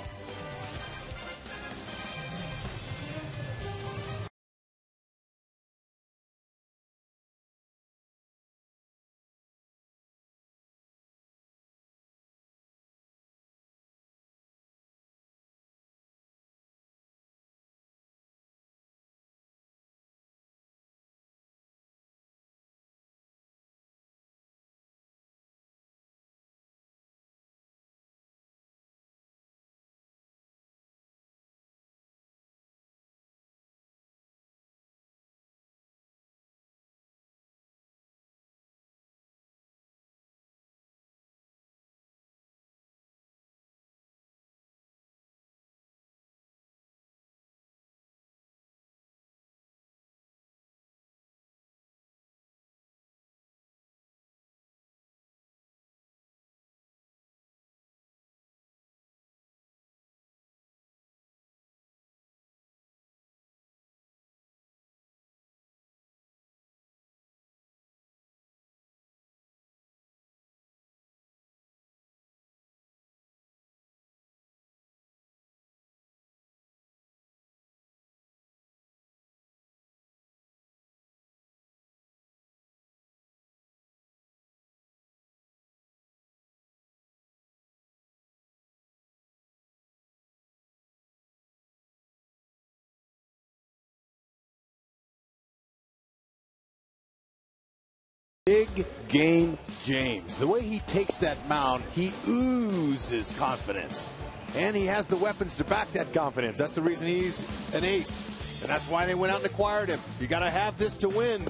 Big game James. The way he takes that mound, he oozes confidence. And he has the weapons to back that confidence. That's the reason he's an ace. And that's why they went out and acquired him. You got to have this to win.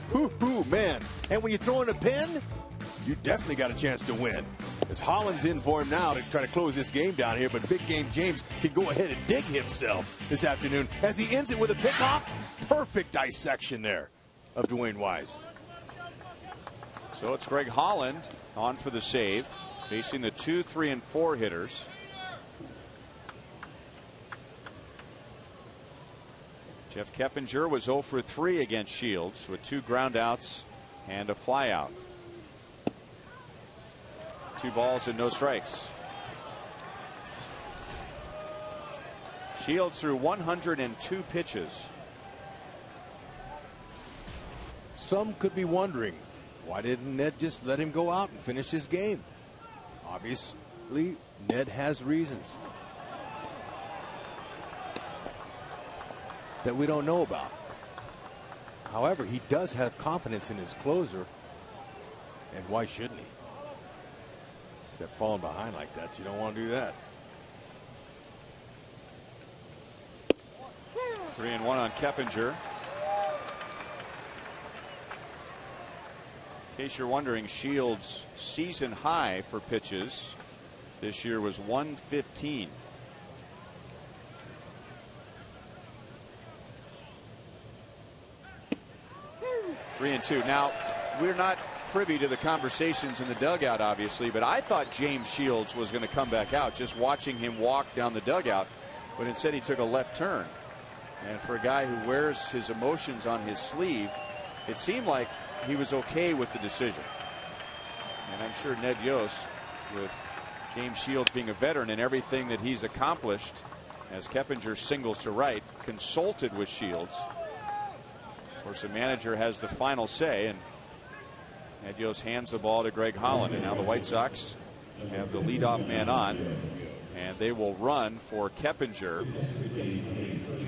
Hoo-hoo, man. And when you throw in a pin, you definitely got a chance to win. As Holland's in for him now to try to close this game down here, but Big Game James can go ahead and dig himself this afternoon as he ends it with a pickoff. Perfect dissection there of Dwayne Wise. So it's Greg Holland on for the save, facing the 2, 3, and 4 hitters. Jeff Keppinger was 0 for 3 against Shields with 2 groundouts and a flyout. 2 balls and no strikes. Shields threw 102 pitches. Some could be wondering, why didn't Ned just let him go out and finish his game? Obviously, Ned has reasons that we don't know about. However, he does have confidence in his closer, and why shouldn't he? Except falling behind like that, you don't want to do that. 3-1 on Keppinger. In case you're wondering, Shields' season high for pitches this year was 115. Three and two. Now, we're not privy to the conversations in the dugout, obviously, but I thought James Shields was going to come back out just watching him walk down the dugout, but instead he took a left turn. And for a guy who wears his emotions on his sleeve, it seemed like he was okay with the decision. And I'm sure Ned Yost, with James Shields being a veteran and everything that he's accomplished as Keppinger singles to right, consulted with Shields. Of course, the manager has the final say, and Ned Yost hands the ball to Greg Holland. And now the White Sox have the leadoff man on, and they will run for Keppinger.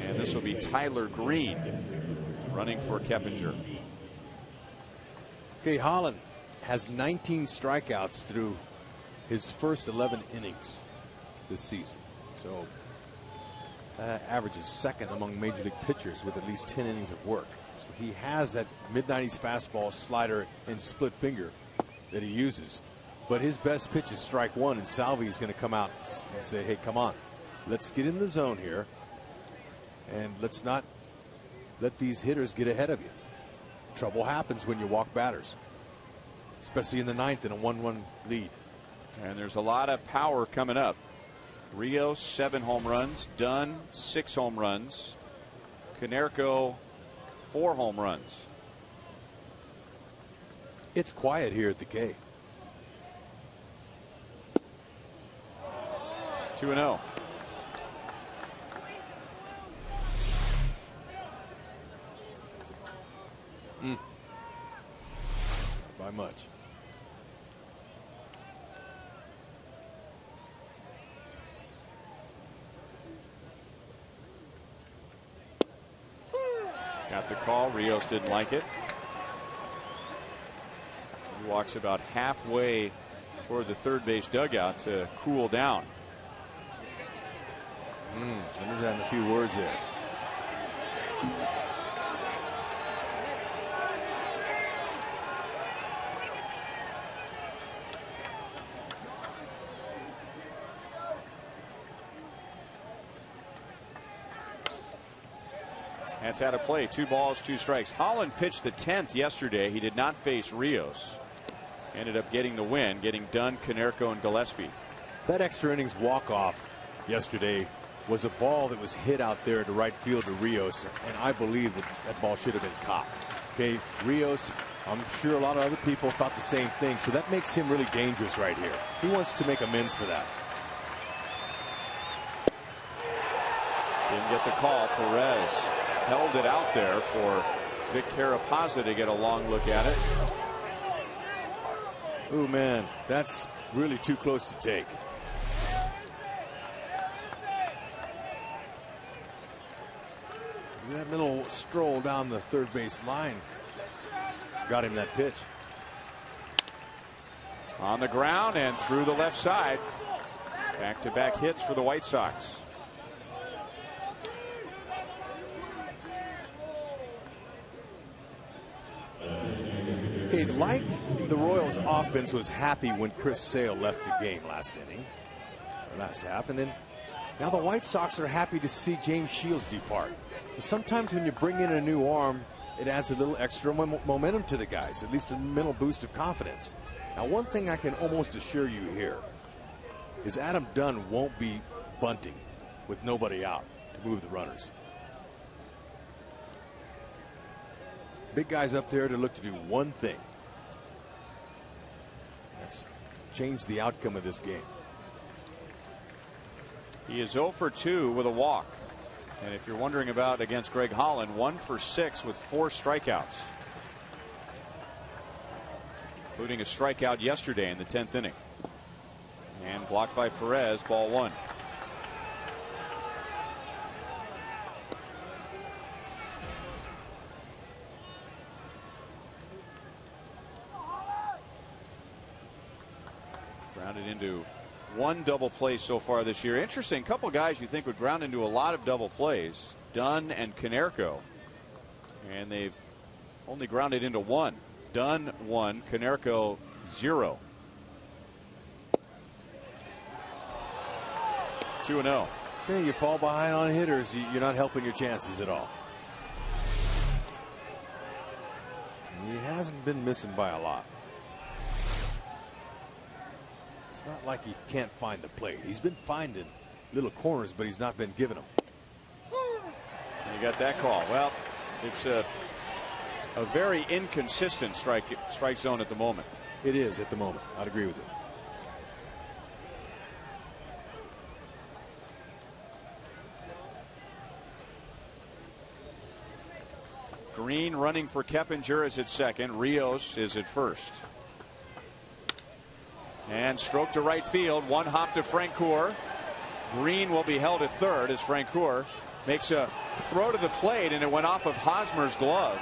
And and this will be Tyler Green running for Keppinger. Okay, Holland has 19 strikeouts through his first 11 innings this season. So averages second among major league pitchers with at least 10 innings of work. So he has that mid-90s fastball, slider, and split finger that he uses. But his best pitch is strike one, and Salvi is going to come out and say, hey, come on, let's get in the zone here, and let's not let these hitters get ahead of you. Trouble happens when you walk batters, especially in the ninth in a 1-1 lead. And there's a lot of power coming up. Rios, 7 home runs. Dunn, 6 home runs. Konerko, 4 home runs. It's quiet here at the K. 2-0. By much. Got the call. Rios didn't like it. He walks about halfway toward the third base dugout to cool down. I'm just having a few words there. That's out of play. 2 balls, 2 strikes. Holland pitched the 10th yesterday. He did not face Rios. Ended up getting the win, getting Dunn, Konerko, and Gillespie. That extra innings walk-off yesterday was a ball that was hit out there to right field to Rios, and I believe that that ball should have been caught. Okay, Rios, I'm sure a lot of other people thought the same thing, so that makes him really dangerous right here. He wants to make amends for that. Didn't get the call. Perez held it out there for Vic Carapazza to get a long look at it. Oh man, that's really too close to take. That little stroll down the third base line got him that pitch. On the ground and through the left side. Back-to-back hits for the White Sox. Okay, like the Royals offense was happy when Chris Sale left the game last inning, or last half, and then now the White Sox are happy to see James Shields depart. So sometimes when you bring in a new arm, it adds a little extra momentum to the guys, at least a mental boost of confidence. Now, one thing I can almost assure you here is Adam Dunn won't be bunting with nobody out to move the runners. Big guys up there to look to do one thing. That's change the outcome of this game. He is 0 for 2 with a walk. And if you're wondering about against Greg Holland, 1 for 6 with 4 strikeouts, including a strikeout yesterday in the 10th inning. And blocked by Perez, ball 1. Grounded into 1 double play so far this year. Interesting, couple guys you think would ground into a lot of double plays, Dunn and Konerko, and they've only grounded into 1. Dunn 1, Konerko 0. 2-0. Okay, you fall behind on hitters, you're not helping your chances at all. He hasn't been missing by a lot. It's not like he can't find the plate. He's been finding little corners, but he's not been giving them. And you got that call. Well, it's a very inconsistent strike zone at the moment. It is at the moment. I'd agree with it. Green running for Keppinger is at second. Rios is at first. And stroke to right field. 1 hop to Francoeur. Green will be held at third as Francoeur makes a throw to the plate, and it went off of Hosmer's glove.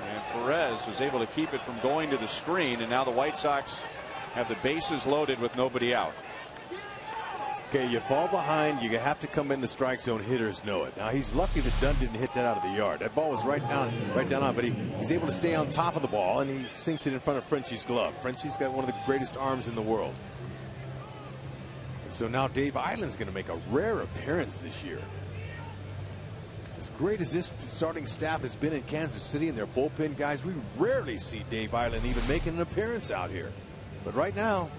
And Perez was able to keep it from going to the screen, and now the White Sox have the bases loaded with nobody out. Okay, you fall behind, you have to come in the strike zone. Hitters know it. Now he's lucky that Dunn didn't hit that out of the yard. That ball was right down on, but he's able to stay on top of the ball, and he sinks it in front of Frenchie's glove. Frenchie's got one of the greatest arms in the world. And so now Dave Island's going to make a rare appearance this year. As great as this starting staff has been in Kansas City and their bullpen guys, we rarely see Dave Island even making an appearance out here. But right now,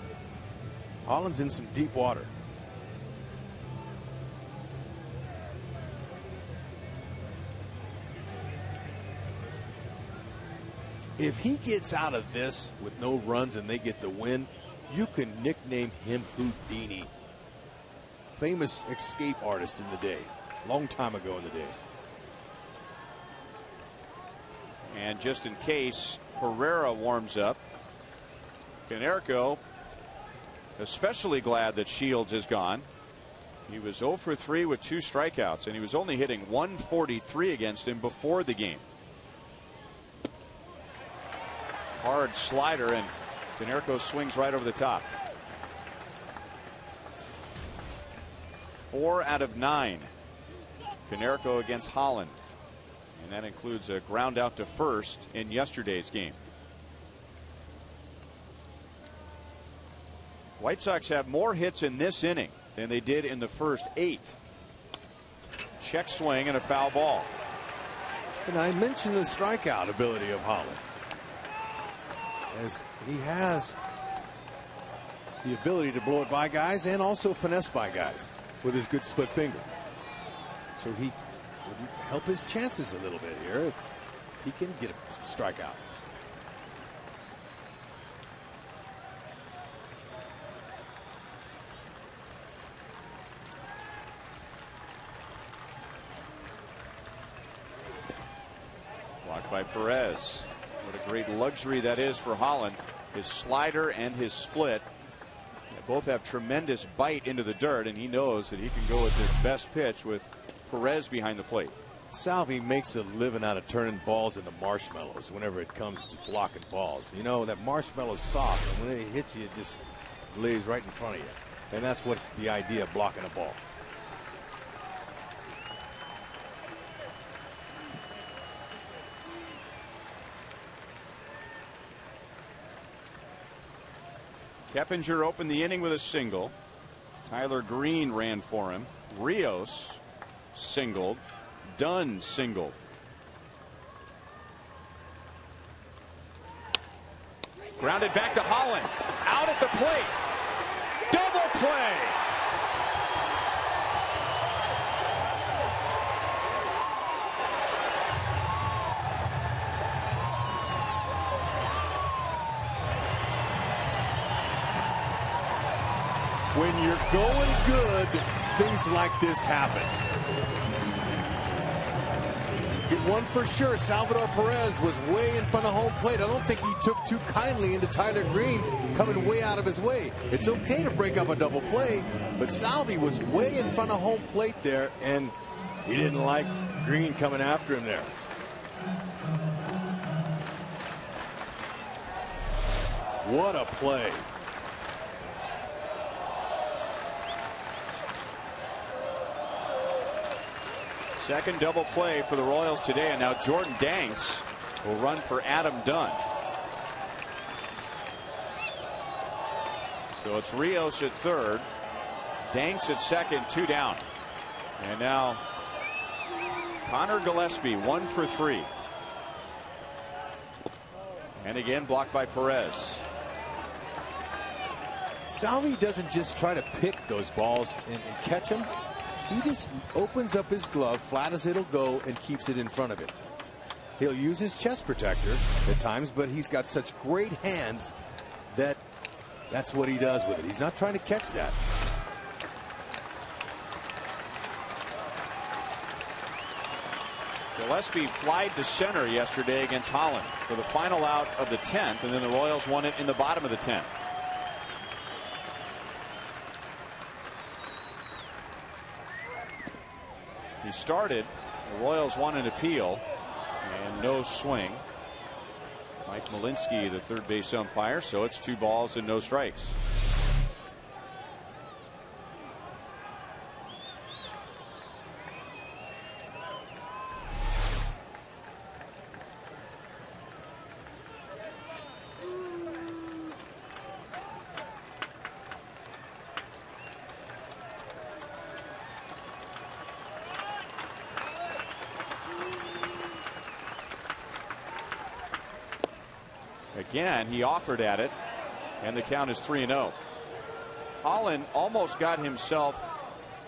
Holland's in some deep water. If he gets out of this with no runs and they get the win, you can nickname him Houdini. Famous escape artist in the day. Long time ago in the day. And just in case Herrera warms up, Konerko especially glad that Shields is gone. He was 0 for 3 with 2 strikeouts, and he was only hitting .143 against him before the game. Hard slider, and Konerko swings right over the top. 4 out of 9. Konerko against Holland, and that includes a ground out to first in yesterday's game. White Sox have more hits in this inning than they did in the first 8. Check swing and a foul ball. And I mentioned the strikeout ability of Holland, as he has the ability to blow it by guys and also finesse by guys with his good split finger. So he would help his chances a little bit here if he can get a strikeout. Blocked by Perez. What a great luxury that is for Holland. His slider and his split, they both have tremendous bite into the dirt, and he knows that he can go with his best pitch with Perez behind the plate. Salvi makes a living out of turning balls into marshmallows whenever it comes to blocking balls. You know, that marshmallow's soft, and when it hits you, it just lays right in front of you. And that's what the idea of blocking a ball. Keppinger opened the inning with a single. Tyler Green ran for him. Rios singled. Dunn singled. Grounded back to Holland. Out at the plate. Double play. When you're going good, things like this happen. Get one for sure. Salvador Perez was way in front of home plate. I don't think he took too kindly into Tyler Green coming way out of his way. It's okay to break up a double play, but Salvi was way in front of home plate there, and he didn't like Green coming after him there. What a play. Second double play for the Royals today, and now Jordan Danks will run for Adam Dunn. So it's Rios at third, Danks at second, 2 down. And now Connor Gillespie 1 for 3. And again blocked by Perez. Salvi doesn't just try to pick those balls and catch them. He just opens up his glove flat as it'll go and keeps it in front of him. He'll use his chest protector at times, but he's got such great hands that that's what he does with it. He's not trying to catch that. Gillespie flied to center yesterday against Holland for the final out of the 10th, and then the Royals won it in the bottom of the 10th. He started. The Royals won an appeal and no swing. Mike Malinsky, the third base umpire, so it's 2 balls and no strikes. Again, he offered at it, and the count is 3-0. Holland almost got himself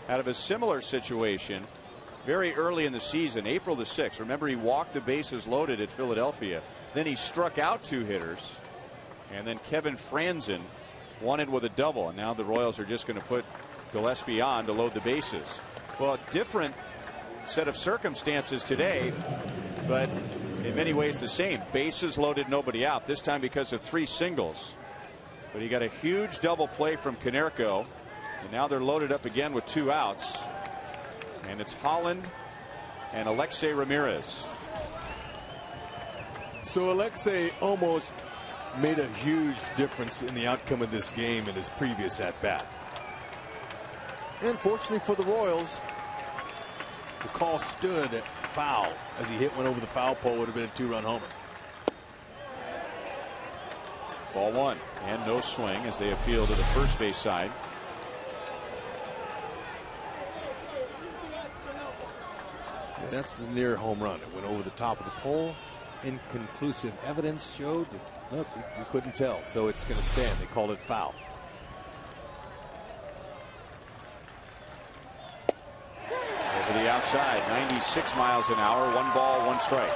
out of a similar situation very early in the season, April the 6th. Remember, he walked the bases loaded at Philadelphia. Then he struck out 2 hitters, and then Kevin Franzen won it with a double. And now the Royals are just going to put Gillespie on to load the bases. Well, a different set of circumstances today, but in many ways the same. Bases loaded, nobody out, this time because of 3 singles. But he got a huge double play from Konerko, and now they're loaded up again with 2 outs. And it's Holland and Alexei Ramirez. So Alexei almost made a huge difference in the outcome of this game in his previous at-bat. And fortunately for the Royals, the call stood at foul. As he hit one over the foul pole, would have been a 2-run homer. Ball 1 and no swing as they appeal to the first base side. Yeah, that's the near home run. It went over the top of the pole. Inconclusive evidence showed that look, you couldn't tell, so it's going to stand. They called it foul. Over the outside, 96 miles an hour, 1 ball, 1 strike.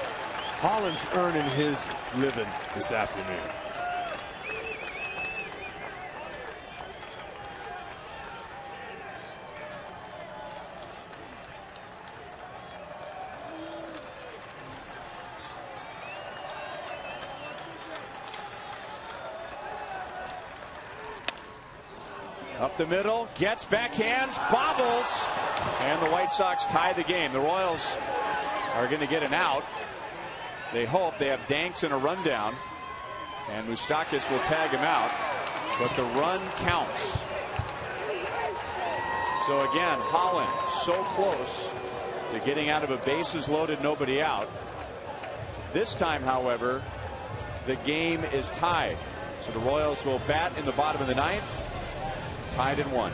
Holland's earning his living this afternoon. Up the middle, gets backhands, bobbles, and the White Sox tie the game. The Royals are going to get an out. They hope. They have Danks in a rundown, and Moustakas will tag him out, but the run counts. So again, Holland so close to getting out of a bases loaded, nobody out. This time, however, the game is tied. So the Royals will bat in the bottom of the 9th. Tied in 1.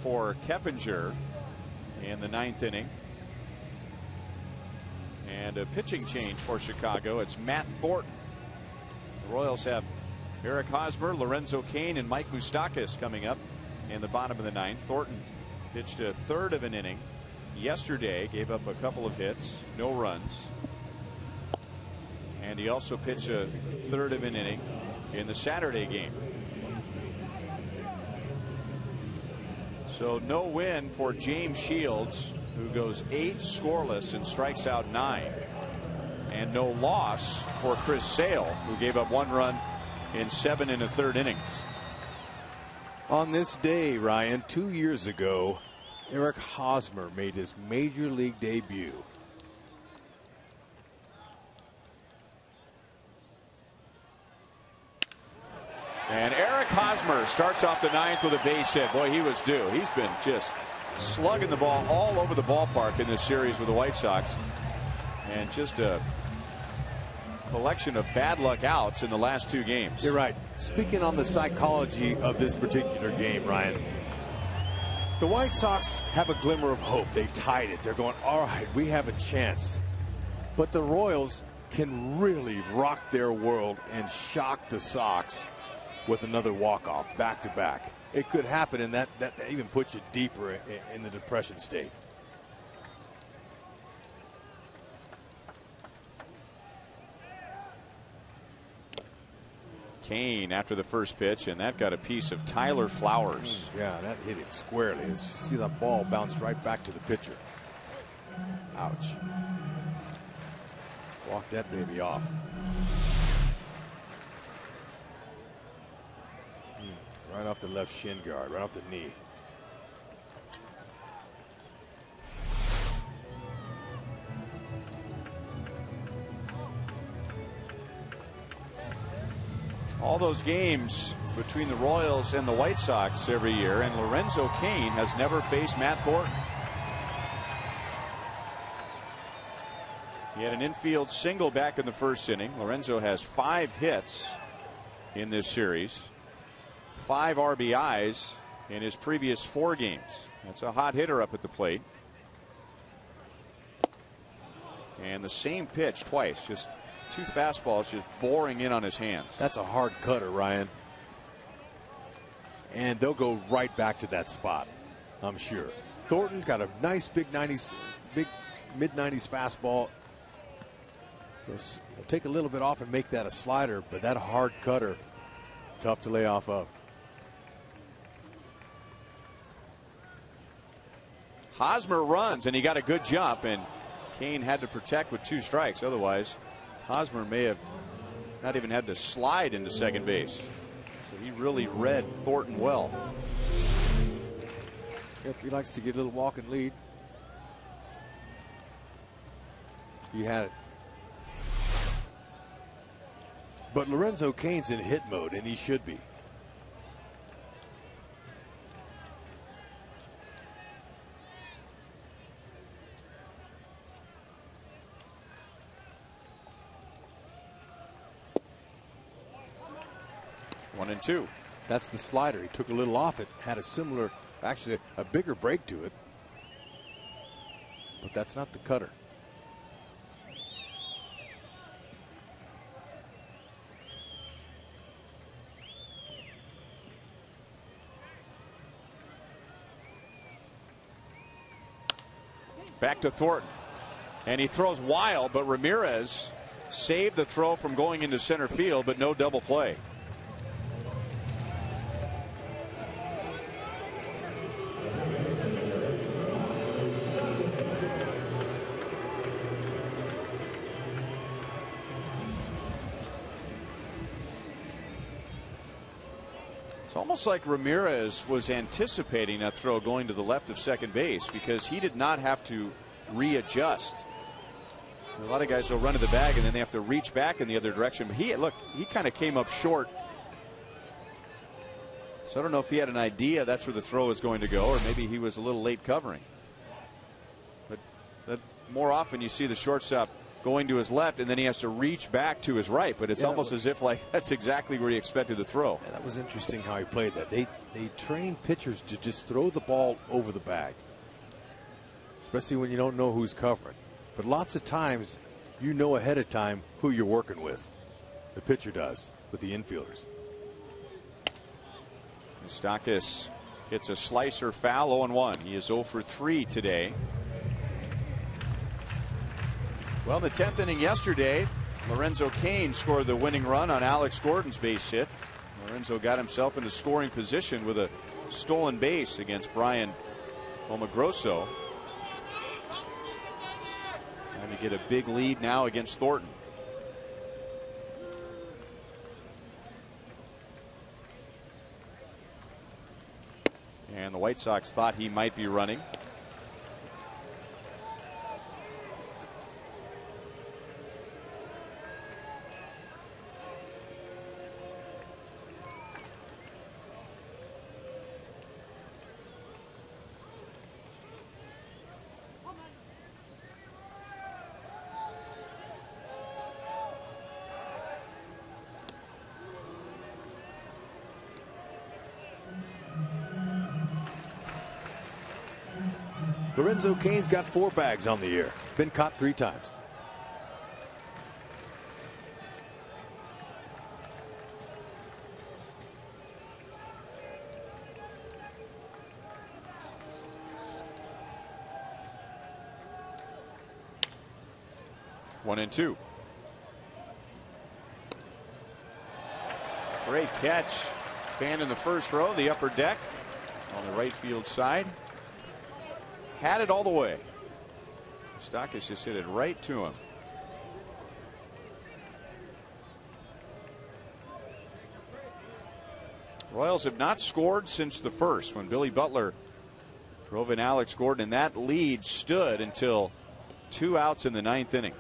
For Keppinger in the 9th inning. And a pitching change for Chicago. It's Matt Thornton. The Royals have Eric Hosmer, Lorenzo Cain, and Mike Moustakas coming up in the bottom of the 9th. Thornton Pitched a third of an inning yesterday, gave up a couple of hits, no runs. And he also pitched a third of an inning in the Saturday game. So no win for James Shields, who goes 8 scoreless and strikes out 9. And no loss for Chris Sale, who gave up 1 run in 7 1/3 innings. On this day, Ryan, 2 years ago, Eric Hosmer made his major league debut. And Eric Hosmer starts off the 9th with a base hit. Boy, he was due. He's been just slugging the ball all over the ballpark in this series with the White Sox. And just a collection of bad luck outs in the last 2 games. You're right. Speaking on the psychology of this particular game, Ryan, the White Sox have a glimmer of hope. They tied it. They're going, all right, we have a chance. But the Royals can really rock their world and shock the Sox with another walk-off back-to-back. It could happen, and that even puts you deeper in the depression state. Kane after the first pitch, and that got a piece of Tyler Flowers. Yeah, that hit him squarely. As you see that ball bounce right back to the pitcher. Ouch. Walk that baby off. Right off the left shin guard, right off the knee. All those games between the Royals and the White Sox every year, and Lorenzo Cain has never faced Matt Thornton. He had an infield single back in the first inning. Lorenzo has 5 hits in this series, 5 RBIs in his previous 4 games. That's a hot hitter up at the plate. And the same pitch twice, just 2 fastballs just boring in on his hands. That's a hard cutter, Ryan. And they'll go right back to that spot, I'm sure. Thornton got a nice big mid-90s fastball. He'll take a little bit off and make that a slider, but that hard cutter, tough to lay off of. Hosmer runs, and he got a good jump, and Cain had to protect with 2 strikes. Otherwise, Hosmer may have not even had to slide into second base. So he really read Thornton well. Yep, he likes to get a little walk and lead. He had it. But Lorenzo Cain's in hit mode, and he should be. One and two. That's the slider. He took a little off it, had a similar, actually a bigger break to it. But that's not the cutter. Back to Thornton. And he throws wild, but Ramirez saved the throw from going into center field, but no double play. It's almost like Ramirez was anticipating that throw going to the left of second base, because he did not have to readjust. A lot of guys will run to the bag and then they have to reach back in the other direction. But he kind of came up short. So I don't know if he had an idea that's where the throw is going to go, or maybe he was a little late covering. But more often you see the shortstop going to his left and then he has to reach back to his right, but it's almost as if like that's exactly where he expected to throw. Yeah, that was interesting how he played that. They train pitchers to just throw the ball over the bag, especially when you don't know who's covering. But lots of times you know ahead of time who you're working with. The pitcher does with the infielders. Moustakas It's a slicer foul, 0-1. He is 0 for 3 today. Well, in the 10th inning yesterday, Lorenzo Cain scored the winning run on Alex Gordon's base hit. Lorenzo got himself into scoring position with a stolen base against Brian Omagrosso. Trying to get a big lead now against Thornton. And the White Sox thought he might be running. Lorenzo Cain's got 4 bags on the year. Been caught 3 times. One and two. Great catch. Fan in the first row, the upper deck on the right field side. Had it all the way. Stockis just hit it right to him. Royals have not scored since the first, when Billy Butler drove in Alex Gordon, and that lead stood until 2 outs in the 9th inning.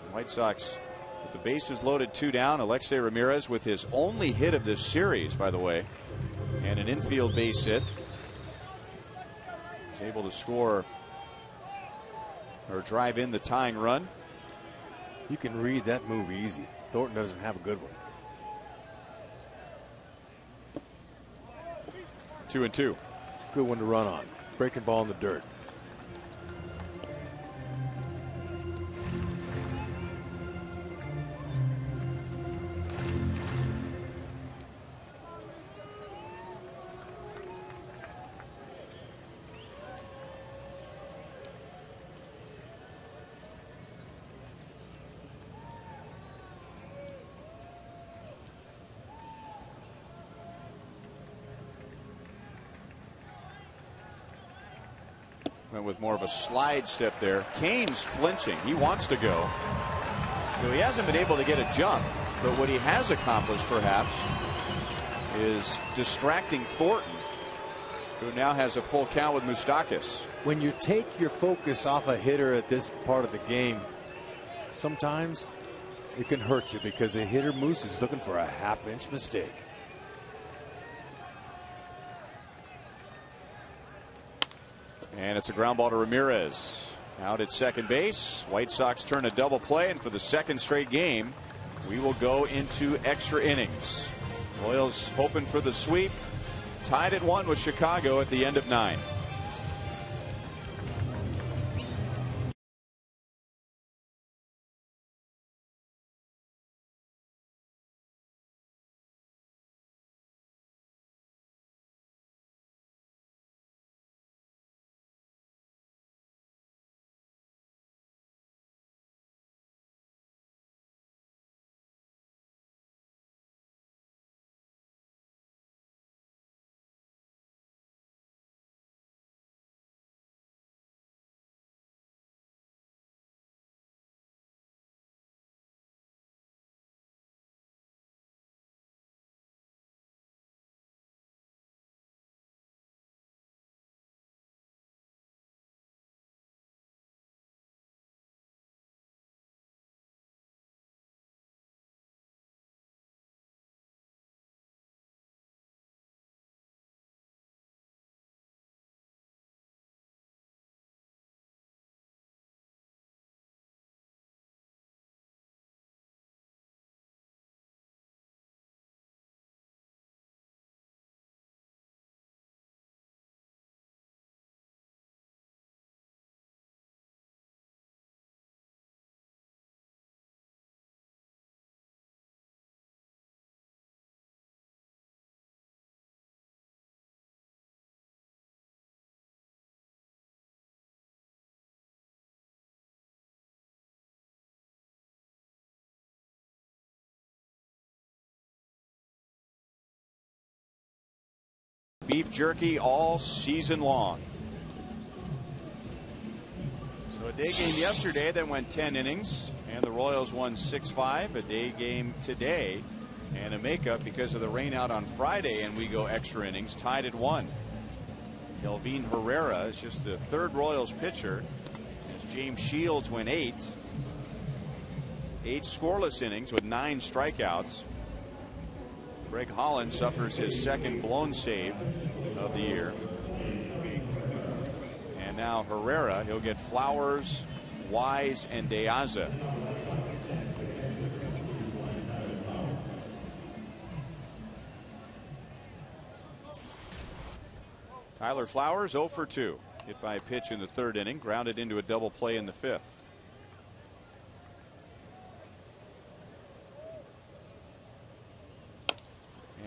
The White Sox with the bases loaded, 2 down. Alexei Ramirez with his only hit of this series, by the way, and an infield base hit. Able to score or drive in the tying run. You can read that move easy. Thornton doesn't have a good one. 2-2. Good one to run on. Breaking ball in the dirt. Went with more of a slide step there. Cain's flinching. He wants to go. So he hasn't been able to get a jump. But what he has accomplished, perhaps, is distracting Thornton, who now has a full count with Moustakas. When you take your focus off a hitter at this part of the game, sometimes it can hurt you because a hitter, Moose, is looking for a half-inch mistake. And it's a ground ball to Ramirez. Out at second base. White Sox turn a double play, and for the second straight game, we will go into extra innings. Royals hoping for the sweep. Tied at 1 with Chicago at the end of 9. beef jerky all season long. So a day game yesterday that went 10 innings, and the Royals won 6-5. A day game today, and a makeup because of the rain out on Friday, and we go extra innings, tied at 1. Kelvin Herrera is just the third Royals pitcher, as James Shields went 8 scoreless innings with 9 strikeouts. Greg Holland suffers his second blown save of the year. And now Herrera, he'll get Flowers, Wise, and De Aza. Tyler Flowers 0 for 2. Hit by a pitch in the third inning, grounded into a double play in the fifth.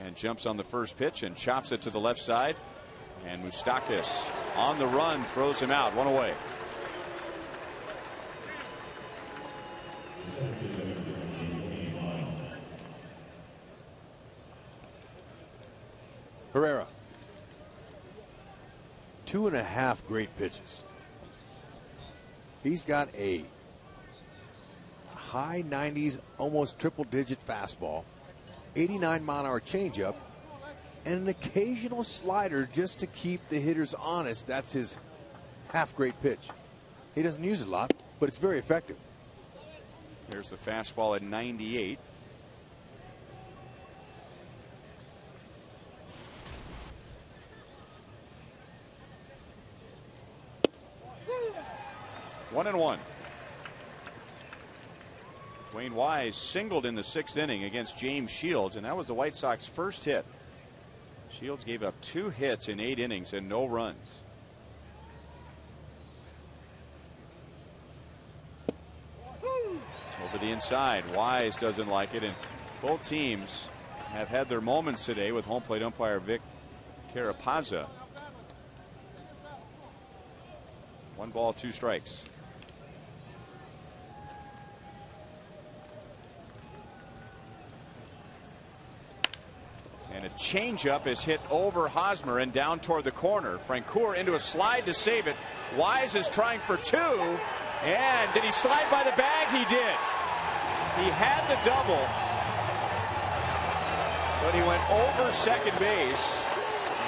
And jumps on the first pitch and chops it to the left side. And Moustakas on the run, throws him out, 1 away. Herrera. 2.5 great pitches. He's got a high 90s, almost triple-digit fastball, 89-mile-an-hour changeup, and an occasional slider just to keep the hitters honest. That's his half-great pitch. He doesn't use it a lot, but it's very effective. There's the fastball at 98. One and one. Wayne Wise singled in the 6th inning against James Shields, and that was the White Sox first hit. Shields gave up 2 hits in 8 innings and no runs. Over the inside, Wise doesn't like it, and both teams have had their moments today with home plate umpire Vic Carapazza. 1 ball, 2 strikes. And a changeup is hit over Hosmer and down toward the corner. Francoeur into a slide to save it. Wise is trying for 2. And did he slide by the bag? He did. He had the double, but he went over second base.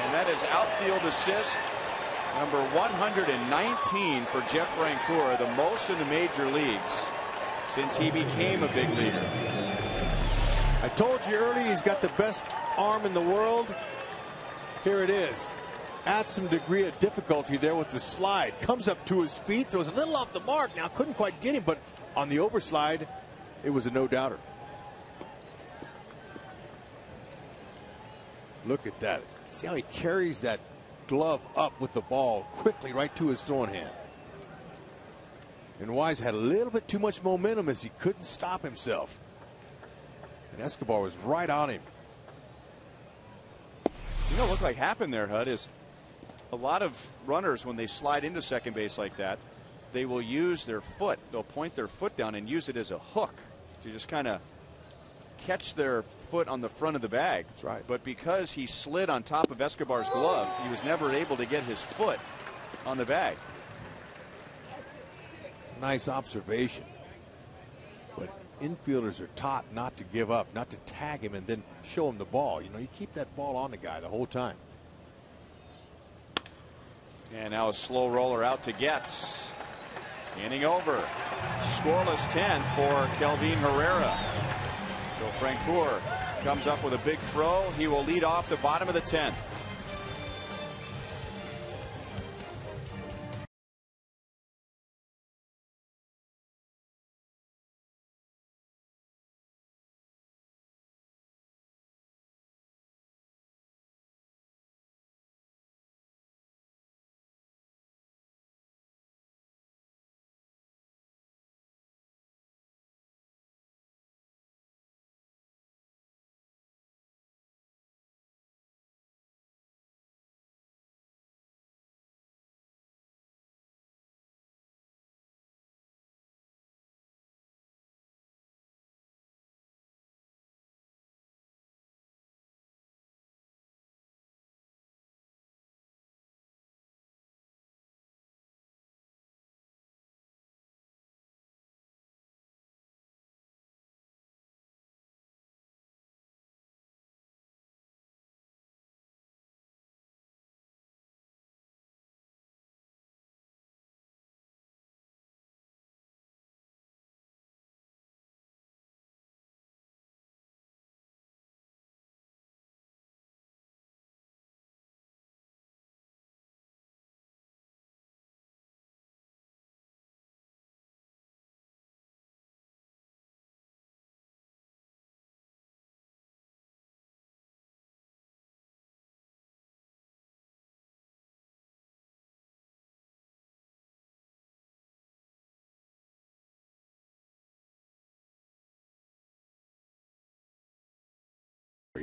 And that is outfield assist number 119 for Jeff Francoeur, the most in the major leagues since he became a big leaguer. I told you earlier he's got the best arm in the world. Here it is. Add some degree of difficulty there with the slide. Comes up to his feet, throws a little off the mark. Now couldn't quite get him, but on the overslide, it was a no-doubter. Look at that. See how he carries that glove up with the ball quickly right to his throwing hand. And Wise had a little bit too much momentum as he couldn't stop himself. And Escobar was right on him. You know what looked like happened there, Hud, is a lot of runners, when they slide into second base like that, they will use their foot. They'll point their foot down and use it as a hook to just kind of catch their foot on the front of the bag. That's right. But because he slid on top of Escobar's glove, he was never able to get his foot on the bag. Nice observation. But infielders are taught not to give up, not to tag him and then show him the ball. You know, you keep that ball on the guy the whole time. And now a slow roller out to Getz. Inning over. Scoreless 10th for Kelvin Herrera. So Francoeur comes up with a big throw. He will lead off the bottom of the 10th.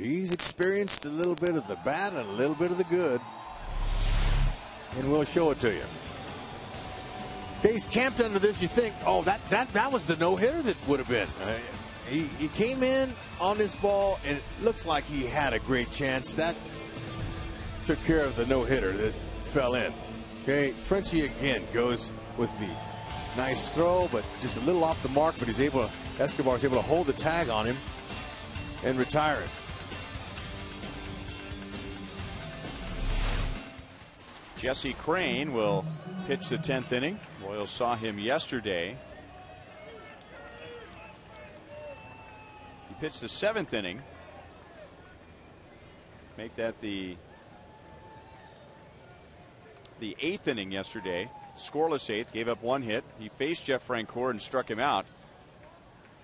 He's experienced a little bit of the bad and a little bit of the good. And we'll show it to you. He's camped under this. You think, oh, that was the no-hitter that would have been. He came in on this ball, and it looks like he had a great chance. That took care of the no-hitter that fell in. Okay, Frenchie again goes with the nice throw, but just a little off the mark, but Escobar's able to hold the tag on him and retire it. Jesse Crane will pitch the 10th inning. Royals saw him yesterday. He pitched the 7th inning. Make that the 8th inning yesterday. Scoreless 8th, gave up 1 hit. He faced Jeff Francoeur and struck him out.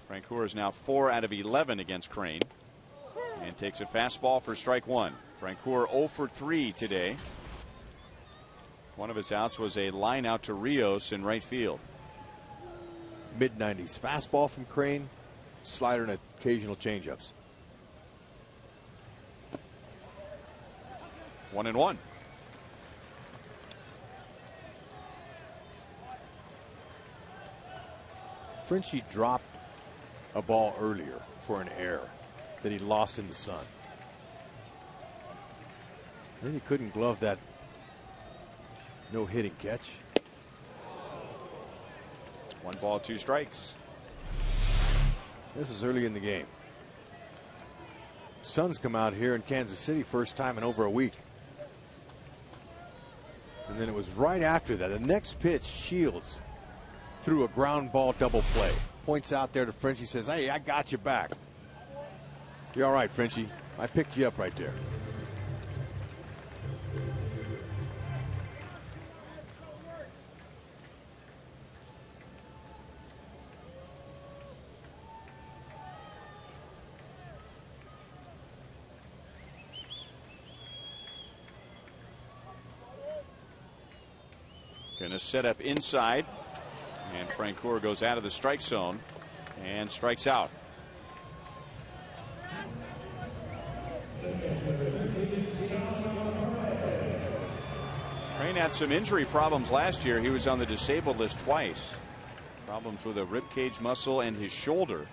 Francoeur is now 4 out of 11 against Crane. And takes a fastball for strike 1. Francoeur 0 for 3 today. One of his outs was a line out to Rios in right field. Mid-90s fastball from Crane, slider and occasional changeups. 1-1. Frenchie dropped a ball earlier for an error that he lost in the sun. Then he couldn't glove that no-hitting catch. 1 ball, 2 strikes. This is early in the game. Sun's come out here in Kansas City first time in over a week. And then it was right after that. The next pitch, Shields threw a ground ball double play. Points out there to Frenchie, says, hey, I got you back. You're all right, Frenchie. I picked you up right there. Going to set up inside, and Francoeur goes out of the strike zone and strikes out. Crane had some injury problems last year. He was on the disabled list twice. Problems with a ribcage muscle and his shoulder,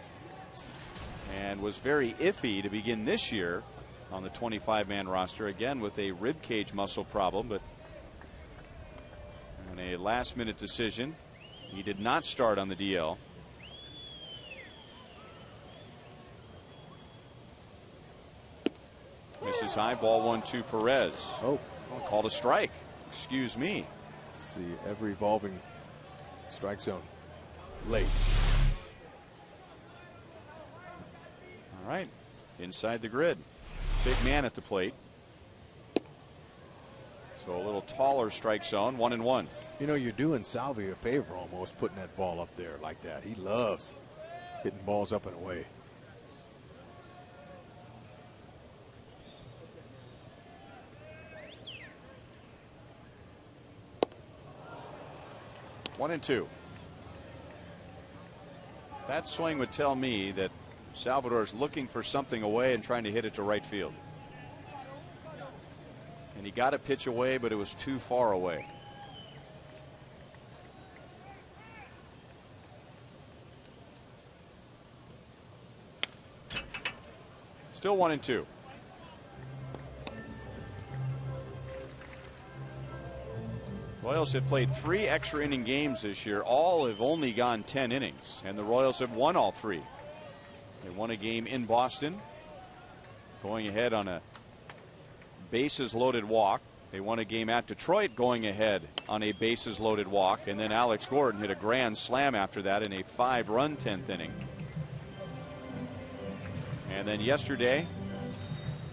and was very iffy to begin this year on the 25-man roster, again with a ribcage muscle problem, but on a last-minute decision, he did not start on the DL. Misses high, ball 1-2 Perez. Oh, called a strike. Excuse me. See every evolving strike zone late. All right, inside the grid. Big man at the plate. So a little taller strike zone, 1-1. You know, you're doing Salvi a favor almost putting that ball up there like that. He loves hitting balls up and away. One and two. That swing would tell me that Salvador's looking for something away and trying to hit it to right field. And he got a pitch away, but it was too far away. Still 1-2. Royals have played 3 extra inning games this year. All have only gone 10 innings, and the Royals have won all 3. They won a game in Boston, going ahead on a bases loaded walk. They won a game at Detroit going ahead on a bases loaded walk, and then Alex Gordon hit a grand slam after that in a 5-run 10th inning. And then yesterday,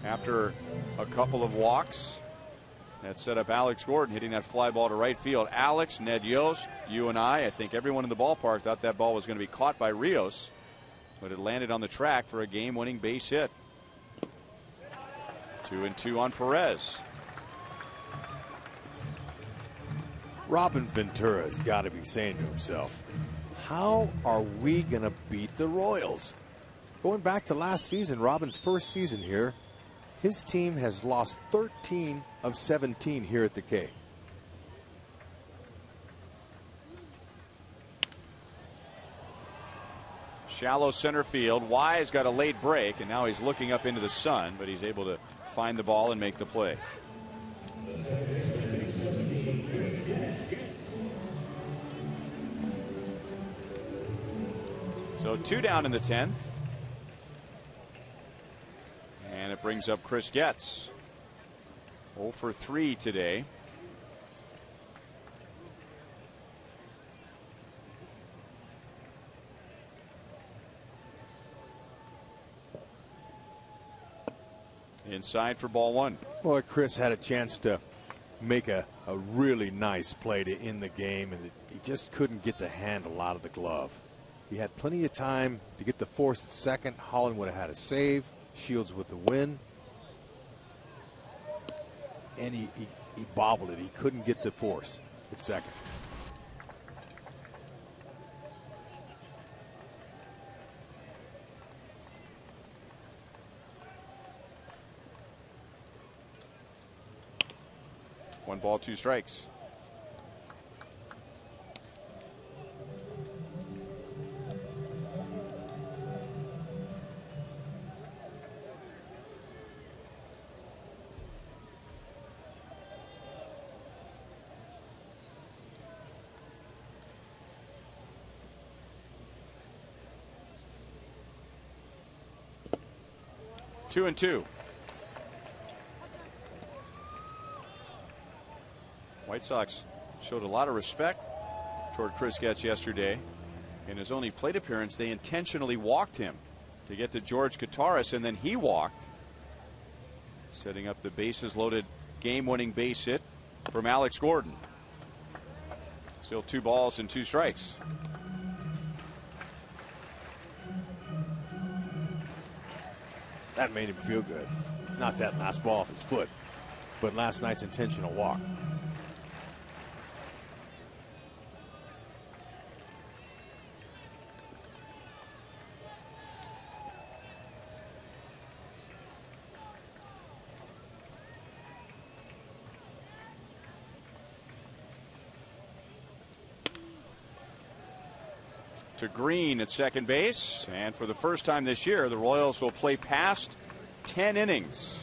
after a couple of walks, that set up Alex Gordon hitting that fly ball to right field. Alex, Ned Yost, you and I think everyone in the ballpark thought that ball was going to be caught by Rios, but it landed on the track for a game-winning base hit. 2-2 on Perez. Robin Ventura's got to be saying to himself, how are we going to beat the Royals? Going back to last season, Robin's first season here, His team has lost 13 of 17 here at the K. Shallow center field. Wise got a late break, and now he's looking up into the sun, but he's able to find the ball and make the play. So 2 down in the 10th. And it brings up Chris Getz. 0 for 3 today. Inside for ball 1. Well, Chris had a chance to make a really nice play to end the game, and he just couldn't get the handle out of the glove. He had plenty of time to get the force at second. Holland would have had a save. Shields with the win. And he bobbled it. He couldn't get the force at second. One ball, 2 strikes. Two and 2. White Sox showed a lot of respect toward Chris Getz yesterday. In his only plate appearance, they intentionally walked him to get to George Kataris, and then he walked, setting up the bases loaded game-winning base hit from Alex Gordon. Still 2 balls and 2 strikes. That made him feel good. Not that last ball off his foot, but last night's intentional walk. To Green at second base, and for the first time this year, the Royals will play past 10 innings.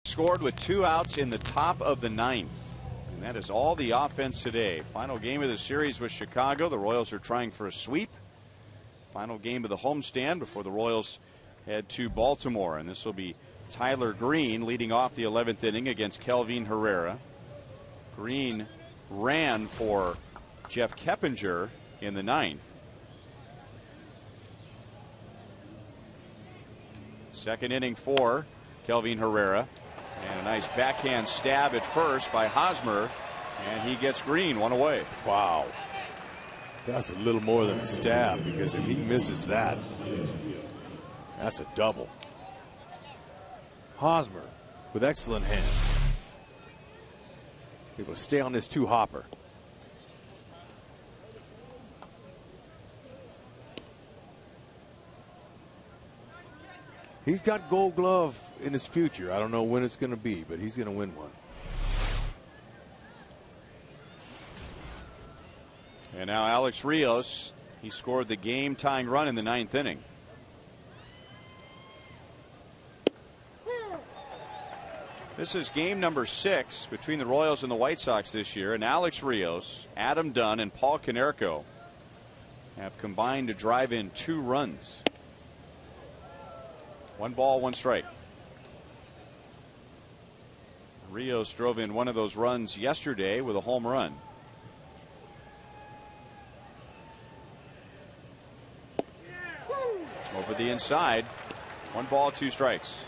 Scored with 2 outs in the top of the 9th. And that is all the offense today. Final game of the series with Chicago. The Royals are trying for a sweep. Final game of the homestand before the Royals head to Baltimore. And this will be Tyler Green leading off the 11th inning against Kelvin Herrera. Green ran for Jeff Keppinger in the 9th. Second inning for Kelvin Herrera. And a nice backhand stab at first by Hosmer. And he gets Green, one away. Wow. That's a little more than a stab, because if he misses that, that's a double. Hosmer with excellent hands. Able to stay on this two-hopper. He's got Gold Glove in his future. I don't know when it's going to be, but he's going to win one. And now Alex Rios, he scored the game-tying run in the 9th inning. This is game number 6 between the Royals and the White Sox this year, and Alex Rios, Adam Dunn, and Paul Konerko have combined to drive in 2 runs. 1 ball, 1 strike. Rios drove in one of those runs yesterday with a home run. Over the inside. 1 ball, 2 strikes.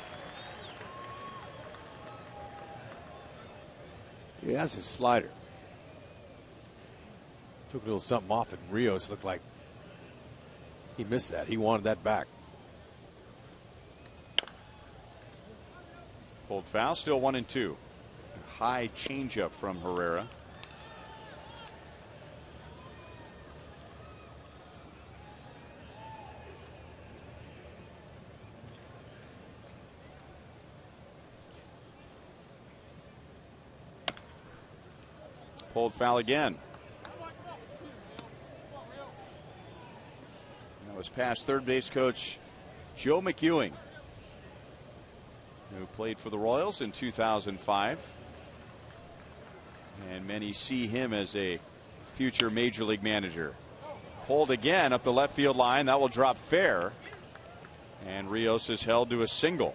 Yeah, that's his slider. Took a little something off it, and Rios looked like he missed that. He wanted that back. Pulled foul, still 1-2. High changeup from Herrera. Pulled foul again. That was past third base coach Joe McEwing, who played for the Royals in 2005. And many see him as a future major league manager. Pulled again up the left field line. That will drop fair. And Rios is held to a single.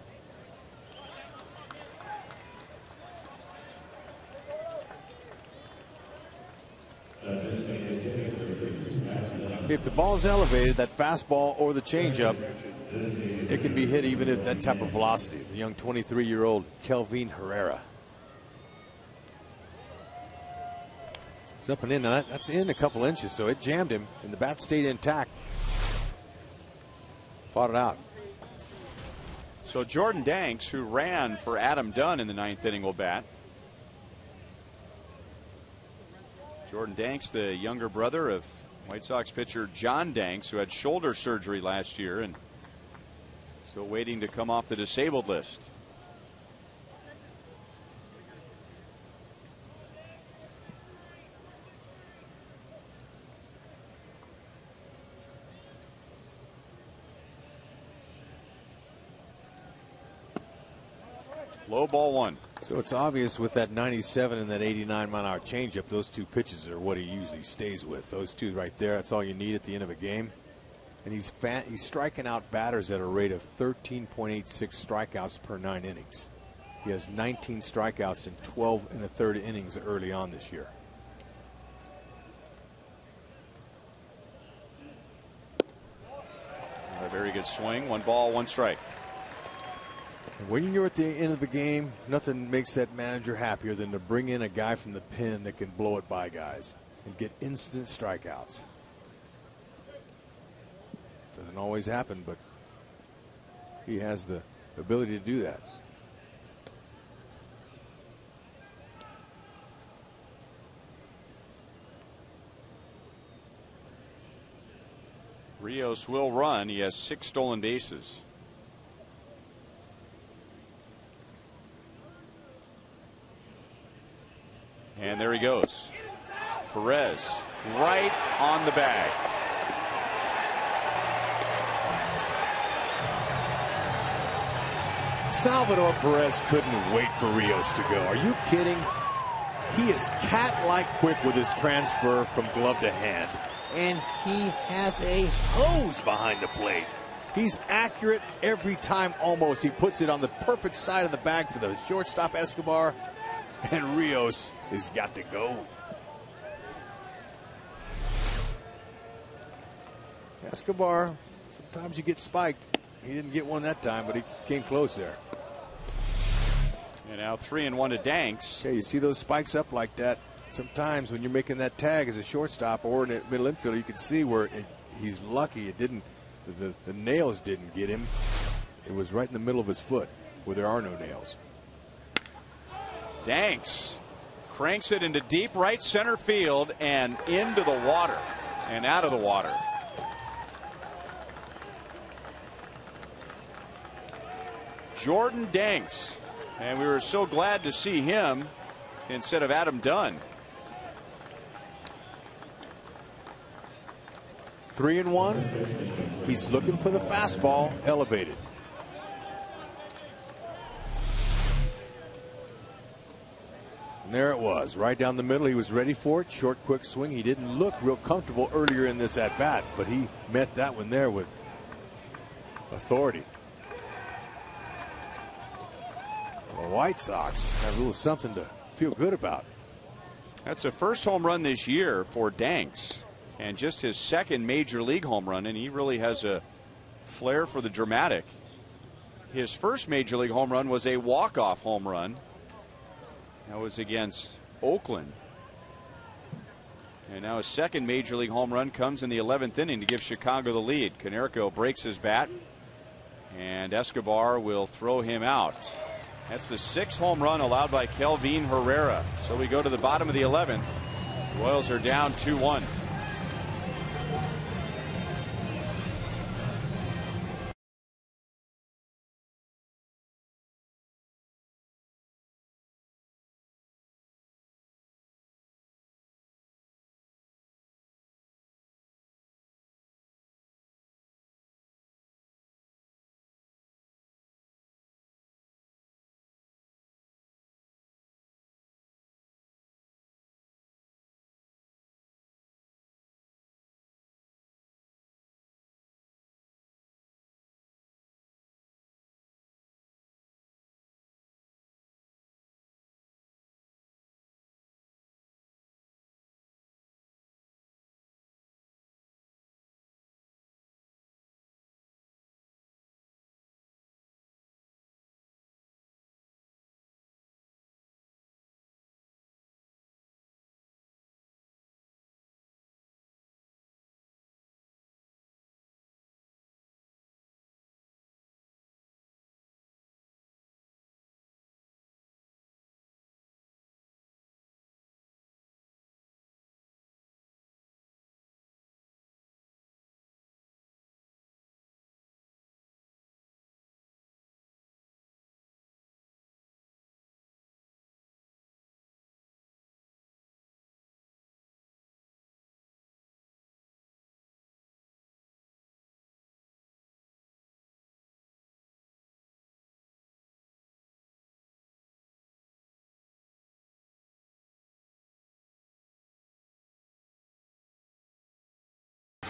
If the ball is elevated, that fastball or the changeup, it can be hit even at that type of velocity. The young 23-year-old Kelvin Herrera. It's up and in. Now that's in a couple inches, so it jammed him, and the bat stayed intact. Fought it out. So Jordan Danks, who ran for Adam Dunn in the 9th inning, will bat. Jordan Danks, the younger brother of White Sox pitcher John Danks, who had shoulder surgery last year and still waiting to come off the disabled list. Low ball 1. So it's obvious with that 97 and that 89-mile-an-hour changeup, those 2 pitches are what he usually stays with. Those 2 right there, that's all you need at the end of a game. And he's striking out batters at a rate of 13.86 strikeouts per 9 innings. He has 19 strikeouts in 12 1/3 innings early on this year. A very good swing. 1 ball, 1 strike. When you're at the end of the game, nothing makes that manager happier than to bring in a guy from the pen that can blow it by guys and get instant strikeouts. Doesn't always happen, but he has the ability to do that. Rios will run. He has 6 stolen bases. And there he goes. Perez right on the bag. Salvador Perez couldn't wait for Rios to go. Are you kidding? He is cat-like quick with his transfer from glove to hand. And he has a hose behind the plate. He's accurate every time almost. He puts it on the perfect side of the bag for the shortstop Escobar. And Rios has got to go. Escobar, sometimes you get spiked. He didn't get one that time, but he came close there. And now 3-1 to Danks. Okay, you see those spikes up like that. Sometimes when you're making that tag as a shortstop or in a middle infielder, you can see where he's lucky it didn't. The nails didn't get him. It was right in the middle of his foot where there are no nails. Danks cranks it into deep right center field and into the water and out of the water. Jordan Danks, and we were so glad to see him instead of Adam Dunn. 3-1. He's looking for the fastball elevated. And there it was, right down the middle. He was ready for it. Short, quick swing. He didn't look real comfortable earlier in this at bat, but he met that one there with authority. The White Sox have a little something to feel good about. That's a first home run this year for Danks, and just his second major league home run, and he really has a flair for the dramatic. His first major league home run was a walk-off home run. That was against Oakland. And now his second major league home run comes in the 11th inning to give Chicago the lead. Konerko breaks his bat, and Escobar will throw him out. That's the 6th home run allowed by Kelvin Herrera. So we go to the bottom of the 11th. Royals are down 2-1.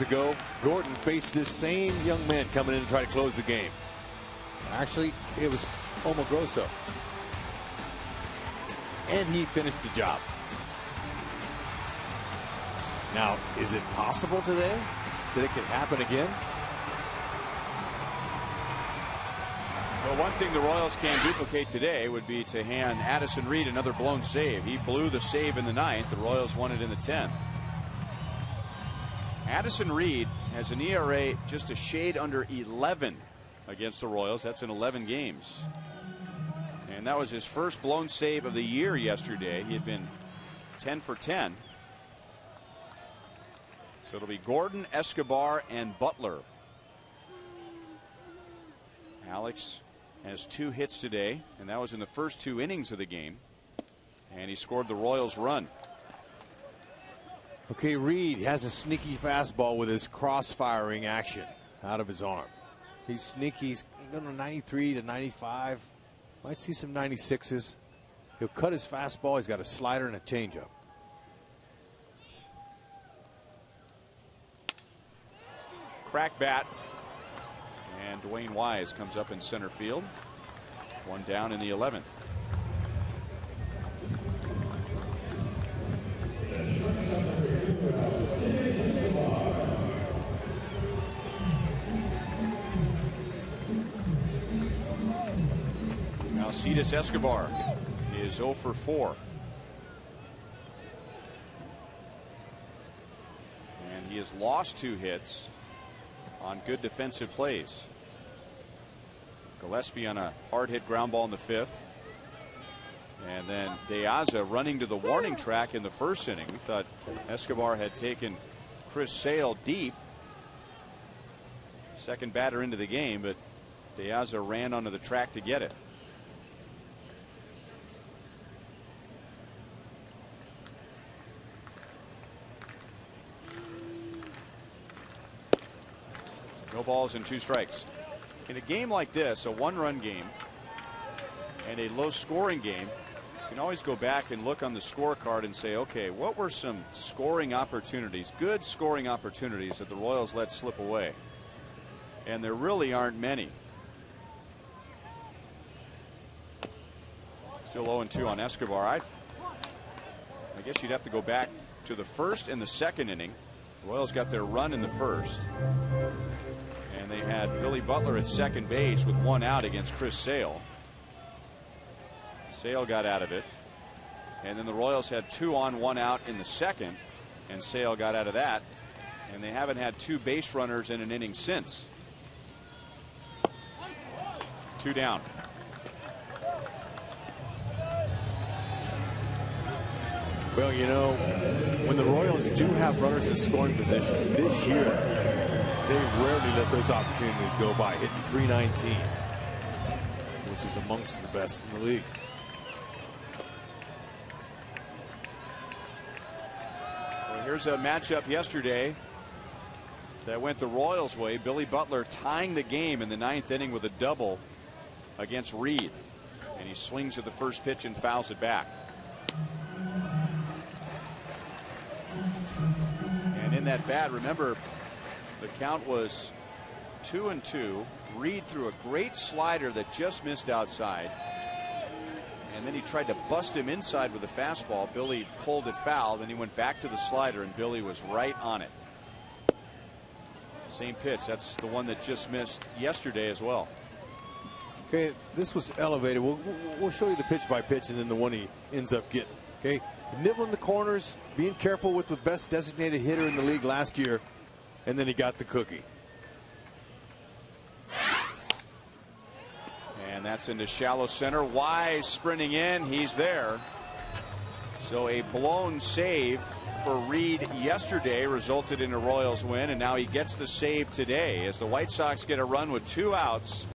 Ago, Gordon faced this same young man coming in to try to close the game. Actually, it was Omogrosso, and he finished the job. Now, is it possible today that it could happen again? Well, one thing the Royals can duplicate today would be to hand Addison Reed another blown save. He blew the save in the 9th. The Royals won it in the 10th. Addison Reed has an ERA just a shade under 11 against the Royals. That's in 11 games. And that was his first blown save of the year yesterday. He had been 10 for 10. So it'll be Gordon, Escobar, and Butler. Alex has 2 hits today, and that was in the first 2 innings of the game. And he scored the Royals' run. Okay, Reed has a sneaky fastball with his cross-firing action out of his arm. He's sneaky. He's going to 93 to 95. Might see some 96s. He'll cut his fastball. He's got a slider and a changeup. Crack bat. And Dwayne Wise comes up in center field. One down in the 11th. Alcides Escobar is 0 for 4. And he has lost 2 hits on good defensive plays. Gillespie on a hard hit ground ball in the 5th. And then De Aza running to the warning track in the 1st inning. We thought Escobar had taken Chris Sale deep. Second batter into the game, but De Aza ran onto the track to get it. No balls and 2 strikes. In a game like this, a 1-run game and a low scoring game, you can always go back and look on the scorecard and say, okay, what were some scoring opportunities, good scoring opportunities that the Royals let slip away? And there really aren't many. Still 0-2 on Escobar. I guess you'd have to go back to the 1st and the 2nd inning. The Royals got their run in the 1st. And they had Billy Butler at second base with 1 out against Chris Sale. Sale got out of it. And then the Royals had 2 on, 1 out in the 2nd. And Sale got out of that. And they haven't had 2 base runners in an inning since. 2 down. Well, you know, when the Royals do have runners in scoring position this year, they rarely let those opportunities go by, hitting .319, which is amongst the best in the league. Well, here's a matchup yesterday that went the Royals' way. Billy Butler tying the game in the 9th inning with a double against Reed. And he swings at the first pitch and fouls it back. And in that bat, remember, the count was 2-2. Reed threw a great slider that just missed outside. And then he tried to bust him inside with a fastball. Billy pulled it foul. Then he went back to the slider, and Billy was right on it. Same pitch. That's the one that just missed yesterday as well. Okay, this was elevated. We'll show you the pitch by pitch and then the one he ends up getting. Okay, nibbling the corners, being careful with the best designated hitter in the league last year, and then he got the cookie. And that's into shallow center. Wise sprinting in. He's there. So a blown save for Reed yesterday resulted in a Royals win, and now he gets the save today as the White Sox get a run with 2 outs.